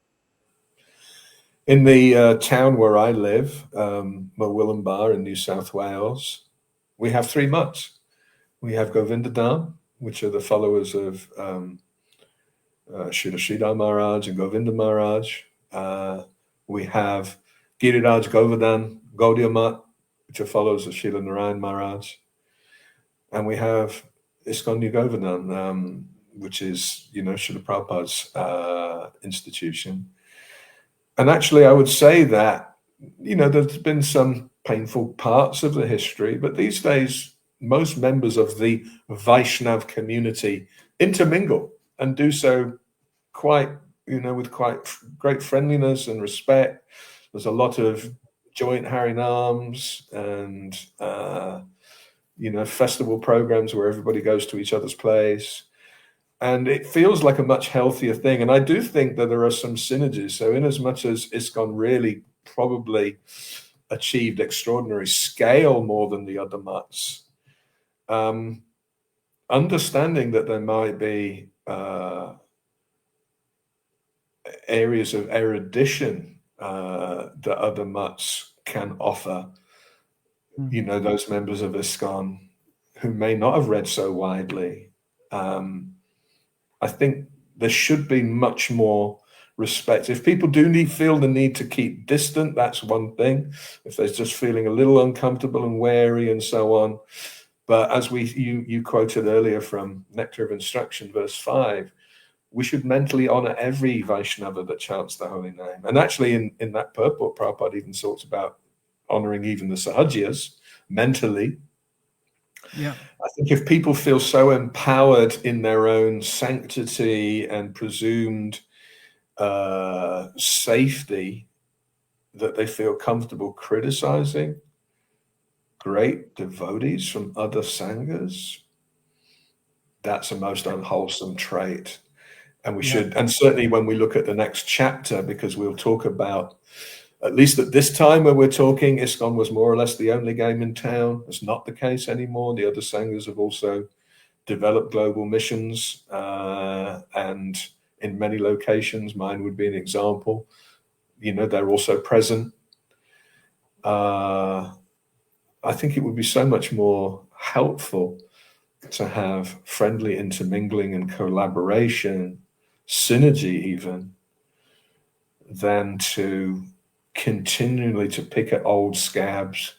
In the town where I live, Mowillambar in New South Wales, we have 3 mutts. We have Govindadam, which are the followers of Srila Sridhar Maharaj and Govinda Maharaj. We have Giriraj Govardhan Gaudiya Math, which are followers of Srila Narayan Maharaj. And we have ISKCON New Govardhan, which is, you know, Srila Prabhupada's institution. And actually, I would say that, you know, there's been some painful parts of the history, but these days, most members of the Vaishnav community intermingle and do so quite, you know, with quite great friendliness and respect. There's a lot of joint harinams and, you know, festival programs where everybody goes to each other's place. And it feels like a much healthier thing. And I do think that there are some synergies. So in as much as ISKCON really probably achieved extraordinary scale more than the other mutts, understanding that there might be areas of erudition that other mutts can offer, you know, those members of ISKCON who may not have read so widely. I think there should be much more respect. If people do feel the need to keep distant, that's one thing. If they're just feeling a little uncomfortable and wary and so on. But as you quoted earlier from Nectar of Instruction, verse 5, we should mentally honor every Vaishnava that chants the holy name. And actually in that purport, Prabhupada even talks about honoring even the Sahajas mentally.
Yeah.
I think if people feel so empowered in their own sanctity and presumed safety that they feel comfortable criticizing great devotees from other sanghas, that's a most unwholesome trait. And we should, and certainly when we look at the next chapter, because we'll talk about, at least at this time when we're talking, ISKCON was more or less the only game in town. It's not the case anymore. The other sanghas have also developed global missions, and in many locations, mine would be an example. You know, they're also present. I think it would be so much more helpful to have friendly intermingling and collaboration, synergy even, than to continually to pick at old scabs,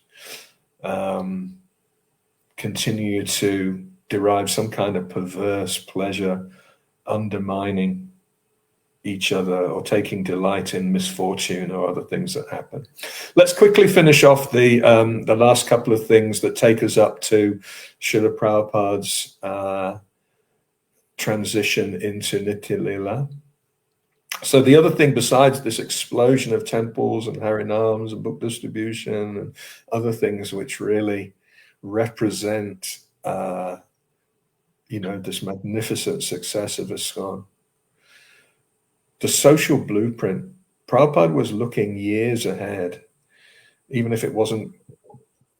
continue to derive some kind of perverse pleasure, undermining each other or taking delight in misfortune or other things that happen. Let's quickly finish off the last couple of things that take us up to Srila Prabhupada's transition into Nitya Lila. So the other thing besides this explosion of temples and harinams and book distribution and other things which really represent you know, this magnificent success of ISKCON, the social blueprint, Prabhupada was looking years ahead, even if it wasn't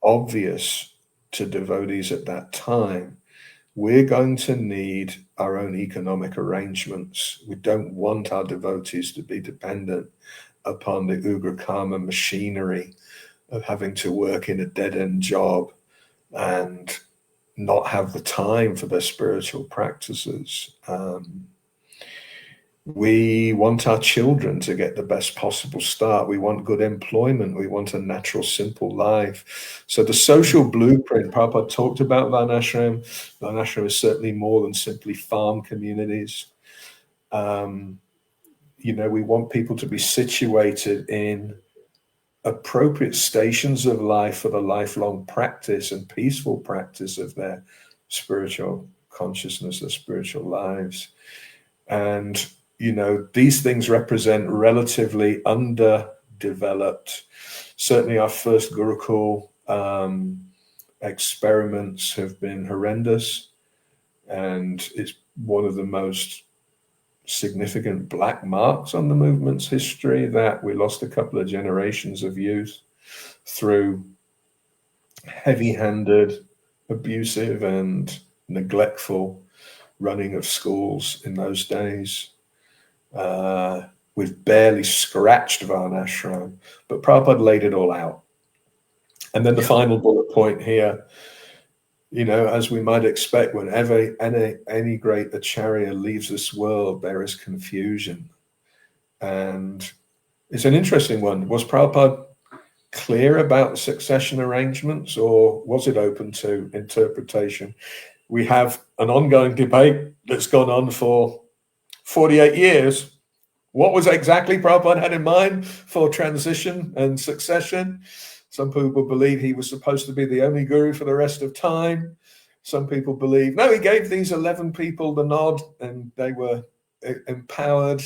obvious to devotees at that time. We're going to need our own economic arrangements. We don't want our devotees to be dependent upon the Ugra Karma machinery of having to work in a dead-end job and not have the time for their spiritual practices. We want our children to get the best possible start. We want good employment. We want a natural, simple life. So the social blueprint, Prabhupada talked about Varnashram. Varnashram is certainly more than simply farm communities. You know, we want people to be situated in appropriate stations of life for the lifelong practice and peaceful practice of their spiritual consciousness, their spiritual lives. And you know, these things represent relatively underdeveloped. Certainly our first Gurukul experiments have been horrendous, and it's one of the most significant black marks on the movement's history that we lost a couple of generations of youth through heavy-handed, abusive and neglectful running of schools in those days. We've barely scratched Varnashram, but Prabhupada laid it all out. And then the final bullet point here, you know, as we might expect, whenever any great acharya leaves this world, there is confusion. And it's an interesting one. Was Prabhupada clear about the succession arrangements, or was it open to interpretation? We have an ongoing debate that's gone on for 48 years. What was exactly Prabhupada had in mind for transition and succession? Some people believe he was supposed to be the only guru for the rest of time. Some people believe, no, he gave these 11 people the nod and they were empowered.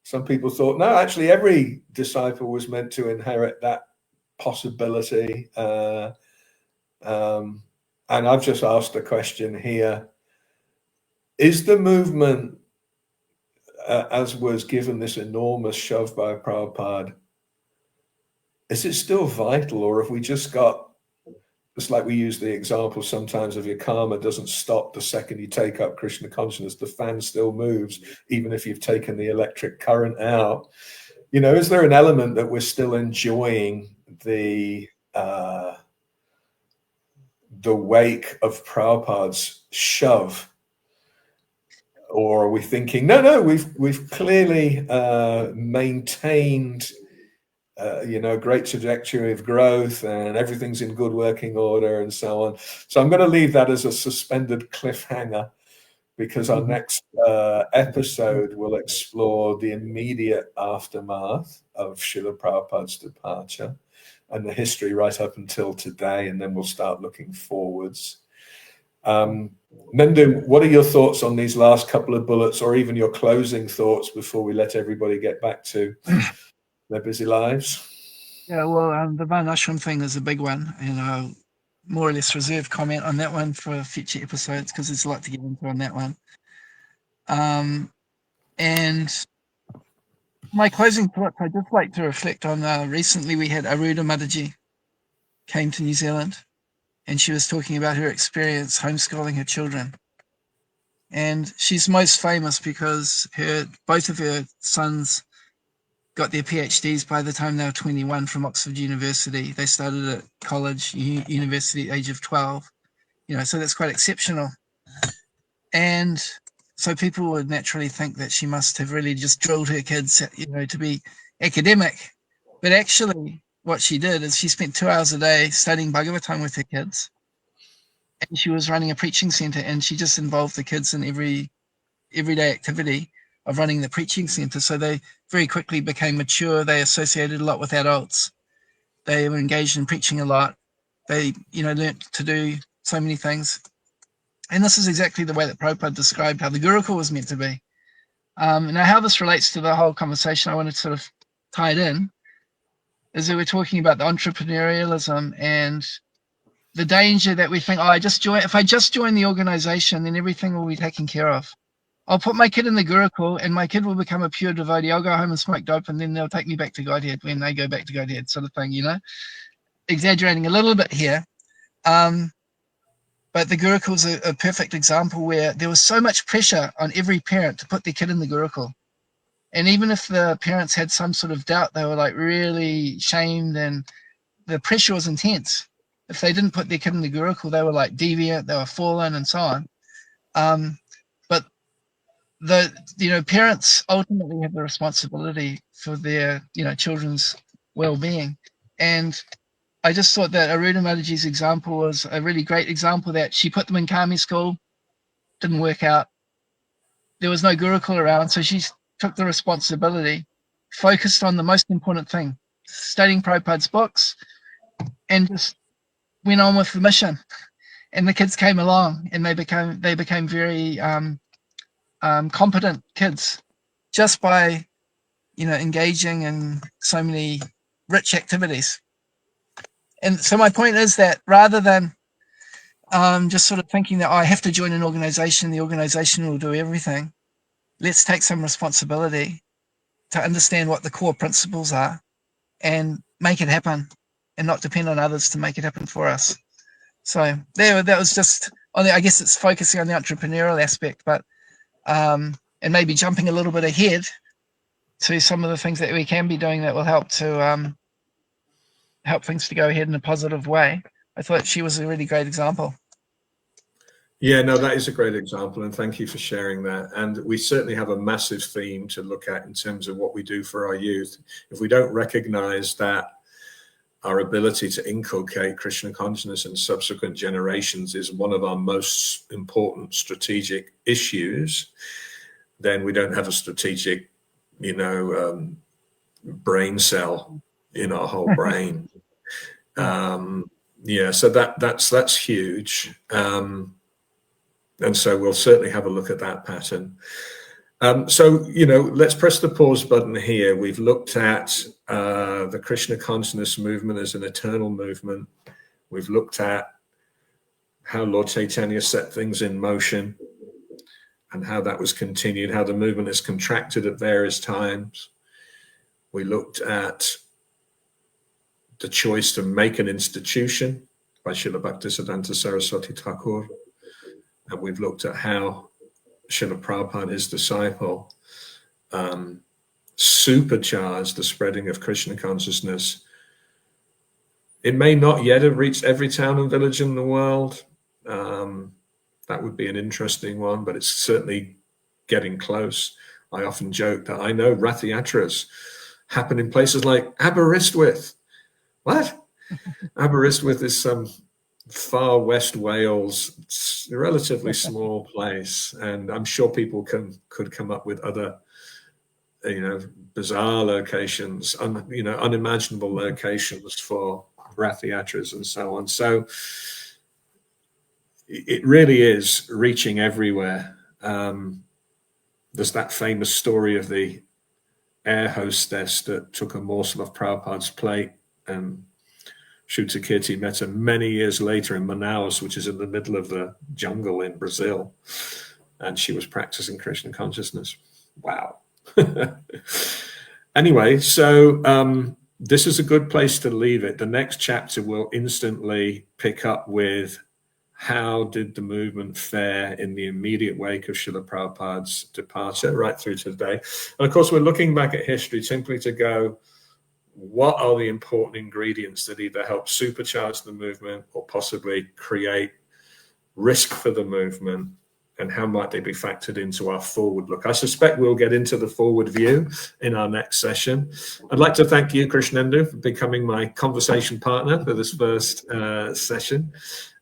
Some people thought, no, actually every disciple was meant to inherit that possibility. And I've just asked a question here. Is the movement, as was given this enormous shove by Prabhupada, is it still vital, or have we just got It's like we use the example sometimes of your karma doesn't stop the second you take up Krishna consciousness. The fan still moves, even if you've taken the electric current out. You know, is there an element that we're still enjoying the wake of Prabhupada's shove? Or are we thinking, no, we've clearly maintained a great trajectory of growth and everything's in good working order and so on. So I'm going to leave that as a suspended cliffhanger, because our next episode will explore the immediate aftermath of Srila Prabhupada's departure and the history right up until today, and then we'll start looking forwards. Mendu, what are your thoughts on these last couple of bullets, or even your closing thoughts before we let everybody get back to their busy lives?
Yeah, well, the Varnashram thing is a big one, and I'll more or less reserve comment on that one for future episodes, because there's a lot to get into on that one. And my closing thoughts, I'd just like to reflect on recently we had Aruda Mataji came to New Zealand, and she was talking about her experience homeschooling her children. And she's most famous because both of her sons got their PhDs by the time they were 21 from Oxford University. They started at college, university at the age of 12. So that's quite exceptional. And so people would naturally think that she must have really just drilled her kids, to be academic. But actually, what she did is she spent 2 hours a day studying Bhagavatam with her kids. And she was running a preaching center, and she just involved the kids in everyday activity of running the preaching center. So they very quickly became mature. They associated a lot with adults. They were engaged in preaching a lot. They, learned to do so many things. And this is exactly the way that Prabhupada described how the Gurukul was meant to be. Now, how this relates to the whole conversation, I want to sort of tie it in, is that we're talking about the entrepreneurialism and the danger that we think, if I just join the organization, then everything will be taken care of. I'll put my kid in the Gurukul and my kid will become a pure devotee. I'll go home and smoke dope, and then they'll take me back to Godhead when they go back to Godhead, sort of thing, Exaggerating a little bit here. But the Gurukul is a perfect example where there was so much pressure on every parent to put their kid in the Gurukul. And even if the parents had some sort of doubt, they were like really shamed, and the pressure was intense. If they didn't put their kid in the Gurukul, they were like deviant, they were fallen, and so on. But the parents ultimately have the responsibility for their children's well-being. And I just thought that Aruda Mataji's example was a really great example, that she put them in Kami school, didn't work out. There was no Gurukul around, so she took the responsibility, focused on the most important thing, studying Prabhupada's books, and just went on with the mission. And the kids came along, and they became very competent kids just by engaging in so many rich activities. And so my point is that rather than just sort of thinking that I have to join an organization, the organization will do everything, let's take some responsibility to understand what the core principles are and make it happen, and not depend on others to make it happen for us. So that was just I guess it's focusing on the entrepreneurial aspect, but and maybe jumping a little bit ahead to some of the things that we can be doing that will help to help things to go ahead in a positive way. I thought she was a really great example.
Yeah, no, that is a great example, and thank you for sharing that. And we certainly have a massive theme to look at in terms of what we do for our youth. If we don't recognize that our ability to inculcate Krishna consciousness in subsequent generations is one of our most important strategic issues, then we don't have a strategic, brain cell in our whole brain. So that's huge. And so we'll certainly have a look at that pattern. So let's press the pause button here. We've looked at the Krishna consciousness movement as an eternal movement. We've looked at how Lord Chaitanya set things in motion and how that was continued, how the movement is contracted at various times. We looked at the choice to make an institution by Srila Bhaktisiddhanta Saraswati Thakur. And we've looked at how Srila Prabhupada, his disciple, supercharged the spreading of Krishna consciousness. It may not yet have reached every town and village in the world. That would be an interesting one, but it's certainly getting close. I often joke that I know Rath Yatras happen in places like Aberystwyth. What? Aberystwyth is some far west Wales. It's a relatively small place, and I'm sure people could come up with other, bizarre locations, unimaginable locations for Rath Yatras and so on. So it really is reaching everywhere. There's that famous story of the air hostess that took a morsel of Prabhupada's plate, and Shutakirti met her many years later in Manaus, which is in the middle of the jungle in Brazil, and she was practicing Krishna consciousness. Wow. Anyway, so this is a good place to leave it. The next chapter will instantly pick up with how did the movement fare in the immediate wake of Srila Prabhupada's departure right through to today. And of course, we're looking back at history simply to go, what are the important ingredients that either help supercharge the movement or possibly create risk for the movement, and how might they be factored into our forward look? I suspect we'll get into the forward view in our next session. I'd like to thank you, Krishnendu, for becoming my conversation partner for this first session,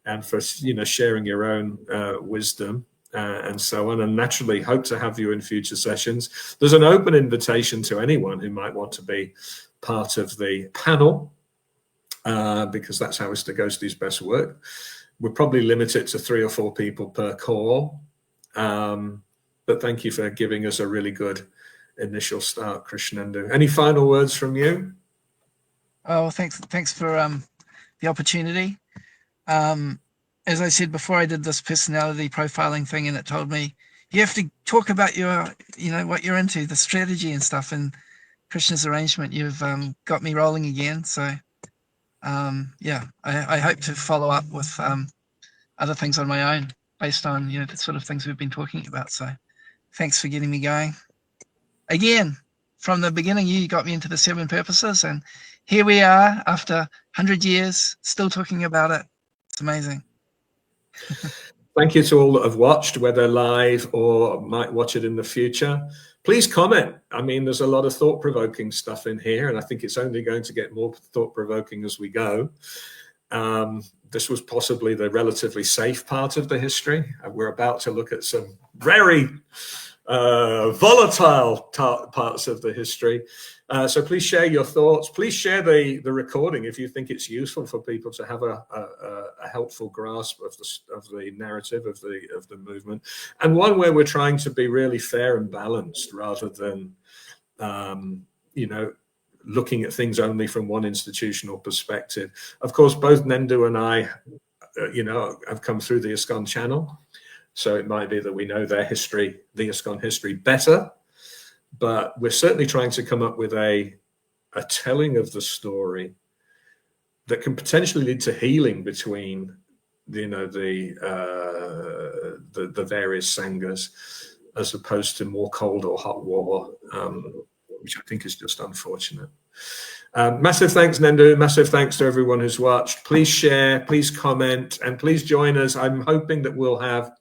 and for sharing your own wisdom and so on, and naturally hope to have you in future sessions. There's an open invitation to anyone who might want to be part of the panel, because that's how Mr. Ghosty's best work. We'll probably limit it to 3 or 4 people per call, but thank you for giving us a really good initial start, Krishnendu. Any final words from you?
Oh, thanks for the opportunity. As I said before, I did this personality profiling thing, and it told me you have to talk about your, what you're into, the strategy and stuff. And Krishna's arrangement, you've got me rolling again. So, I hope to follow up with other things on my own based on the sort of things we've been talking about. So, thanks for getting me going. Again, from the beginning, you got me into the 7 purposes, and here we are after 100 years, still talking about it. It's amazing.
Thank you to all that have watched, whether live or might watch it in the future. Please comment. I mean, there's a lot of thought-provoking stuff in here, and I think it's only going to get more thought-provoking as we go. This was possibly the relatively safe part of the history. We're about to look at some very volatile parts of the history. So please share your thoughts. Please share the recording if you think it's useful for people to have a helpful grasp of the narrative of the movement, and one where we're trying to be really fair and balanced rather than looking at things only from one institutional perspective. Of course, both Nendu and I have come through the ISKCON channel, so it might be that we know their history, the ISKCON history, better. But we're certainly trying to come up with a telling of the story that can potentially lead to healing between, the various sanghas, as opposed to more cold or hot war, which I think is just unfortunate. Massive thanks, Nendu. Massive thanks to everyone who's watched. Please share, please comment, and please join us. I'm hoping that we'll have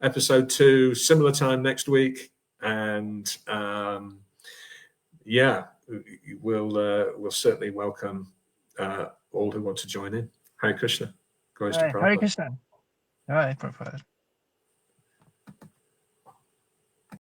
episode 2 similar time next week. And we'll certainly welcome all who want to join in. Hare Krishna.
Hare Krishna. Hare Prabhupada.